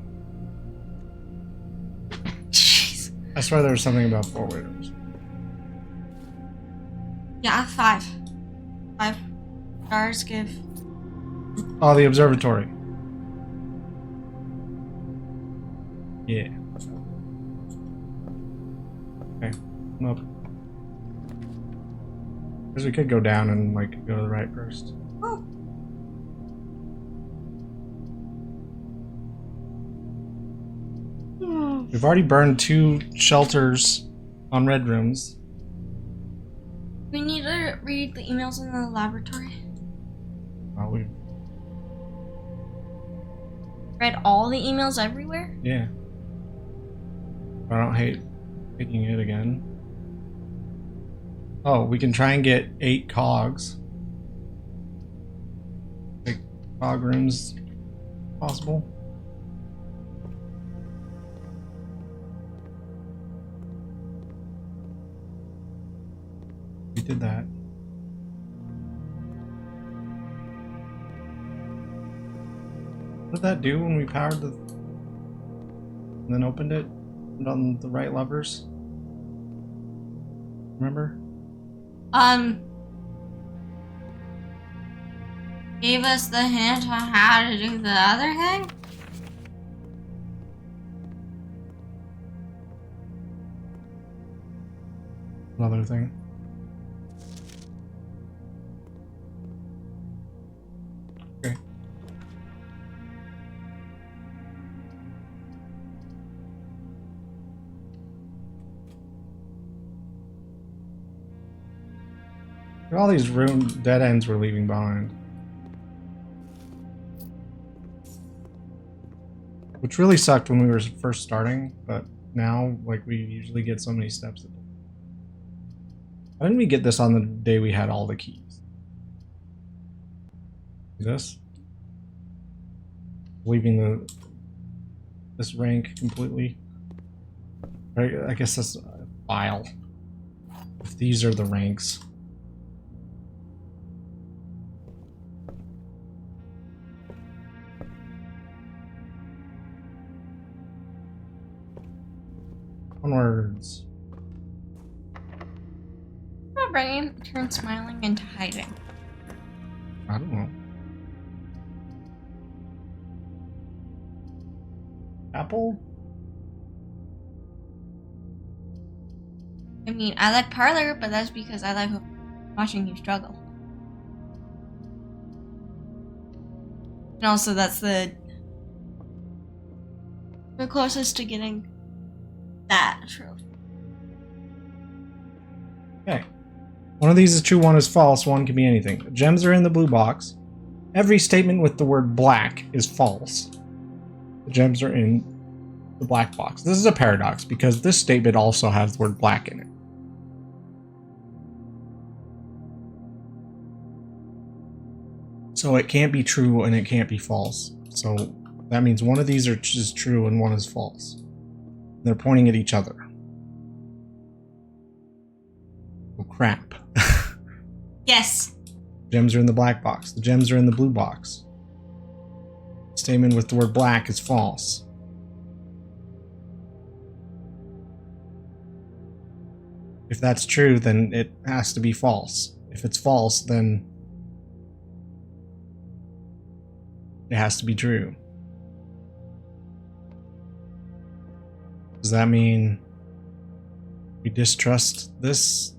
Jeez. I swear there was something about four-way rooms. Yeah, 5. 5 stars give. Oh, the observatory. Yeah. Okay, I'm up. Because we could go down and, like, go to the right first. Oh. We've already burned 2 shelters on red rooms. We need to read the emails in the laboratory. We Read all the emails everywhere? yeah. I don't hate picking it again. Oh, we can try and get 8 cogs. Like cog rooms possible. We did that. What did that do when we powered the... and then opened it? Put on the right levers? Remember? Gave us the hint on how to do the other thing? Another thing. Okay. Look at all these dead ends we're leaving behind. Which really sucked when we were first starting, but now, like, we usually get so many steps. Why didn't we get this on the day we had all the keys? This? Leaving this rank completely. Right, I guess that's a file. If these are the ranks. Onwards. My brain turned smiling into hiding. I don't know. Apple? I mean, I like Parlor, but that's because I like watching you struggle. And also, that's the closest to getting that trophy. Okay. One of these is true, one is false, one can be anything. The gems are in the blue box. Every statement with the word black is false. The gems are in the black box. This is a paradox because this statement also has the word black in it. So it can't be true and it can't be false. So that means one of these are just true and one is false. They're pointing at each other. Oh crap. Yes. Gems are in the black box. The gems are in the blue box. Statement with the word black is false. If that's true, then it has to be false. If it's false, then it has to be true. Does that mean we distrust this?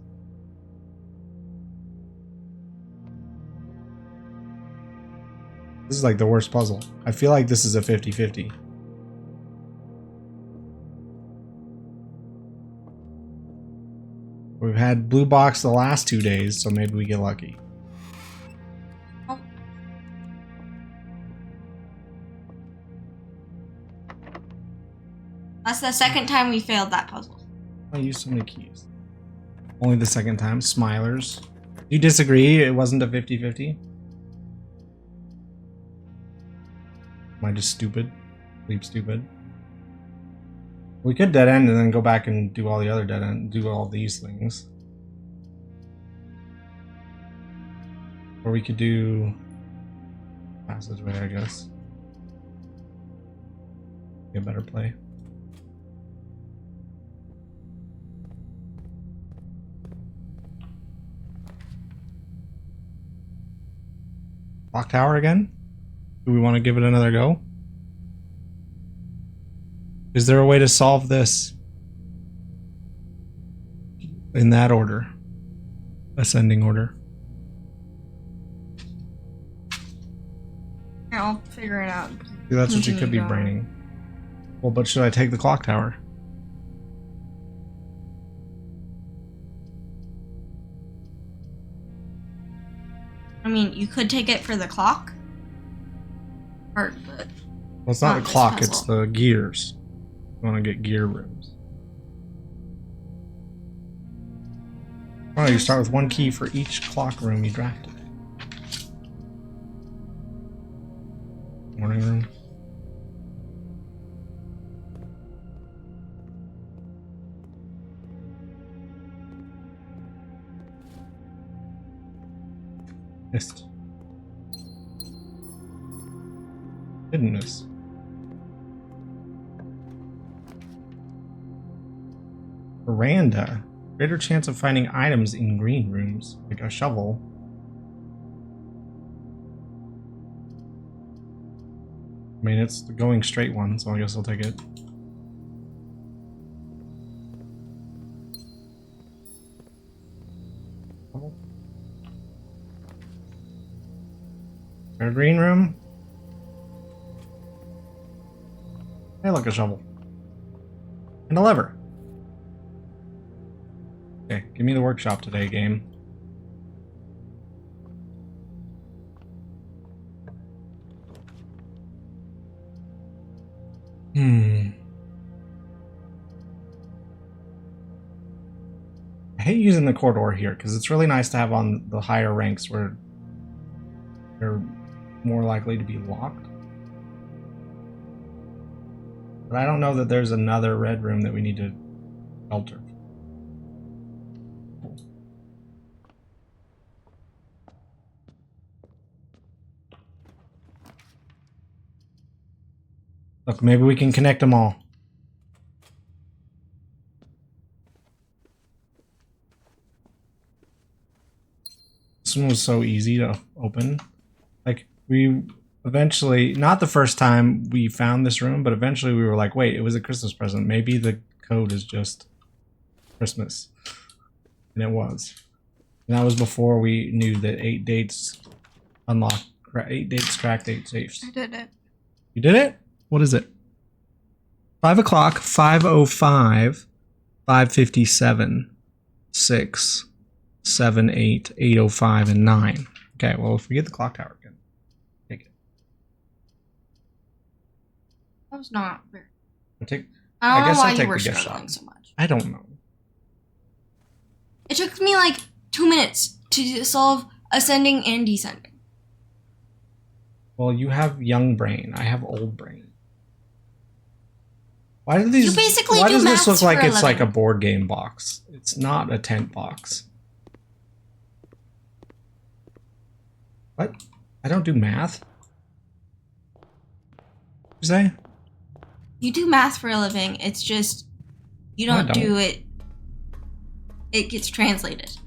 This is like the worst puzzle. I feel like this is a 50-50. We've had blue box the last 2 days, so maybe we get lucky. Oh. That's the second time we failed that puzzle. I used so many keys. Only the second time. Smilers. You disagree? It wasn't a 50-50? Am I just stupid? Sleep stupid? We could dead end and then go back and do all the other dead end, do all these things. Or we could do passageway, I guess. Be a better play. Clock tower again? Do we want to give it another go? Is there a way to solve this in that order? Ascending order. I'll figure it out. See, that's what you could be braining. Well, but should I take the clock tower? I mean, you could take it for the clock. Or the... Well, it's not the clock, it's the gears. I want to get gear rooms. Oh, you start with 1 key for each clock room you drafted. Morning room. Missed. Didn't miss. Veranda. Greater chance of finding items in green rooms, like a shovel. I mean, it's the going straight one, so I guess I'll take it. A green room. Hey, look, a shovel. And a lever. Okay, give me the workshop today, game. I hate using the corridor here, because it's really nice to have on the higher ranks where they're more likely to be locked. But I don't know that there's another red room that we need to shelter. Look, maybe we can connect them all. This one was so easy to open. Like, we eventually, not the first time we found this room, but eventually we were like, wait, it was a Christmas present. Maybe the code is just Christmas. And it was. And that was before we knew that 8 dates unlocked, 8 dates cracked 8 safes. I did it. You did it? What is it? 5 o'clock, 5:05, 5:57, 6, 7, 8, 8:05, and 9. Okay, well, if we get the clock tower again, take it. That was not very... I don't guess know why I'll take you were the gift struggling shop. so much. I don't know. It took me like 2 minutes to solve ascending and descending. Well, you have young brain. I have old brain. Why do these? You basically why do does this maths look like for a it's like a living. board game box? It's not a tent box. What? I don't do math. What'd you say? You do math for a living. It's just you No, I don't don't. do it. It gets translated.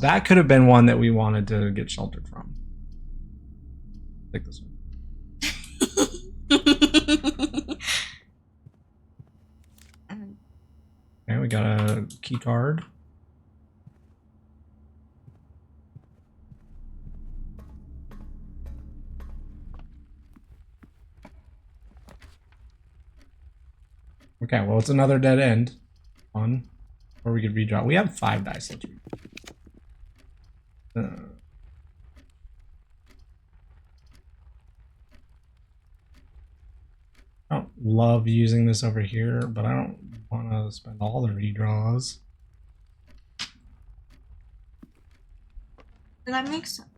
That could have been one that we wanted to get sheltered from. Take this one. Okay, we got a key card. Okay, well, it's another dead end. One. Or we could redraw. We have 5 dice. Let's I don't love using this over here, but I don't want to spend all the redraws. That makes sense.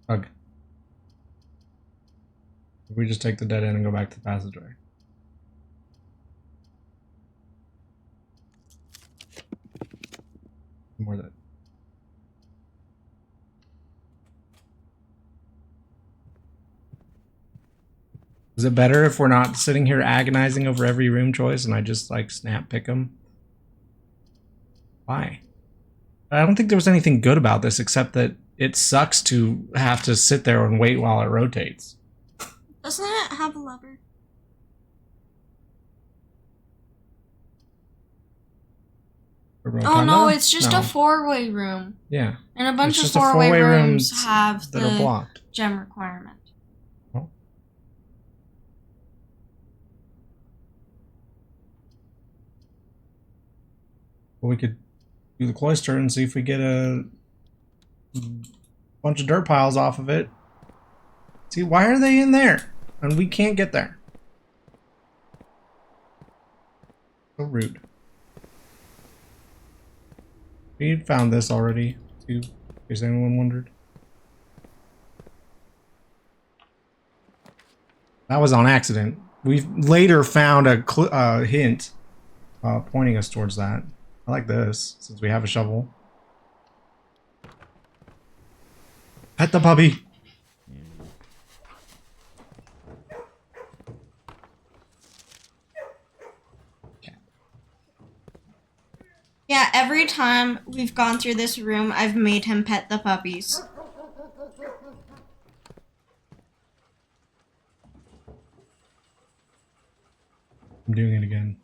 Okay. We just take the dead end and go back to the passageway. More dead. Is it better if we're not sitting here agonizing over every room choice and I just like snap pick them? Why? I don't think there was anything good about this except that it sucks to have to sit there and wait while it rotates. Doesn't it have a lever? Oh no, it's just a 4-way room. Yeah. And a bunch of 4-way rooms have that are blocked. Gem requirement. Oh. Well, we could do the cloister and see if we get a bunch of dirt piles off of it. See, why are they in there? And we can't get there. So rude. We found this already, too, in case anyone wondered. That was on accident. We later found a hint pointing us towards that. I like this, since we have a shovel. Pet the puppy! Yeah, every time we've gone through this room, I've made him pet the puppies. I'm doing it again.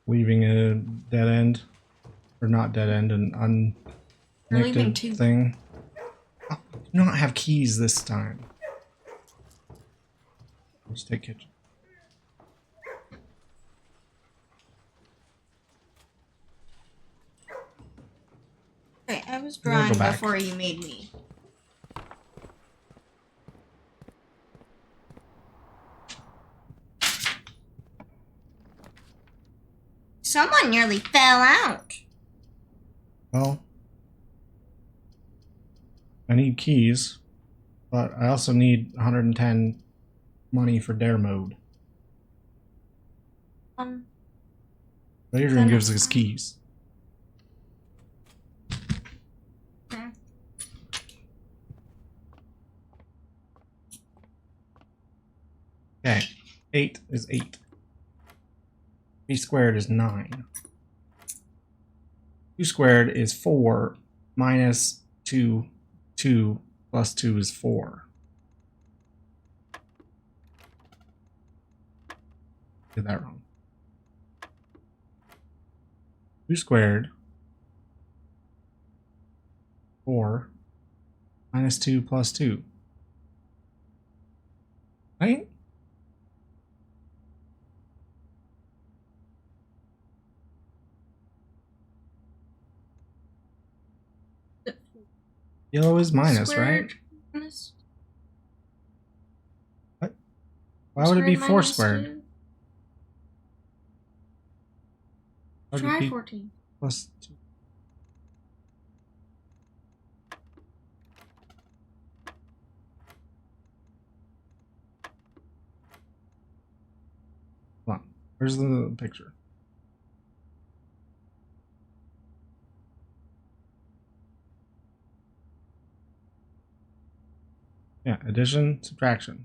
Leaving a dead end. Or not dead end, an unconnected thing. Oh, I do not have keys this time. Let's take kitchen. Okay, I was drawing before you made me. Someone nearly fell out. Well, I need keys, but I also need 110 money for dare mode. Adrian gives us keys. Okay. Okay, 8 is 8. 3 squared is 9. 2 squared is 4 minus 2. 2 plus 2 is 4. Did that wrong. 2 squared 4 minus 2 plus 2. Right? Yellow is minus, right? Minus. What? Why would it be 4 squared? Try 14. Plus 2. Hold on. Where's the picture? Yeah, addition, subtraction.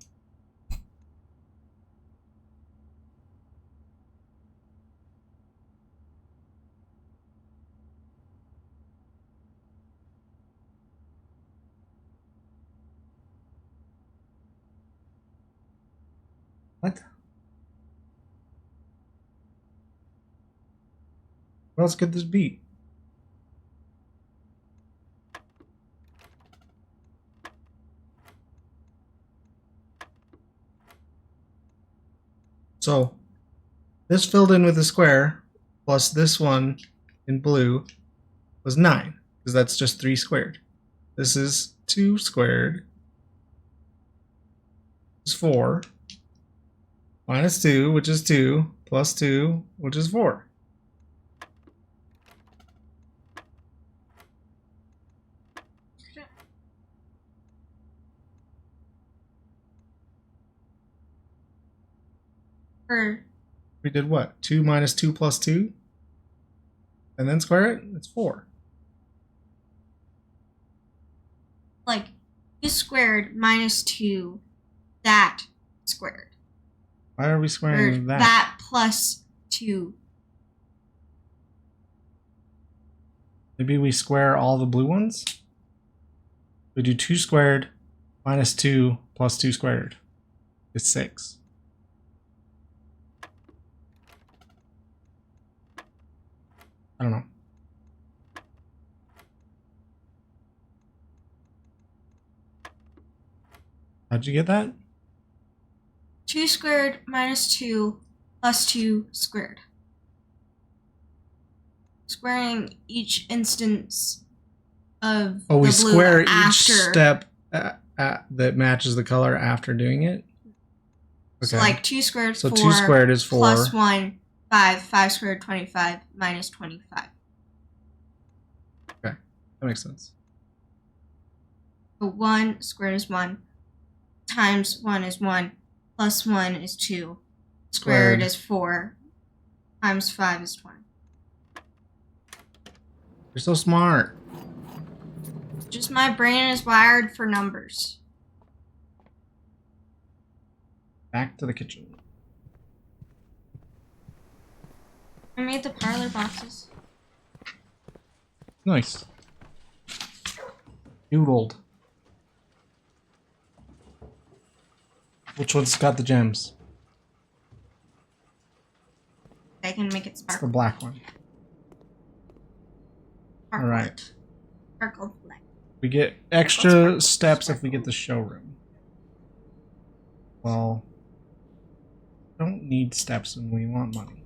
What? What else could this be? So this filled in with a square plus this one in blue was 9, because that's just 3 squared. This is 2 squared is 4 minus 2, which is 2, plus 2, which is 4. We did what? 2 minus 2 plus 2? And then square it? It's 4. Like 2 squared minus 2, that squared. Why are we squaring Or that? that plus 2. Maybe we square all the blue ones? We do 2 squared minus 2 plus 2 squared. It's 6. I don't know. How'd you get that? 2 squared minus 2 plus 2 squared. Squaring each instance of Oh, we the blue square each after. step that matches the color after doing it? Okay. So like 2 squared, so 4. 2 squared is 4. Plus 1, 5. 5 squared, 25. Minus 25. Okay, that makes sense. So 1 squared is 1. Times 1 is 1. Plus 1 is 2. Squared is 4. Times 5 is 20. You're so smart. Just my brain is wired for numbers. Back to the kitchen. I made the parlor boxes. Nice. Doodled. Which one's got the gems? I can make it It's the sparkle. black one. Sparkle. Alright. Sparkle black. We get extra steps if we get the showroom. Well, don't need steps when we want money.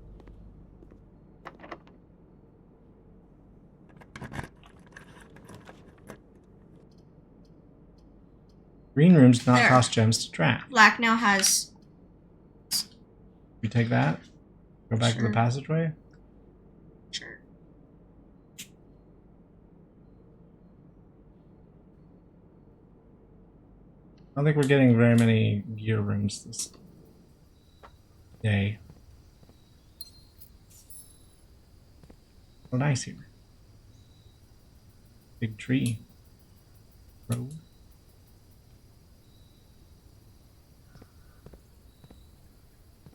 Green rooms do not There. cost gems to draft. Black now has. We take that, go back to the Sure. passageway. Sure. I don't think we're getting very many gear rooms this day. So nice here. Big tree. Road.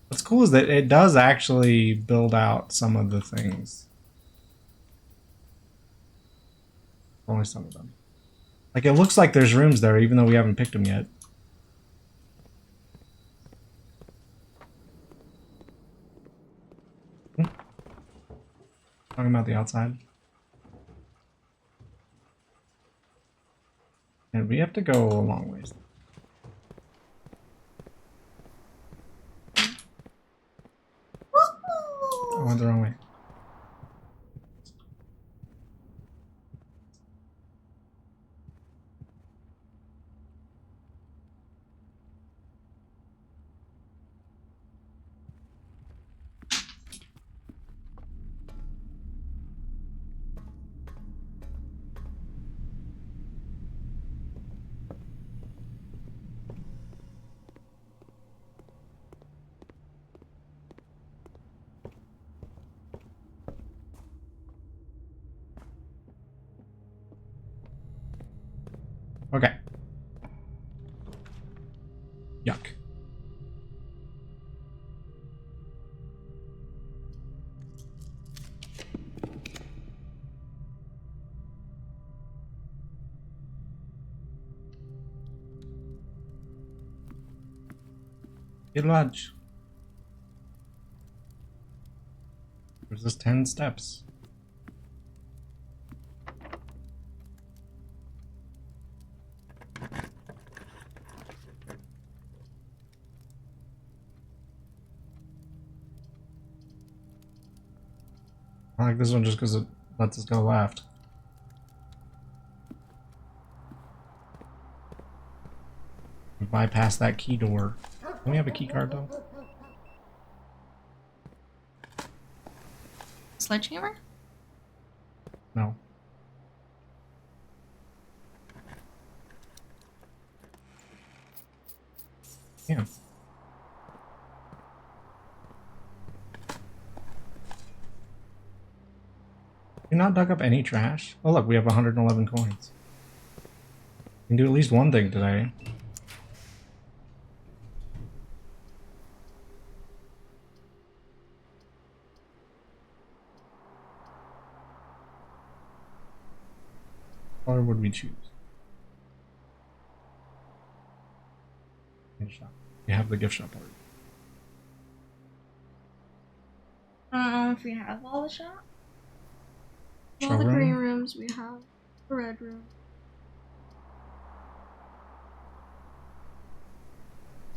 What's cool is that it does actually build out some of the things. Only some of them. Like, it looks like there's rooms there, even though we haven't picked them yet. Talking about the outside. And we have to go a long ways. I went the wrong way. Okay. Yuck. Get lunch. There's just 10 steps. I like this one just because it lets us go left. We bypass that key door. Don't we have a key card though? Sledgehammer? No. Yeah. You not dug up any trash? Oh look, we have 111 coins. We can do at least one thing today. What color would we choose? Gift shop. We have the gift shop already. I don't know if we have all the shops. All the green rooms we have. The red room.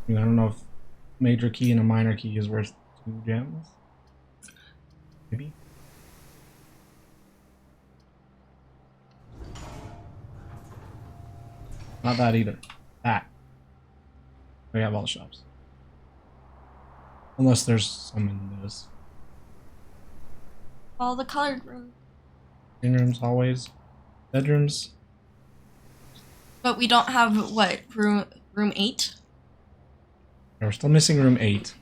I don't know if major key and a minor key is worth 2 gems. Maybe. Not that either. That. We have all the shops. Unless there's some in this. All the colored rooms. Green rooms, hallways, bedrooms. But we don't have what? Room 8? Yeah, we're still missing room 8.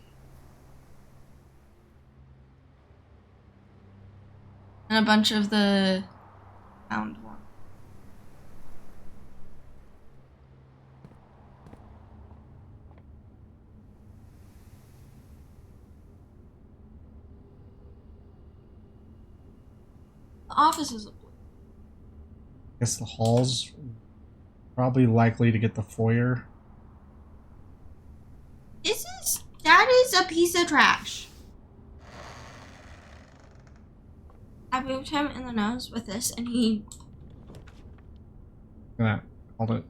And a bunch of the found ones. The office is a blue. I guess the hall's probably likely to get the foyer. That is a piece of trash. I moved him in the nose with this and he... Look at that. Called it.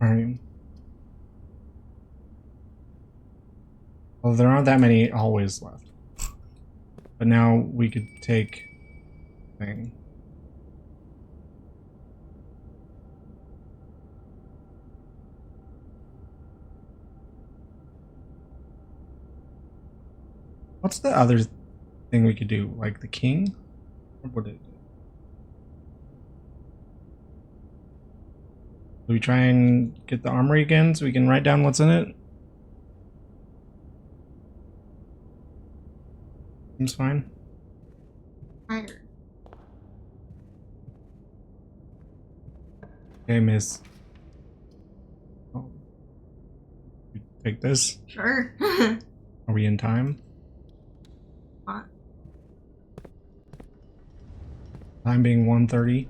Alright. Well, there aren't that many hallways left. But now we could take thing. What's the other thing we could do? Like the king? What would it do? Do we try and get the armory again so we can write down what's in it? Seems fine. Tired. Okay, miss. Oh. We take this? Sure. Are we in time? What? Time being 1:30.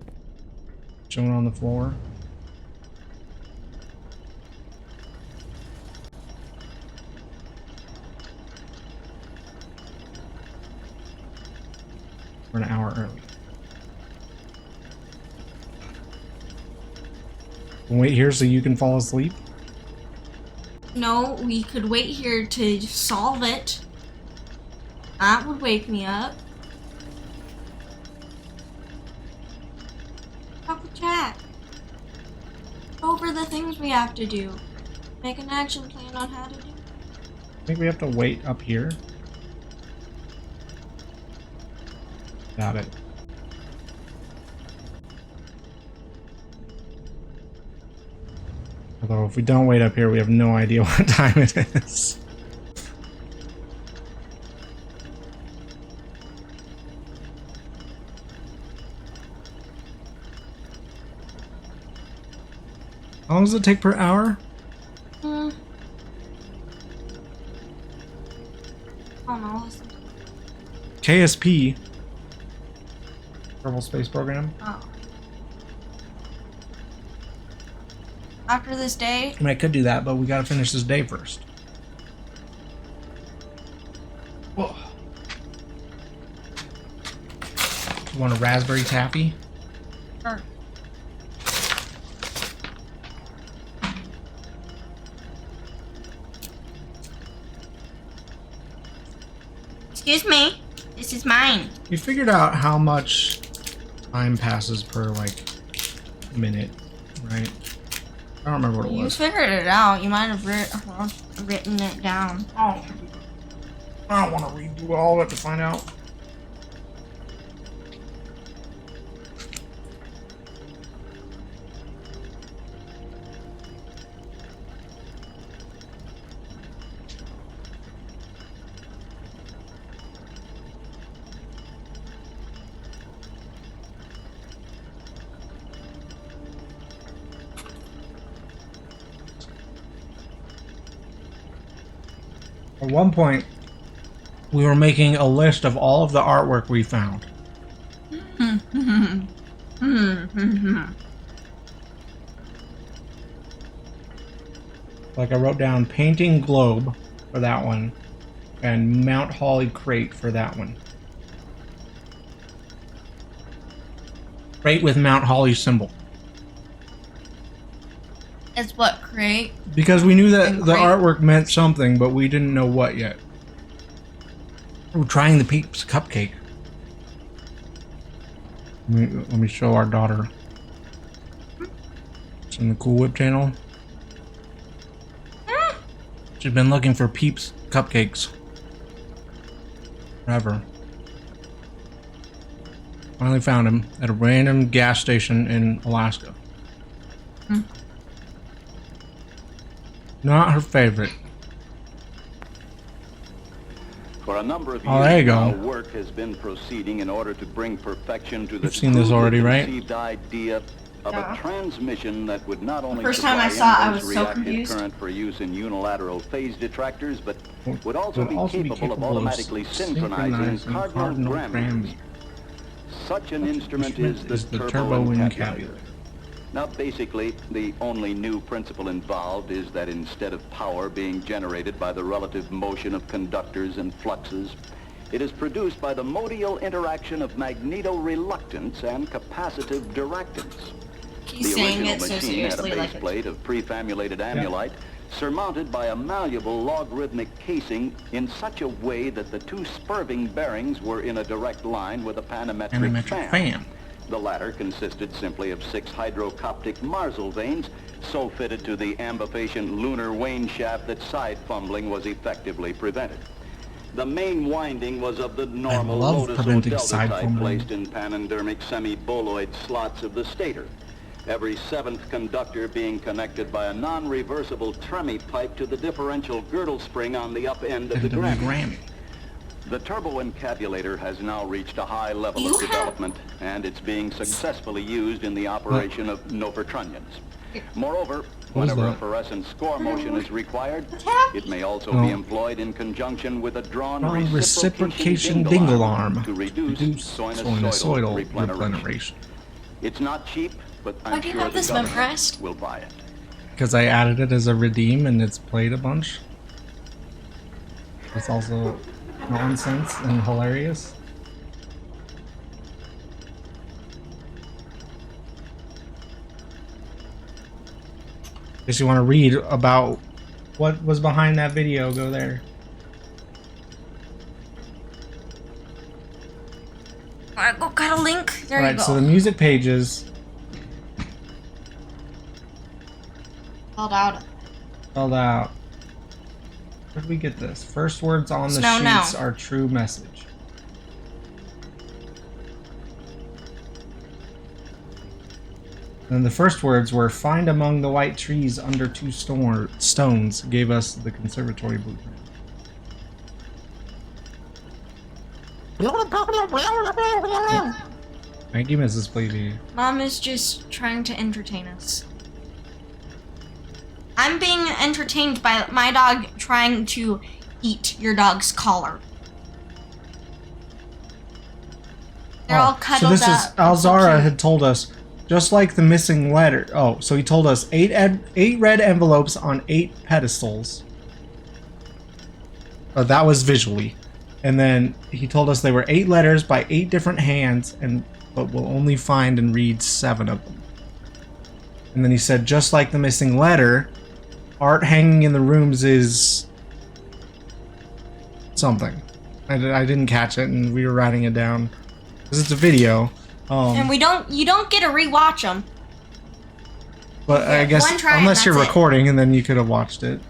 Shown on the floor. We're an hour early. Wait here so you can fall asleep? No, we could wait here to solve it. That would wake me up. Talk with Jack. Go over the things we have to do. Make an action plan on how to do it. I think we have to wait up here. Got it. Although if we don't wait up here, we have no idea what time it is. How long does it take per hour? I don't know. Listen. KSP. Kerbal Space Program. Oh. After this day, I mean, I could do that, but we gotta finish this day first. Whoa. You want a raspberry taffy? sure. Excuse me. This is mine. We figured out how much time passes per, like, minute, right? I don't remember what it You was. figured it out. You might have written it down. Oh. I don't want to redo all of it to find out. At one point, we were making a list of all of the artwork we found. Like I wrote down Painting Globe for that one, and Mount Holly Crate for that one. Crate with Mount Holly symbol. It's what, crate? Because we knew that And the crate. artwork meant something, but we didn't know what yet. We're trying the Peeps cupcake. Let me show our daughter. It's in the Cool Whip channel. She's been looking for Peeps cupcakes forever. Finally found him at a random gas station in Alaska. Not her favorite. For a number of Oh, there you years go. now, work has been proceeding in order to bring perfection to the You've seen this already, right? conceived idea of Yeah. a transmission that would not only first time I supply saw it, I inverse was so reactive confused. current for use in unilateral phase detractors, but would also Would be capable of automatically synchronizing cardinal grammars. Such an instrument is the turbo encabulator. Now, basically, the only new principle involved is that instead of power being generated by the relative motion of conductors and fluxes, it is produced by the modial interaction of magneto-reluctance and capacitive directance. He's The saying original it so machine had a seriously, base like it's plate of prefamulated amulite, surmounted by a malleable logarithmic casing in such a way that the two spurving bearings were in a direct line with a panometric fan. The latter consisted simply of 6 hydrocoptic Marsal vanes, so fitted to the ambifacient lunar wane shaft that side fumbling was effectively prevented. The main winding was of the normal love lotus or preventing delta side type fumbling. placed in panendermic semi-boloid slots of the stator. Every 7th conductor being connected by a non-reversible tremie pipe to the differential girdle spring on the up end of the Grammy. The turbo encabulator has now reached a high level of development, and it's being successfully used in the operation of novertrunnions. Moreover, whenever a fluorescent score motion is required, it may also be employed in conjunction with a drawn reciprocation dingle arm to reduce sinusoidal repleneration. It's not cheap, but Why I'm do you sure have the this government memorized? will buy it. Because I added it as a redeem and it's played a bunch. It's also nonsense and hilarious. If you want to read about what was behind that video, go there. Alright, got a link. There you Alright, go. so the music pages Spelled out. spelled out. Where did we get this? First words on the No, no. sheets are true message. And the first words were find among the white trees under 2 stones gave us the conservatory blueprint. Thank you, Mrs. Spleebette. Mom is just trying to entertain us. I'm being entertained by my dog trying to eat your dog's collar. They're all So cuddled this is up. Alzara had told us, just like the missing letter. Oh, so he told us 8 red envelopes on 8 pedestals. Oh, that was visually. And then he told us they were 8 letters by 8 different hands, but we'll only find and read 7 of them. And then he said, just like the missing letter, art hanging in the rooms is something. I didn't catch it, and we were writing it down because it's a video. And you don't get to rewatch them. But I guess one try and unless you're that's it. recording, and then you could have watched it.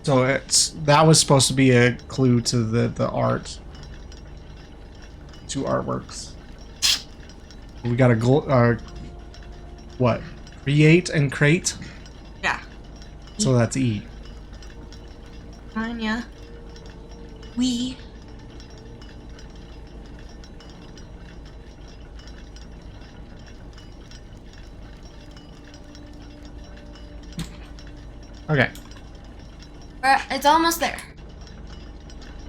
So that was supposed to be a clue to the art, to artworks. We got a what? Create and crate. Yeah. So that's E. Fine, yeah. We. Okay. It's almost there.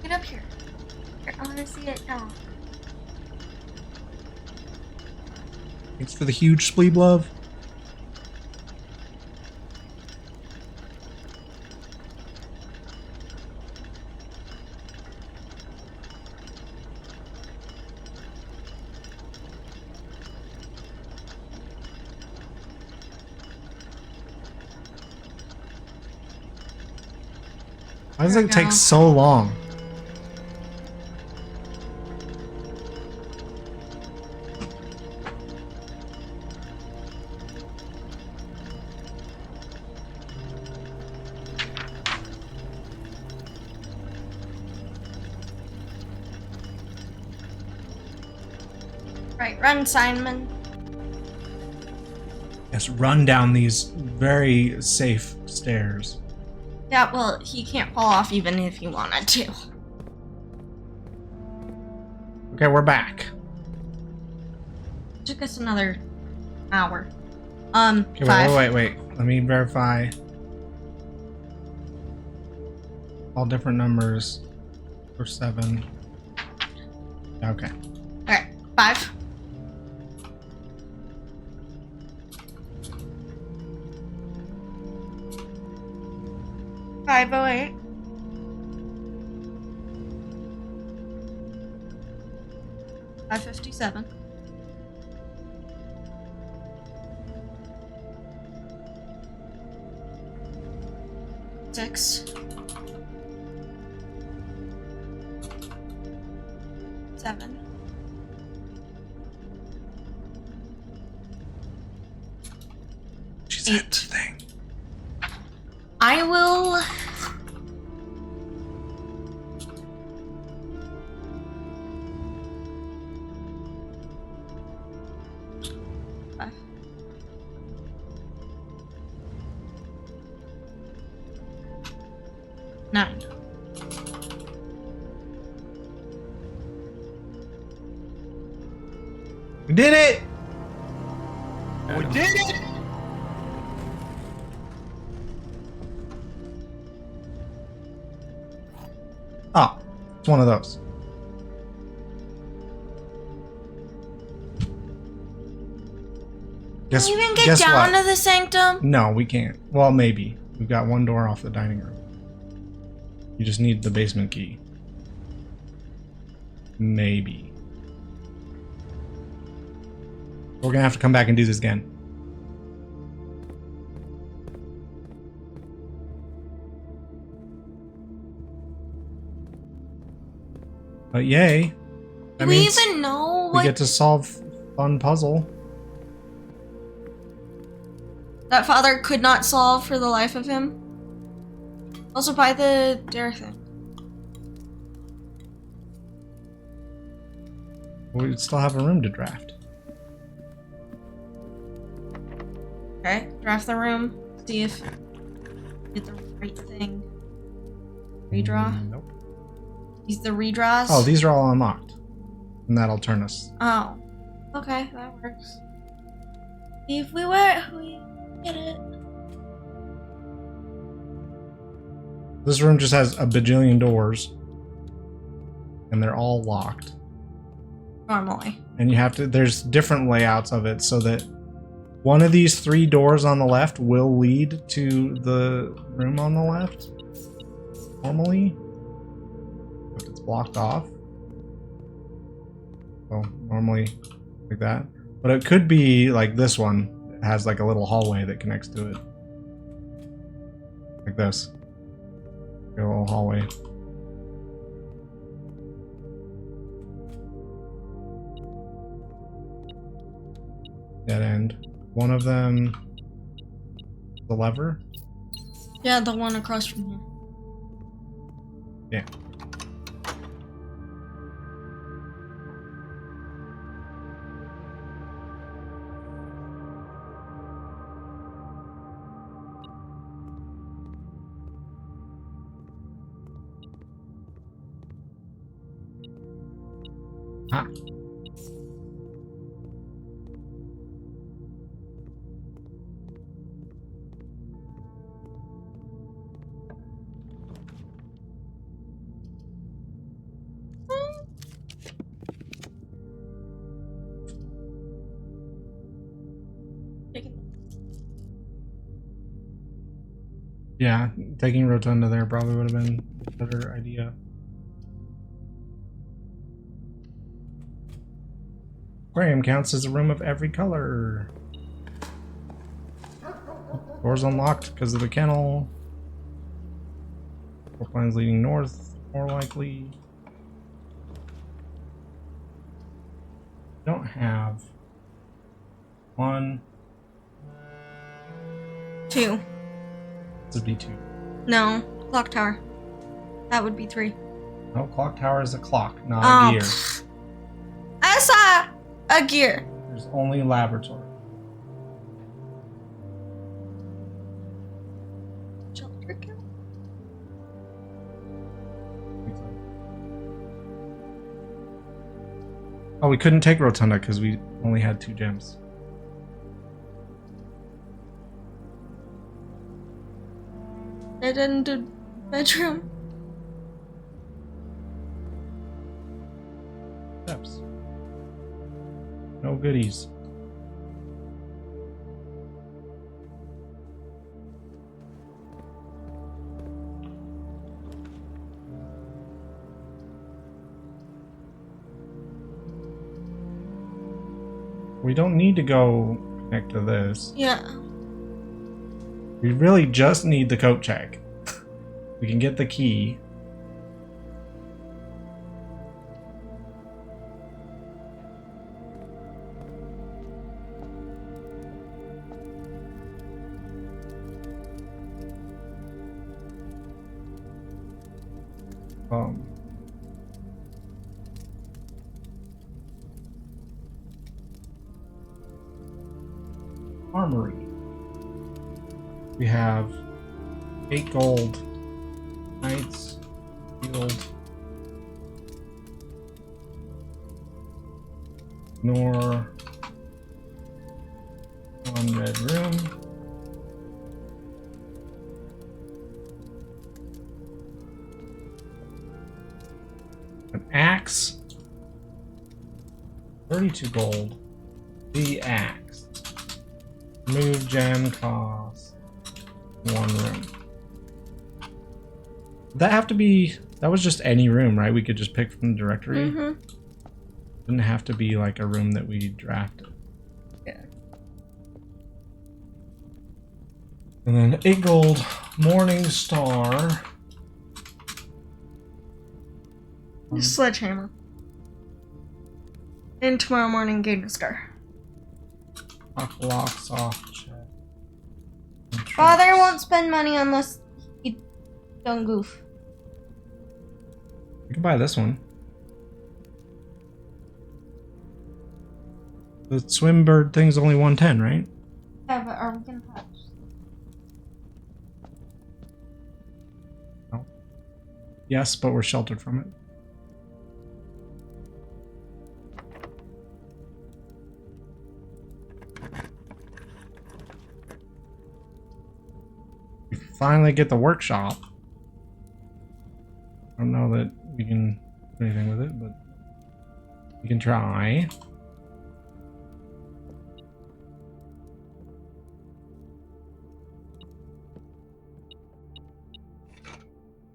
Get up here. Here, I want to see it now. Thanks for the huge spleeb love. Why does it take so long? Right, run, Simon. Yes, run down these very safe stairs. Yeah, well, he can't fall off even if he wanted to. Okay, we're back. Took us another hour. Okay, 5. wait. Let me verify. All different numbers for 7. Okay. Alright, 5. $508. $557. $6. 7. She said the thing. I will. Five. Nine. We did it! We did it! Oh, it's one of those. Can you even get down to the sanctum? No, we can't. Well, maybe. We've got one door off the dining room. You just need the basement key. Maybe. We're gonna have to come back and do this again. But yay. Do we even know we what get to solve fun puzzle. that father could not solve for the life of him? Also buy the dare thing. We still have a room to draft. Okay, draft the room. See if get the right thing. Redraw. Nope. Use the redraws. Oh, these are all unlocked. And that'll turn us. Oh. Okay, that works. See if we get it. This room just has a bajillion doors. And they're all locked. Normally. And you have to, there's different layouts of it so that one of these 3 doors on the left will lead to the room on the left. Normally. But it's blocked off. So normally like that. But it could be like this one. It has like a little hallway that connects to it. Like this. A little hallway. Dead end. One of them, the lever. Yeah, the one across from here. Yeah. Ah. Yeah, taking Rotunda there probably would have been a better idea. Aquarium counts as a room of every color. Doors unlocked because of the kennel. Four plans leading north, more likely. Don't have one. 2. This would be 2. No, clock tower. That would be 3. No, clock tower is a clock, not a gear. I saw a gear. There's only laboratory. Oh, we couldn't take Rotunda because we only had 2 gems. I didn't do bedroom. Steps. No goodies. We don't need to go connect to this. Yeah. We really just need the coat check. We can get the key. Armory. We have 8 gold. Knights. Field. Nor. 1 red room. An axe. 32 gold. The axe. Move gem cost 1 room. Would that have to be? That was just any room, right? We could just pick from the directory. Mm-hmm. Didn't have to be like a room that we drafted. Yeah. And then 8 gold, Morning Star. Sledgehammer. And tomorrow morning, Gator Star. Lock, soft check. Father won't spend money unless he don't goof. We can buy this one. The Swimbird thing's only 110, right? Yeah, but are we gonna touch? No. Yes, but we're sheltered from it. We finally get the workshop. I don't know that we can do anything with it, but we can try.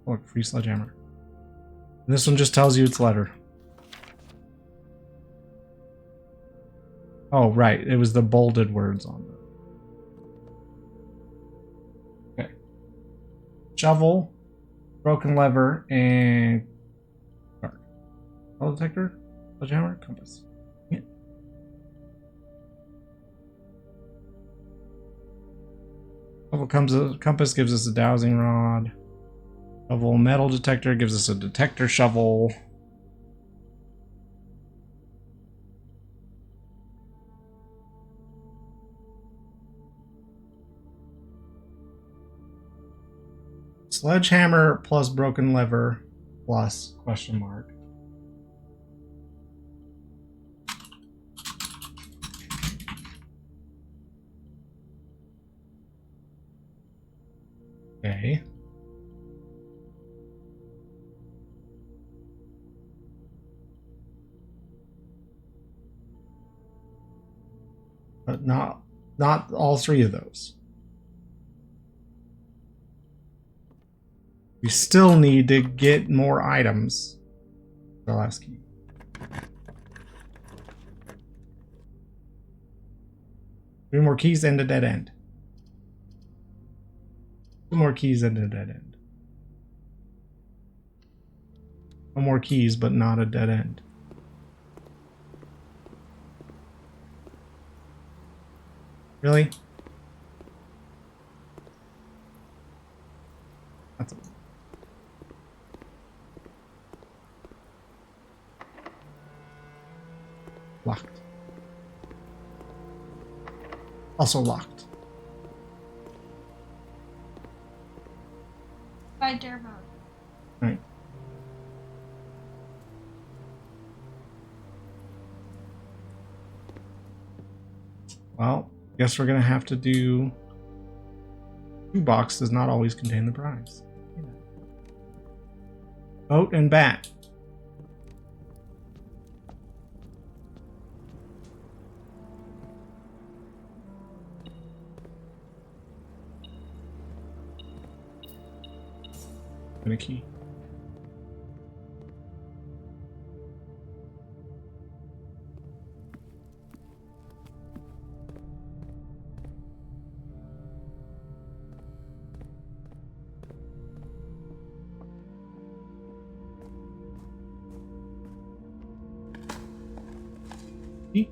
Look, free sledgehammer. This one just tells you its letter. Oh, right. It was the bolded words on it. Okay. Shovel. Broken lever and card. Metal detector, sledgehammer, compass. Yeah. Compass gives us a dowsing rod. Shovel. Metal detector gives us a detector shovel. Sledgehammer plus broken lever plus question mark. Okay. But not all three of those. We still need to get more items. The last key. Three more keys and a dead end. Two more keys and a dead end. No more keys, but not a dead end. Really? That's locked. Also locked. By Durbo. Right. Well, guess we're gonna have to do. Shoebox does not always contain the prize. Boat and bat. And a key. Key.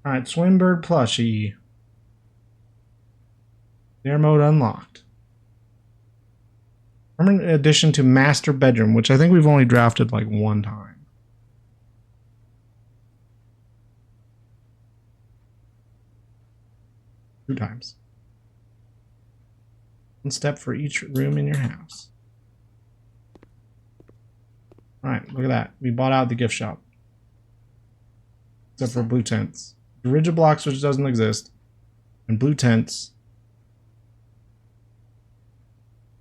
Alright, Swimbird plushie. Air mode unlocked. Permanent addition to master bedroom, which I think we've only drafted like one time. Two times. One step for each room in your house. Alright, look at that. We bought out the gift shop. Except for blue tents. Rigid blocks, which doesn't exist. And blue tents.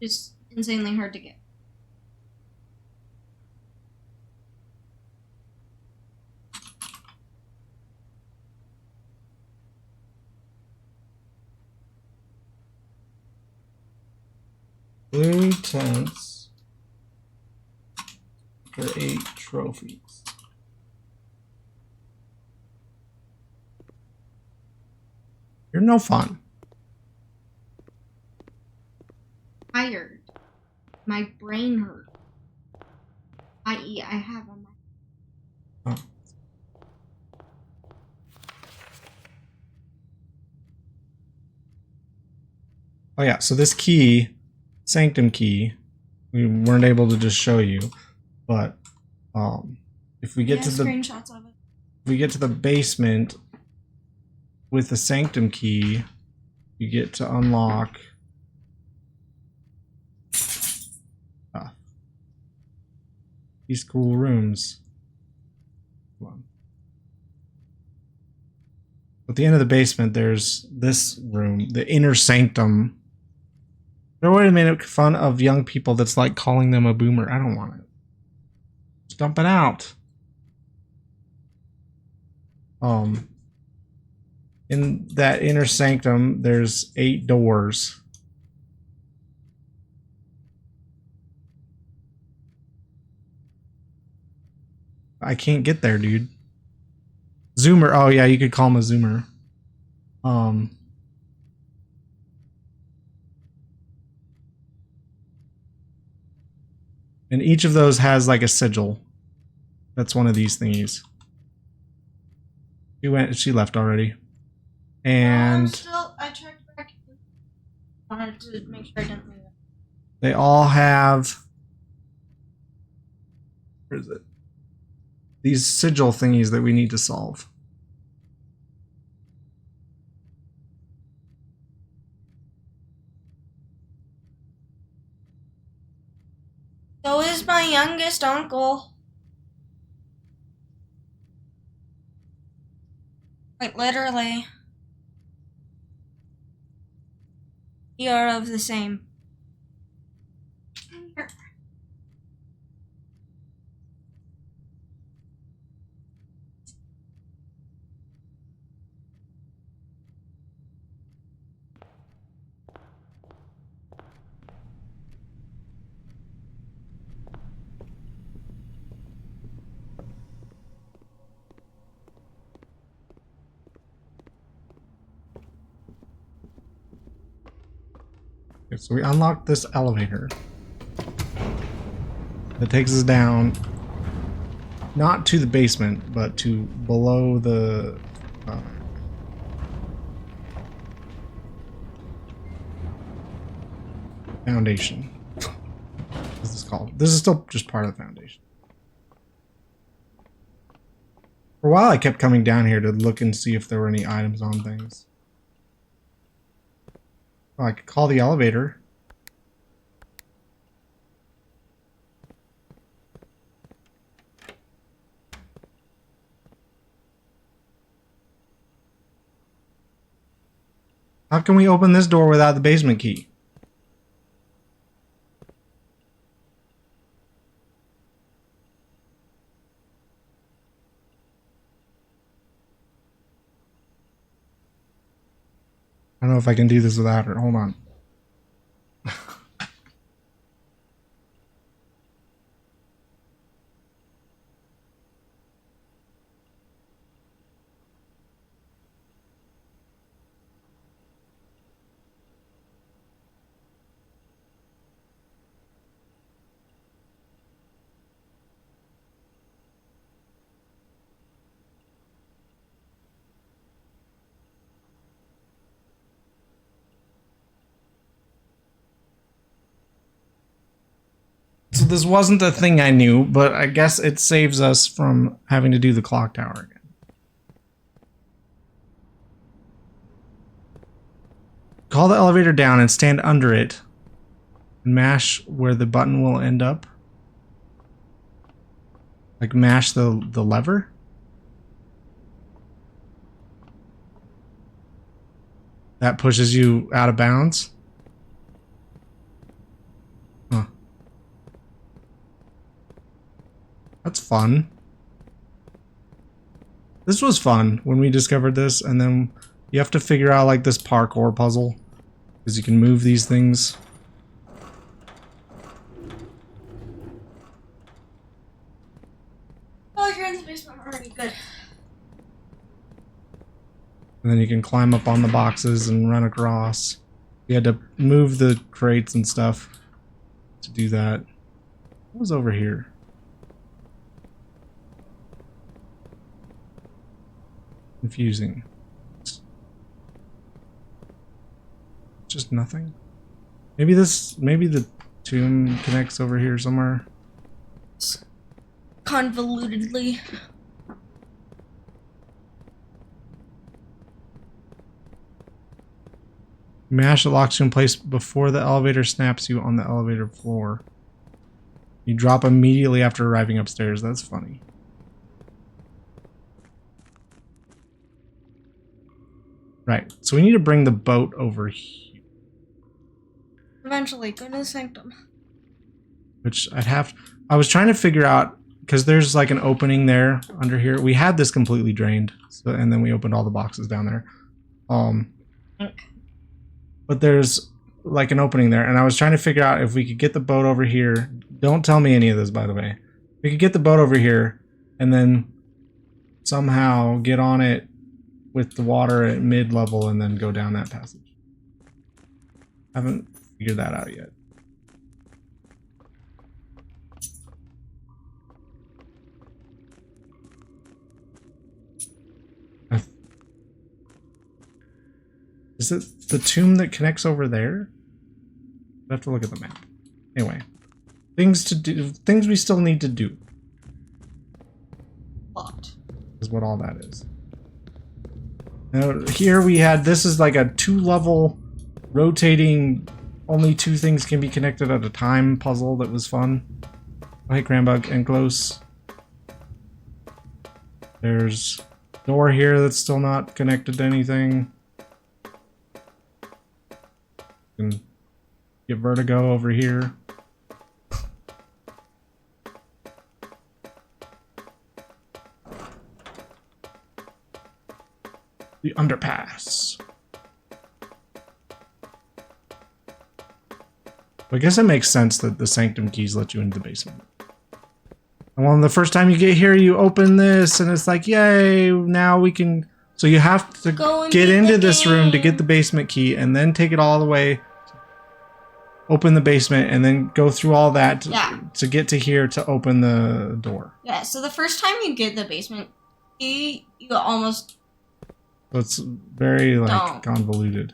Just insanely hard to get. Blue tents for 8 trophies. You're no fun. Tired. My brain hurt. I.e., I have a Oh. Oh yeah, so this key, sanctum key, we weren't able to just show you, but if we get to the screenshots of it. if we get to the basement with the sanctum key, you get to unlock these cool rooms. Come on. At the end of the basement, there's this room, the inner sanctum. They're already made fun of young people that's like calling them a boomer. I don't want it. Just dump it out. In that inner sanctum, there's 8 doors. I can't get there, dude. Zoomer. Oh yeah, you could call him a zoomer. And each of those has like a sigil. That's one of these thingies. She left already. And I checked back. I wanted to make sure I didn't leave it. they all have, where is it? These sigil thingies that we need to solve. So is my youngest uncle. Like, literally. We are of the same. Come here. Okay, so we unlocked this elevator. That takes us down, not to the basement, but to below the foundation. What's this called? This is still just part of the foundation. For a while I kept coming down here to look and see if there were any items on things. Oh, I could call the elevator. How can we open this door without the basement key? I don't know if I can do this without her. Hold on. So this wasn't a thing I knew, but I guess it saves us from having to do the clock tower again. Call the elevator down and stand under it. And mash where the button will end up. Like mash the lever. That pushes you out of bounds. Huh. That's fun. This was fun when we discovered this, and then you have to figure out like this parkour puzzle. Because you can move these things. Oh, you're in the basement already. Good. And then you can climb up on the boxes and run across. You had to move the crates and stuff to do that. What was over here? Confusing. Just nothing? Maybe the tomb connects over here somewhere. Convolutedly. Mash the locks you in place before the elevator snaps you on the elevator floor. You drop immediately after arriving upstairs. That's funny. Right, so we need to bring the boat over here. Eventually, go to the sanctum. Which I was trying to figure out, because there's like an opening there under here. We had this completely drained, so, and then we opened all the boxes down there. But there's like an opening there, and I was trying to figure out if we could get the boat over here. Don't tell me any of this, by the way. We could get the boat over here, and then somehow get on it with the water at mid-level, and then go down that passage. Haven't figured that out yet. Is it the tomb that connects over there? I have to look at the map. Anyway, things to do, things we still need to do. What? Is what all that is. Now, here we had, this is like a 2-level rotating, only 2 things can be connected at a time puzzle that was fun. Oh, hey, Crambug and Close. There's a door here that's still not connected to anything. Can get vertigo over here. The underpass. I guess it makes sense that the sanctum keys let you into the basement. And well, the first time you get here, you open this, and it's like, yay! Now we can. So you have to get into this room to get the basement key, and then take it all the way. Open the basement, and then go through all that to get to here to open the door. Yeah, so the first time you get the basement key, you almost... So it's very, like, convoluted.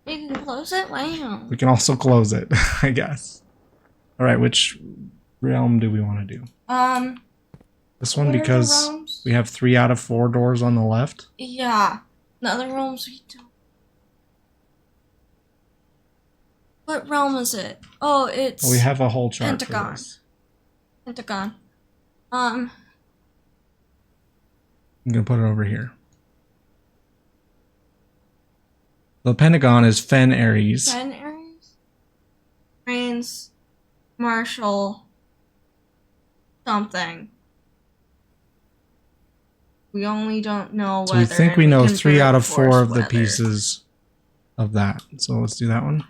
You can close it? Wow. We can also close it, I guess. Alright, which realm do we want to do? This one, because we have 3 out of 4 doors on the left. Yeah. The other realms we don't. What realm is it? Oh, it's... We have a whole chart Pentagon. for this. Pentagon. I'm gonna put it over here. The Pentagon is Fen Ares. Fen Ares? Reigns, Marshall, something. We only don't know whether... So we think we know 3 out of 4 of the pieces of that. So let's do that one.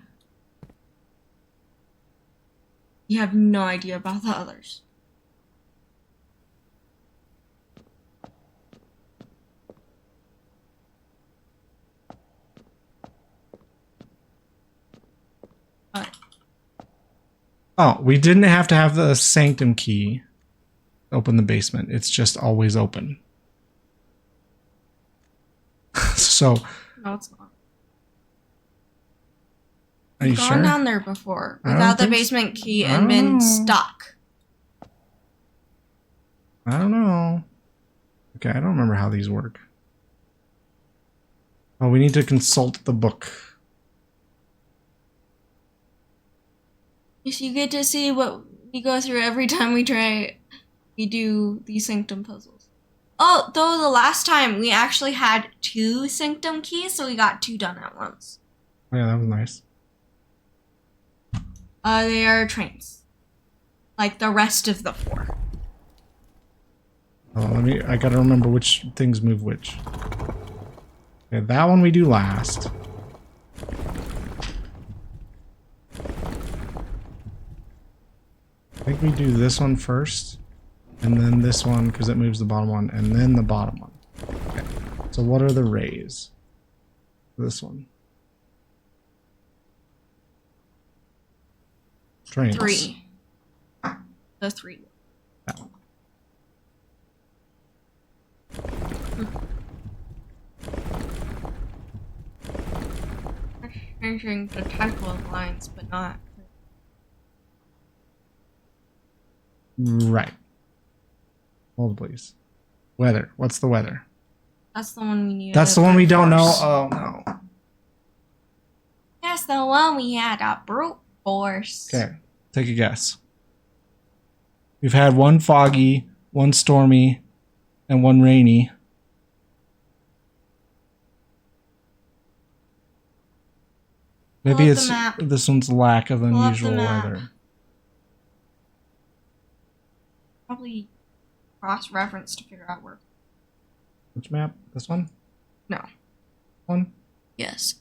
You have no idea about the others. Oh, we didn't have to have the sanctum key to open the basement. It's just always open. So... No, it's not. Are you We've sure? gone down there before without the basement key and been stuck. I don't know. Okay, I don't remember how these work. Oh, we need to consult the book. Yes, you get to see what we go through every time we do these sanctum puzzles. Oh, though the last time we actually had 2 sanctum keys, so we got 2 done at once. Oh, yeah, that was nice. They are trains. Like the rest of the 4. Oh, I gotta remember which things move which. Okay, that one we do last. I think we do this one first, and then this one, because it moves the bottom one, and then the bottom one. Okay. So what are the rays? This one. Trains. 3. The 3. That one. Changing the type of lines, but not. Right. Hold please. Weather. What's the weather? That's the one we need. That's the one we don't know. Oh no. That's the one we had a brute force. Okay. Take a guess. We've had 1 foggy, 1 stormy, and 1 rainy. Maybe Pull up it's the map. this one's lack of up the unusual map. weather. Probably cross-reference to figure out where. Which map? This one? No. One? Yes.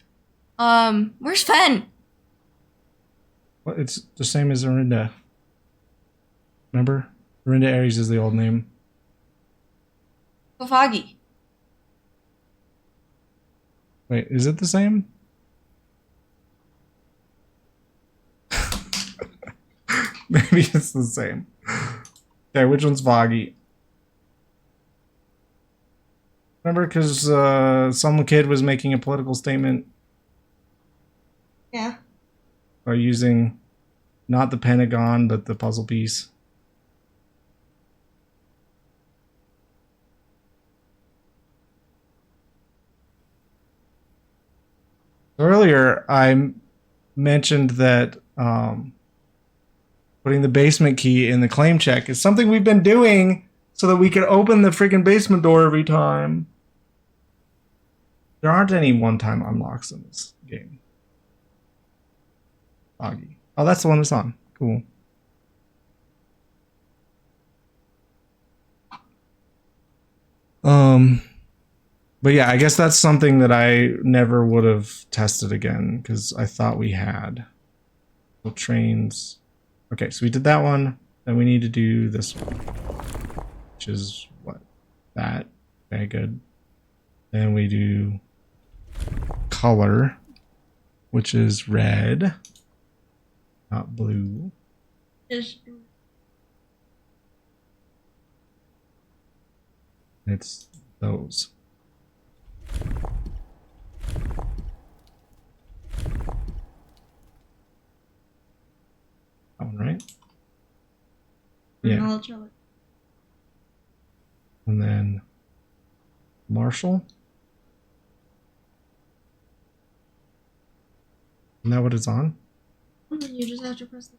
Where's Fen? Well, it's the same as Orinda. Remember? Orinda Aries is the old name. Foggy. Wait, is it the same? Maybe it's the same. Okay, which one's Foggy? Remember, because some kid was making a political statement Yeah. by using not the Pentagon, but the puzzle piece. Earlier, I mentioned that putting the basement key in the claim check is something we've been doing so that we can open the freaking basement door every time. There aren't any one-time unlocks in this game. Foggy. Oh, that's the one that's on. Cool. But yeah, I guess that's something that I never would have tested again because I thought we had. Well, trains. Okay, so we did that one. Then we need to do this one, which is what? That. Okay, good. Then we do color, which is red, not blue. It's those. That one, right? Yeah. And then Marshall. Isn't that what it's on? You just have to press the...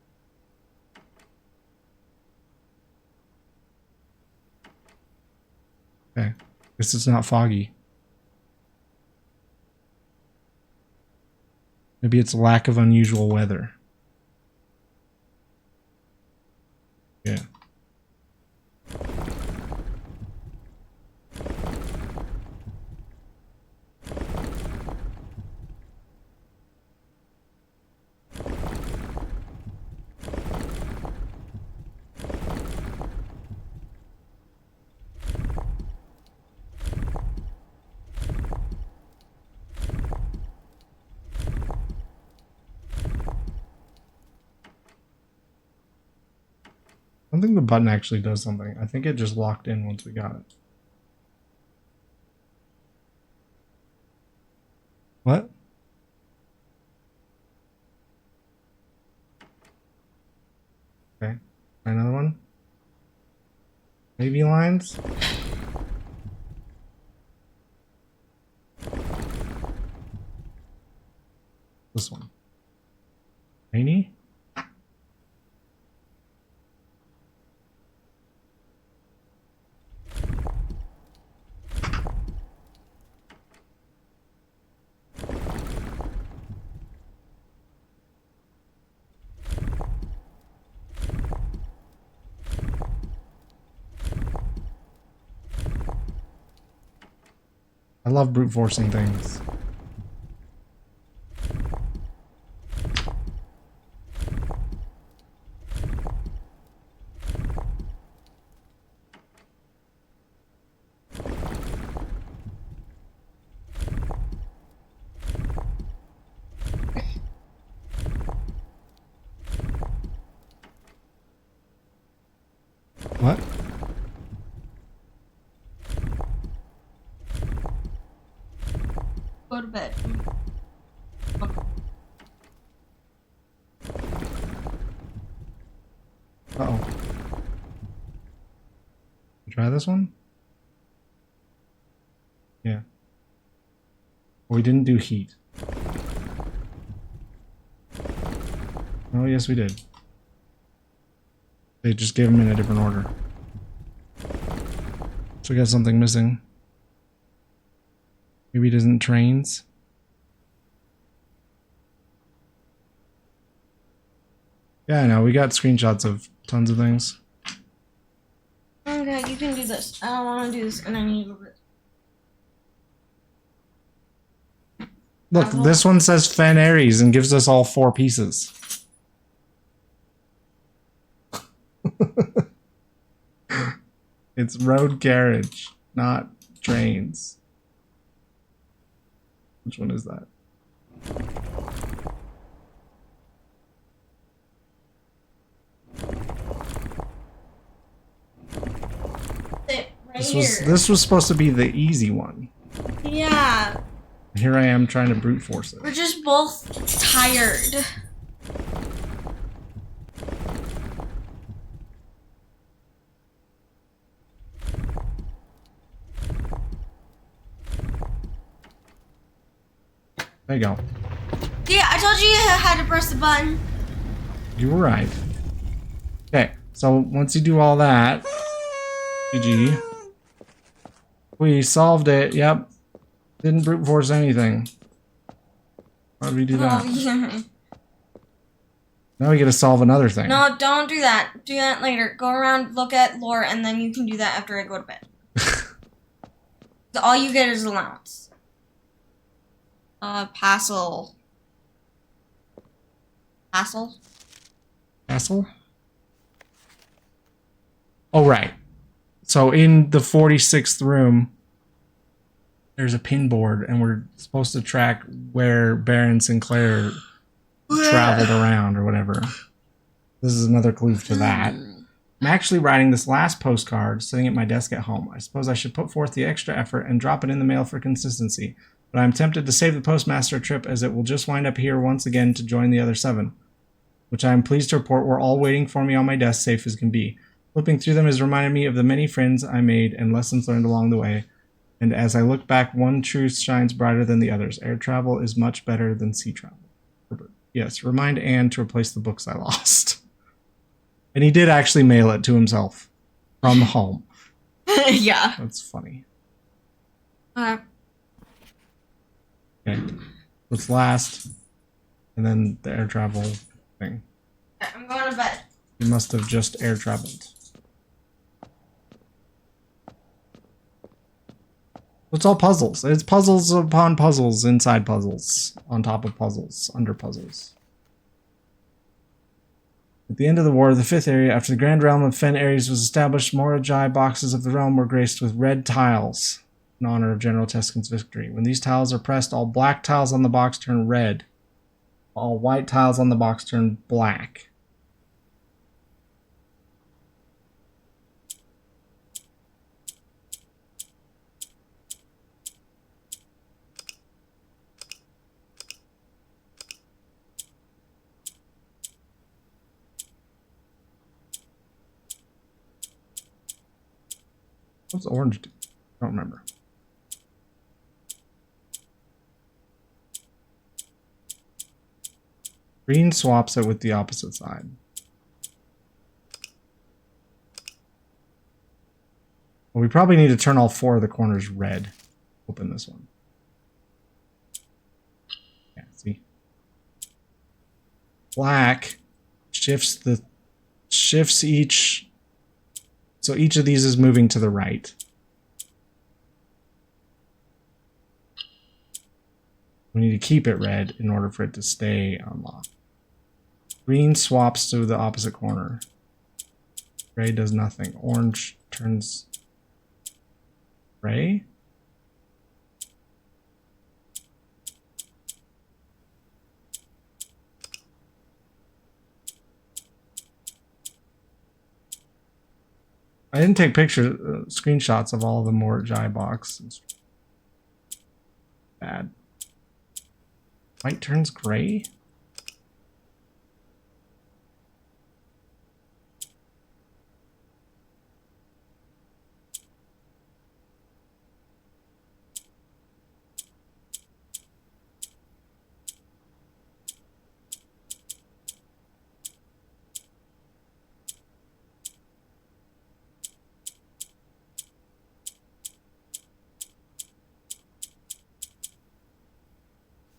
Okay. Guess it's not Foggy. Maybe it's lack of unusual weather. Yeah. I don't think the button actually does something. I think it just locked in once we got it. What? Okay. Another one? Wavy lines? This one. Rainy? I love brute forcing things. What? Go to bed. Uh-oh. Try this one? Yeah. We didn't do heat. Oh, yes, we did. They just gave them in a different order. So we got something missing. Maybe it isn't trains. Yeah, I know. We got screenshots of tons of things. Okay, you can do this. I don't want to do this, and I need to do this. Look, this one says Fen Aries and gives us all 4 pieces. It's road carriage, not trains. Which one is that? This was supposed to be the easy one. Yeah. Here I am trying to brute force it. We're just both tired. There you go. Yeah, I told you had to press the button. You were right. Okay, so once you do all that, GG. We solved it. Yep. Didn't brute force anything. Why did we do that? Oh, yeah. Now we gotta solve another thing. No, don't do that. Do that later. Go around, look at lore, and then you can do that after I go to bed. So all you get is allowance. Passel. Passel? Castle? Oh, right. So in the 46th room, there's a pin board, and we're supposed to track where Baron Sinclair traveled around or whatever. This is another clue to that. I'm actually writing this last postcard, sitting at my desk at home. I suppose I should put forth the extra effort and drop it in the mail for consistency. But I'm tempted to save the postmaster trip, as it will just wind up here once again to join the other 7, which I am pleased to report were all waiting for me on my desk, safe as can be. Flipping through them has reminded me of the many friends I made and lessons learned along the way. And as I look back, one truth shines brighter than the others. Air travel is much better than sea travel. Yes, remind Anne to replace the books I lost. And he did actually mail it to himself from home. Yeah. That's funny. Okay. What's last? And then the air travel thing. I'm going to bed. You must have just air traveled. It's all puzzles. It's puzzles upon puzzles, inside puzzles, on top of puzzles, under puzzles. At the end of the war, the 5th area, after the Grand Realm of Fen Aries was established, Morajai boxes of the realm were graced with red tiles in honor of General Teskin's victory. When these tiles are pressed, all black tiles on the box turn red. All white tiles on the box turn black. What's orange do? I don't remember. Green swaps it with the opposite side. Well, we probably need to turn all 4 of the corners red. Open this one. Yeah, see? Black shifts each. So each of these is moving to the right. We need to keep it red in order for it to stay unlocked. Green swaps to the opposite corner. Gray does nothing. Orange turns gray? I didn't take screenshots of all of the Morajai box. It's bad. White turns gray?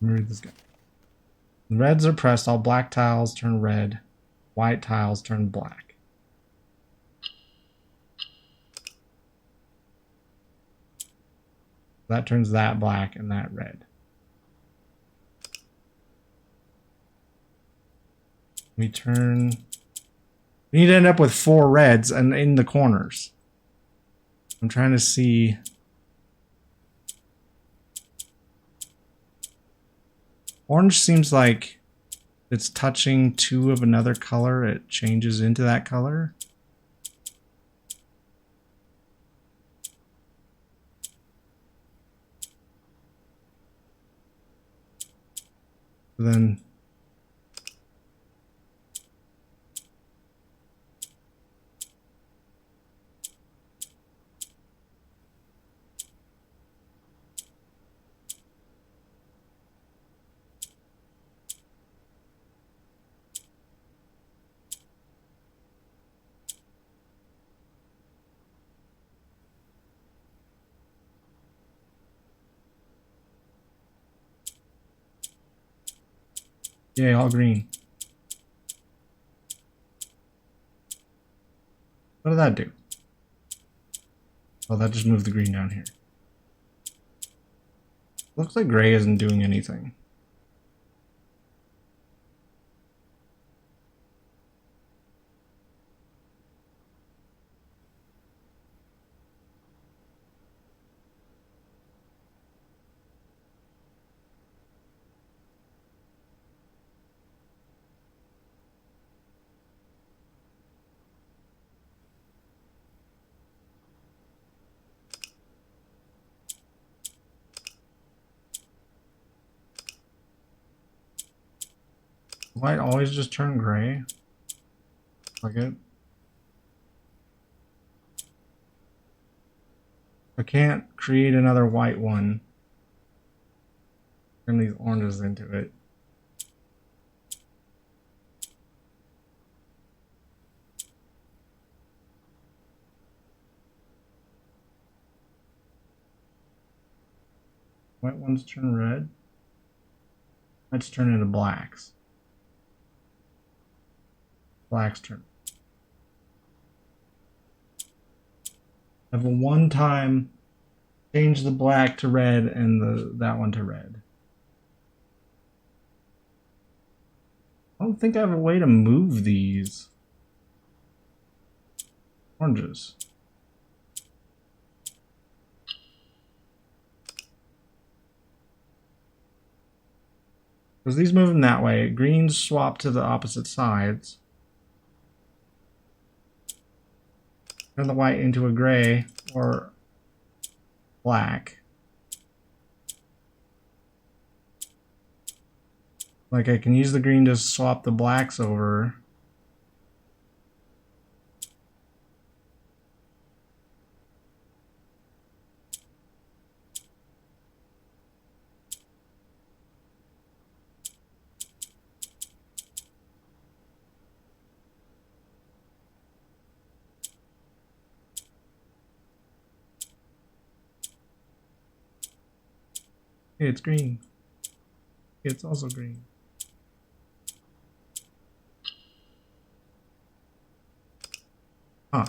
Let me read this guy. The reds are pressed, all black tiles turn red. white tiles turn black. That turns that black and that red. We need to end up with 4 reds and in the corners. I'm trying to see. Orange seems like it's touching 2 of another color. It changes into that color. Then yeah, all green. What did that do? Oh, that just moved the green down here. Looks like gray isn't doing anything. White always just turn gray? Like it? I can't create another white one. Turn these oranges into it. White ones turn red. Let's turn into blacks. Blacks turn. Have a one-time change the black to red and that one to red. I don't think I have a way to move these oranges. Because these move them that way. Greens swap to the opposite sides. Turn the white into a gray or black. Like I can use the green to swap the blacks over. Hey, it's green. It's also green. Huh.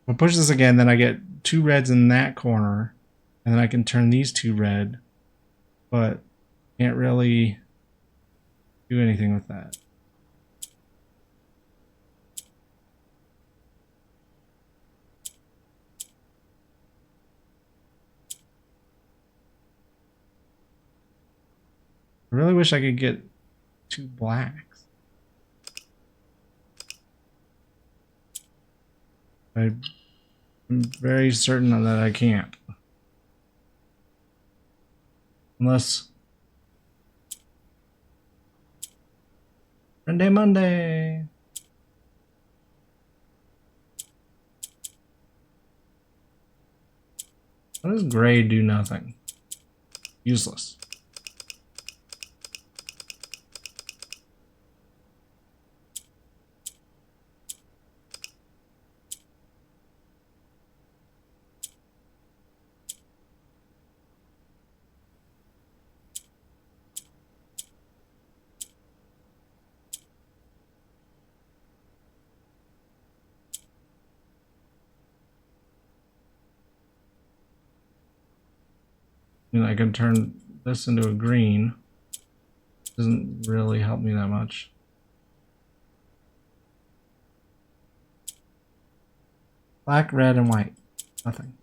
I'll push this again, then I get 2 reds in that corner, and then I can turn these 2 red, but can't really do anything with that. I really wish I could get 2 blacks. I'm very certain that I can't. Unless... Monday. What does gray do? Nothing. Useless. I can turn this into a green. Doesn't really help me that much. Black, red, and white. Nothing.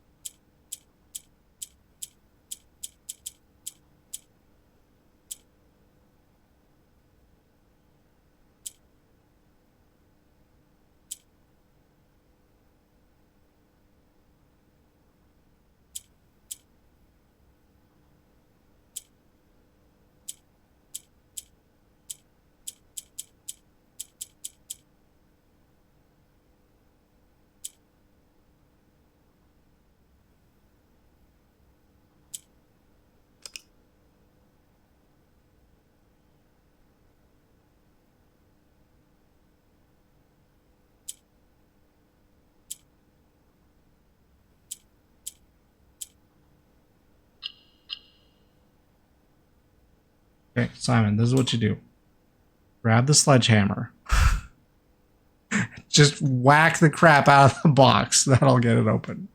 Okay, Simon, this is what you do. Grab the sledgehammer. Just whack the crap out of the box. That'll get it open.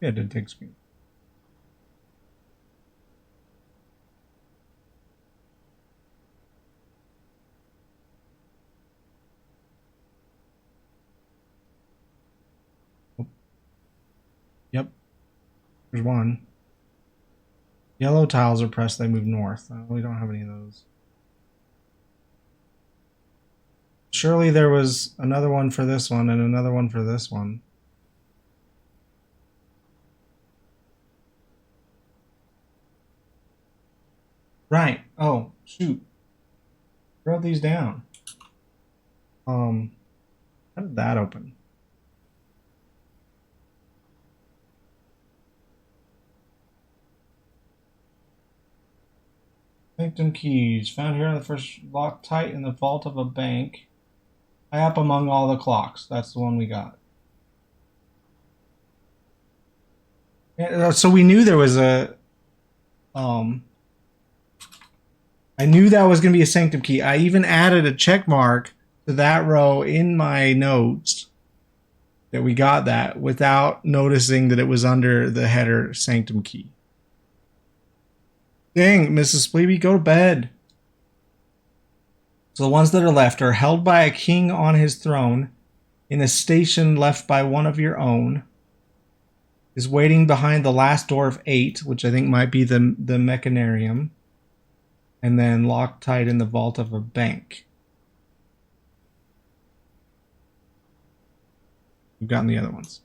Yeah, it did take speed. Yep. There's one. Yellow tiles are pressed, they move north. We don't have any of those. Surely there was another one for this one and another one for this one. Right. Oh, shoot. Wrote these down. How did that open? Sanctum keys found here on the first lock tight in the vault of a bank. High up among all the clocks. That's the one we got. So we knew there was a I knew that was going to be a sanctum key. I even added a check mark to that row in my notes that we got that without noticing that it was under the header sanctum key. Dang, Mrs. Spleebette, go to bed. So the ones that are left are held by a king on his throne in a station left by one of your own. Is waiting behind the last door of 8, which I think might be the mechanarium. And then locked tight in the vault of a bank. We've gotten the other ones.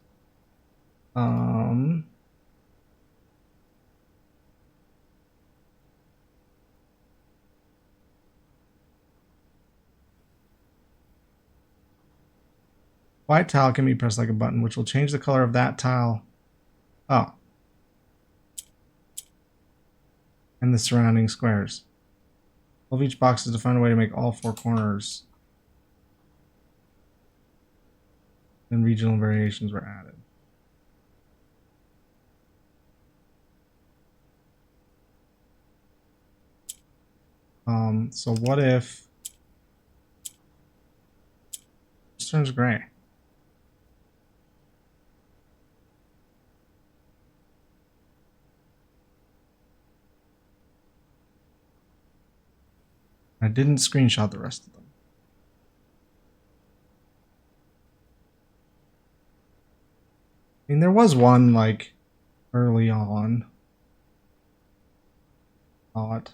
White tile can be pressed like a button, which will change the color of that tile. Oh. And the surrounding squares. Of each box is to find a way to make all 4 corners. And regional variations were added. So what if this turns gray? I didn't screenshot the rest of them. I mean, there was one, like, early on. Thought.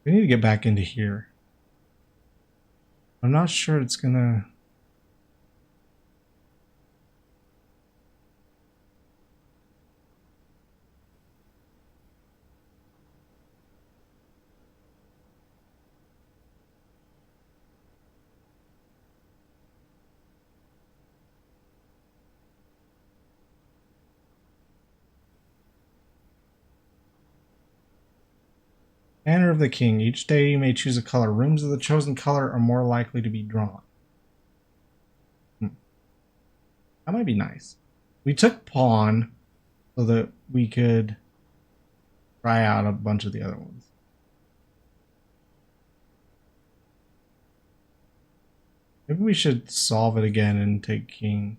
We need to get back into here. I'm not sure it's gonna... Banner of the King. Each day you may choose a color. Rooms of the chosen color are more likely to be drawn. That might be nice. We took Pawn so that we could try out a bunch of the other ones. Maybe we should solve it again and take King.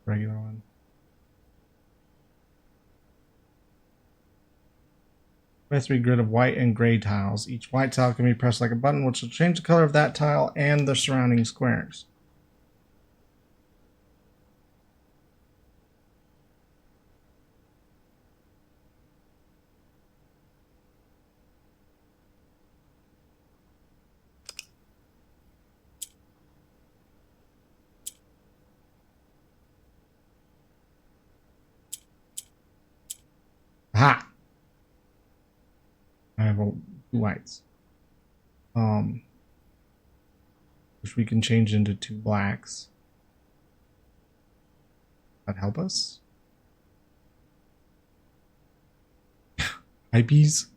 Regular one. Press a grid of white and gray tiles. Each white tile can be pressed like a button, which will change the color of that tile and the surrounding squares. Aha! I have two whites. Which we can change into two blacks. That help us? IPs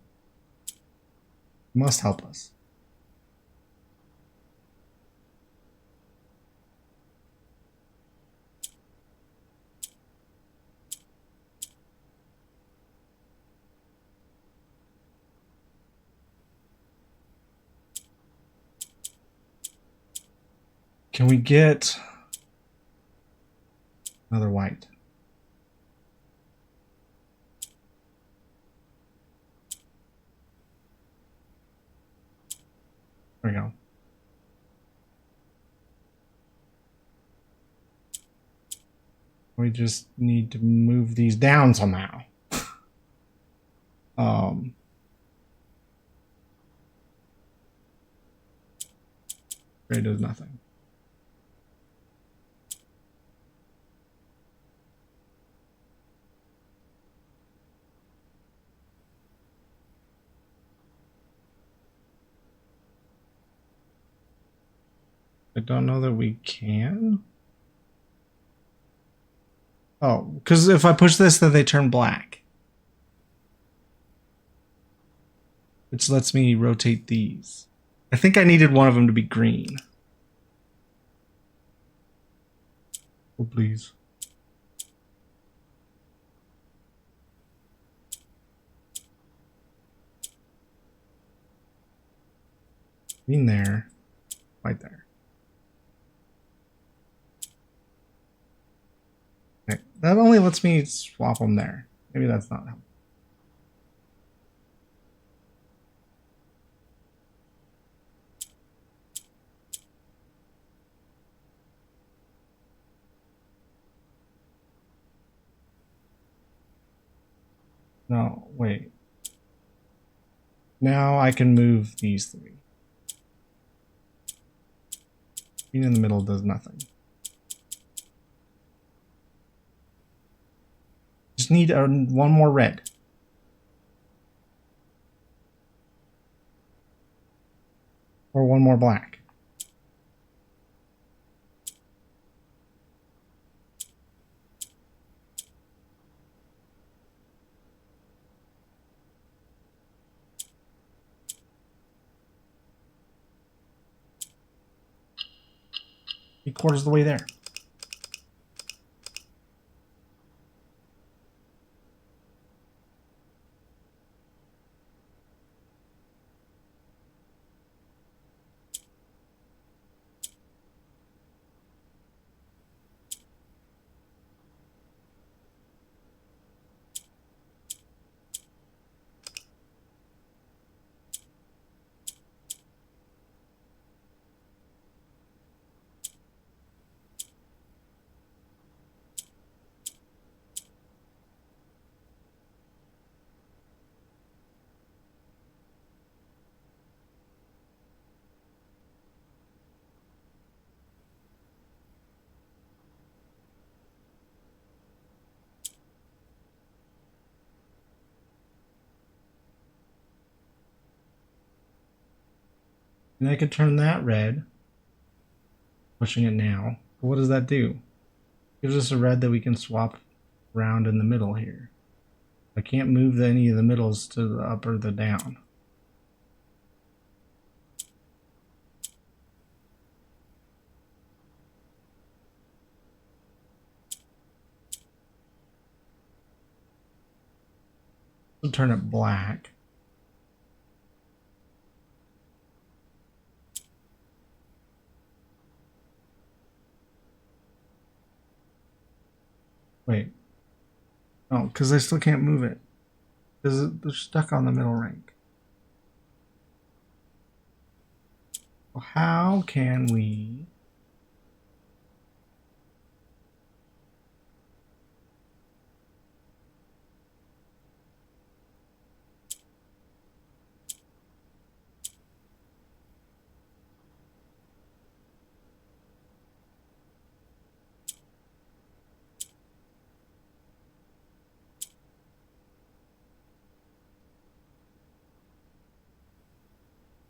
must help us. Can we get another white? There we go. We just need to move these down somehow. Gray does nothing. I don't know that we can. Oh, because if I push this, then they turn black. Which lets me rotate these. I think I needed one of them to be green. Oh, please. Green there. White there. Okay. That only lets me swap them there. Maybe that's not helpful. No, wait. Now I can move these three. Green in the middle does nothing. Just need one more red. Or one more black. Three-quarters of the way there. And I could turn that red. Pushing it now. But what does that do? Gives us a red that we can swap around in the middle here. I can't move any of the middles to the up or the down. I'll turn it black. Wait. Oh, because I still can't move it. Because they're stuck on the middle rank. Well, how can we...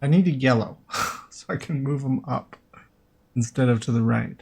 I need a yellow so I can move them up instead of to the right.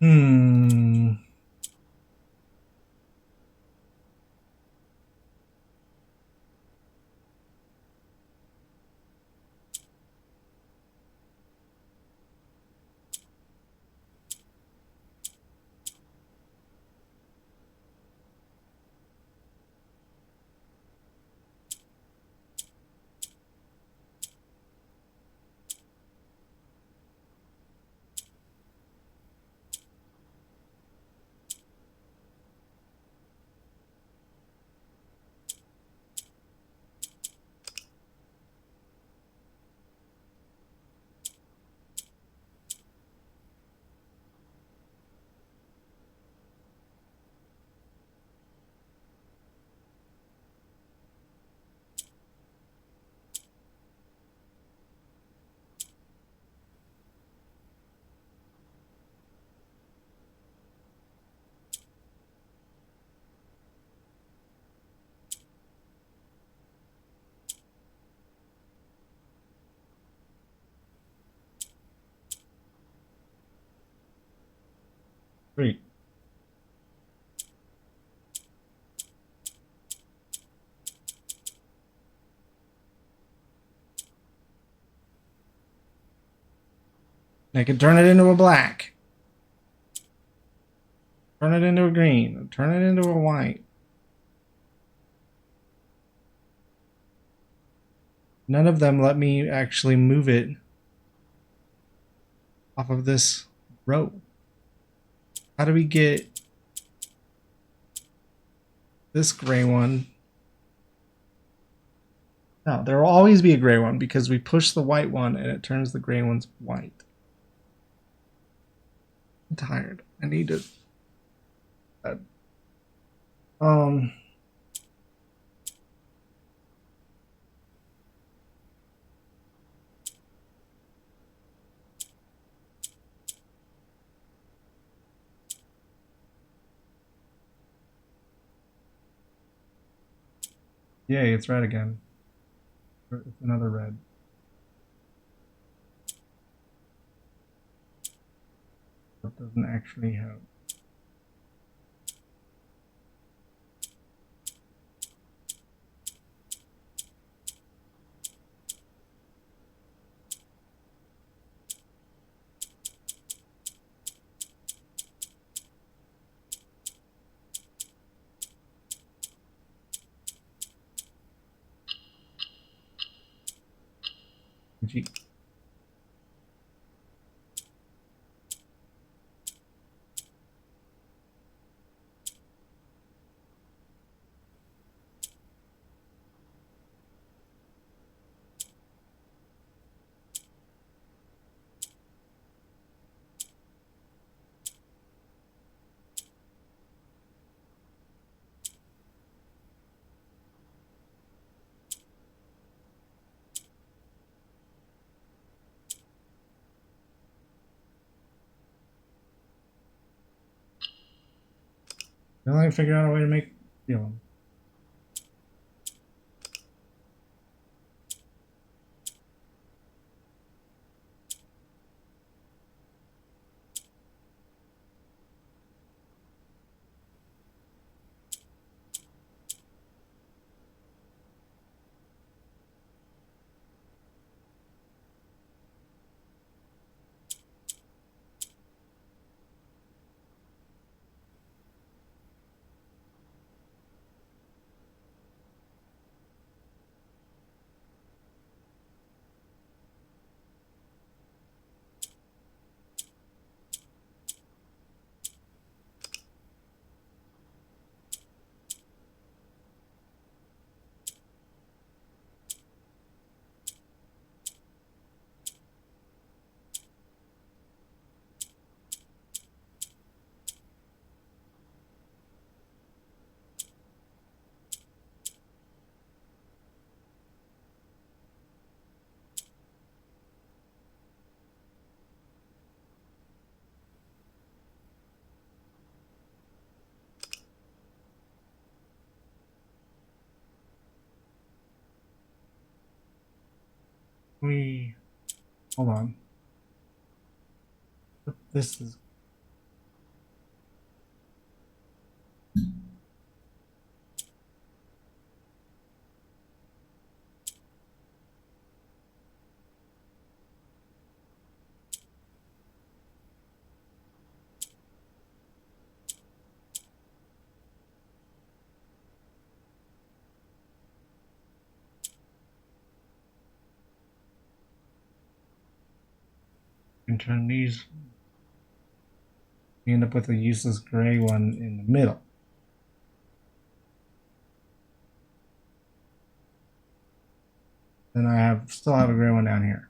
Hmm. Great. I can turn it into a black. Turn it into a green. Turn it into a white. None of them let me actually move it off of this row. How do we get this gray one? No, there will always be a gray one because we push the white one and it turns the gray ones white. I'm tired. I need to... Yay, it's red again. It's another red. That doesn't actually help. Gee. Now I figure out a way to make, you know. Hold on. This is. And turn these. You end up with a useless gray one in the middle. Then I still have a gray one down here.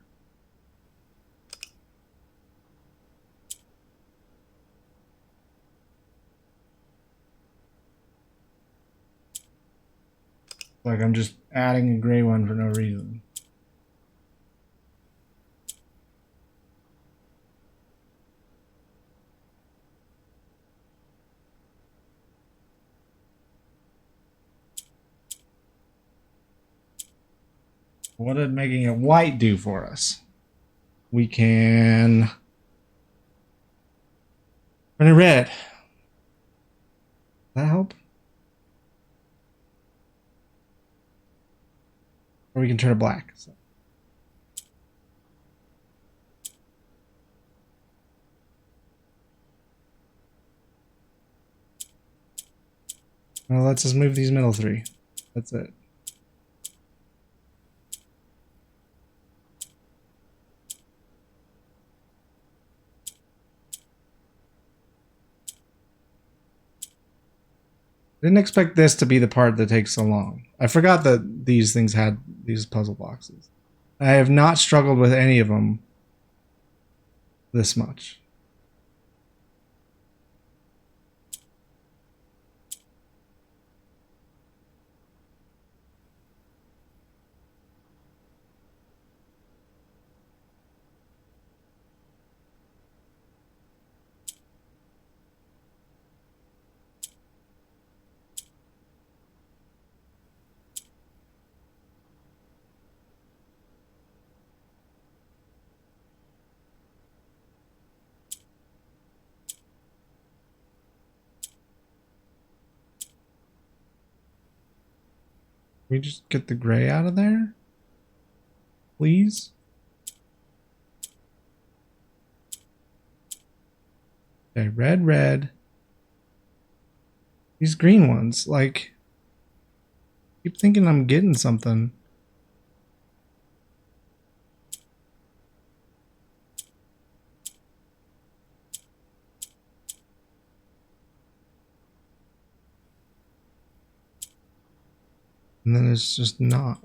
Like I'm just adding a gray one for no reason. What did making it white do for us? We can turn it red. Does that help? Or we can turn it black. So. Well, let's just move these middle three. That's it. Didn't expect this to be the part that takes so long. I forgot that these things had these puzzle boxes. I have not struggled with any of them this much. Can we just get the gray out of there? Please? Okay, red, red. These green ones, like, keep thinking I'm getting something. And then it's just not.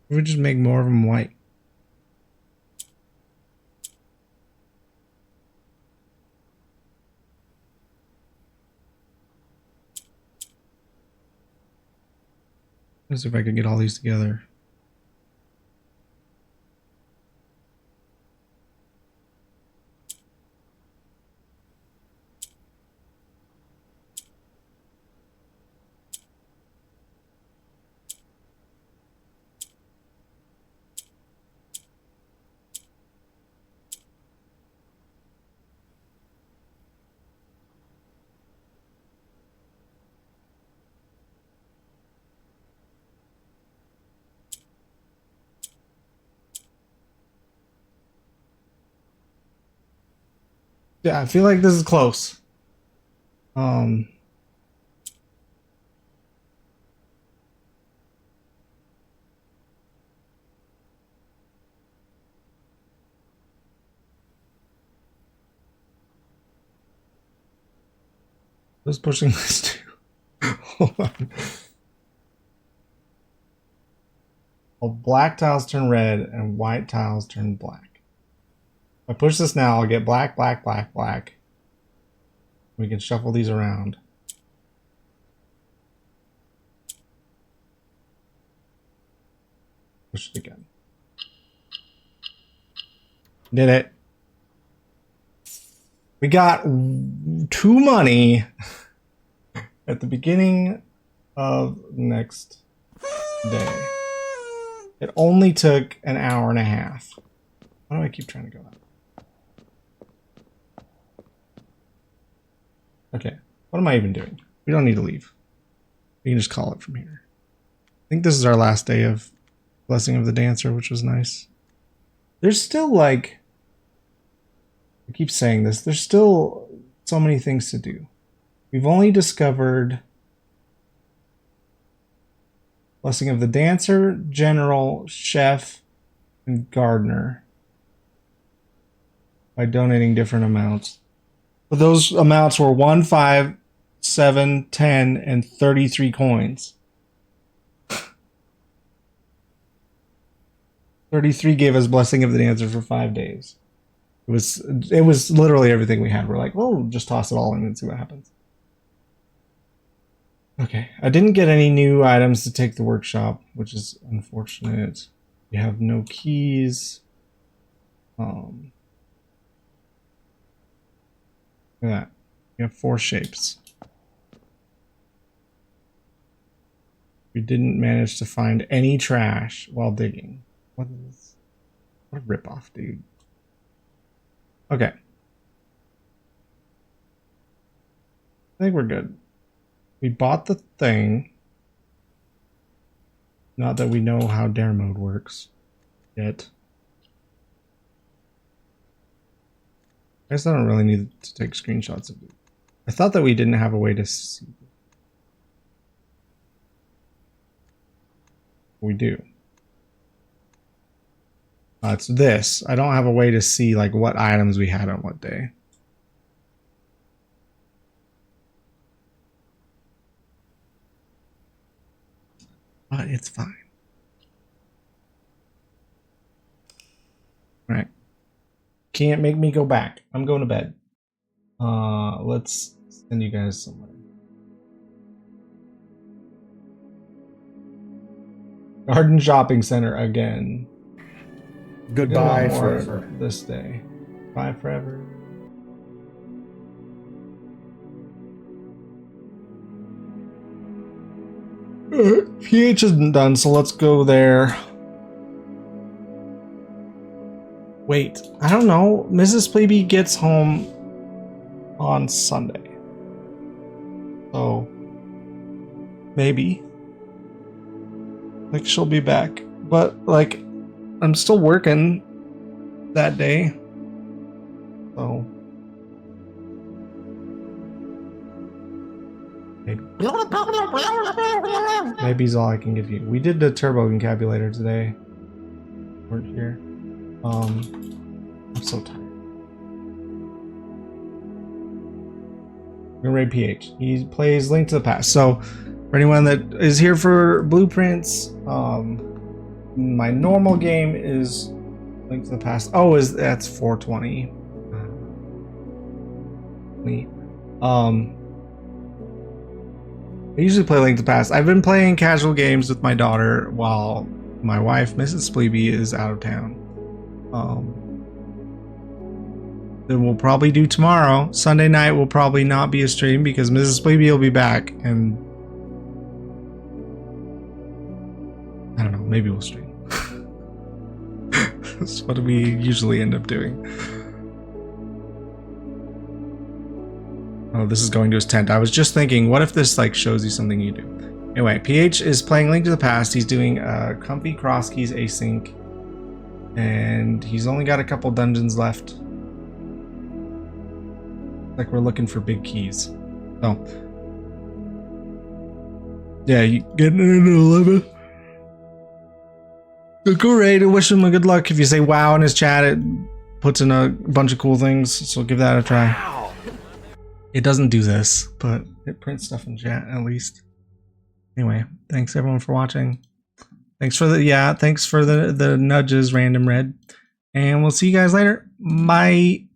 We just make more of them white. Let's see if I can get all these together. Yeah, I feel like this is close. Who's pushing this too? Hold on. Well, black tiles turn red and white tiles turn black. If I push this now, I'll get black, black, black, black. We can shuffle these around. Push it again. Did it. We got 2 money at the beginning of next day. It only took an hour and a half. Why do I keep trying to go out? Okay, what am I even doing? We don't need to leave. We can just call it from here. I think this is our last day of Blessing of the Dancer, which was nice. There's still like... I keep saying this. There's still so many things to do. We've only discovered Blessing of the Dancer, General, Chef, and Gardener by donating different amounts. But those amounts were 1, 5, 7, 10, and 33 coins. 33 gave us Blessing of the Dancer for 5 days. It was literally everything we had. We're like, well, we'll just toss it all in and see what happens. Okay, I didn't get any new items to take the workshop, which is unfortunate. We have no keys. Look at that. We have 4 shapes. We didn't manage to find any trash while digging. What a ripoff, dude. Okay. I think we're good. We bought the thing. Not that we know how dare mode works yet. I guess I don't really need to take screenshots of it. I thought that we didn't have a way to see. We do. It's this. I don't have a way to see like what items we had on what day. But it's fine. Right. Can't make me go back. I'm going to bed. Let's send you guys somewhere. Garden Shopping Center again. Goodbye More forever. this day. Bye forever. PH isn't done, so let's go there. Wait, I don't know. Mrs. Spleebette gets home on Sunday. So, maybe. Like, she'll be back. But, like, I'm still working that day. So. Maybe's all I can give you. We did the turbo encabulator today. Weren't here. I'm so tired. We're gonna raid PH. He plays Link to the Past. So, for anyone that is here for blueprints, my normal game is Link to the Past. Oh, that's 420. I usually play Link to the Past. I've been playing casual games with my daughter while my wife, Mrs. Spleebette, is out of town. Then we'll probably do tomorrow. Sunday night will probably not be a stream because Mrs. Spleebette will be back, and I don't know, maybe we'll stream. That's what we usually end up doing. Oh, this is going to his tent. I was just thinking, what if this like shows you something you do? Anyway, PH is playing Link to the Past. He's doing Comfy Cross Keys async, and he's only got a couple dungeons left. Like we're looking for big keys. Oh, yeah, you getting into 11. Go raid and wish him a good luck. If you say wow in his chat, it puts in a bunch of cool things. So give that a try. Wow. It doesn't do this, but it prints stuff in chat at least. Anyway, thanks everyone for watching. Thanks for the nudges, Random Red. And we'll see you guys later. Bye.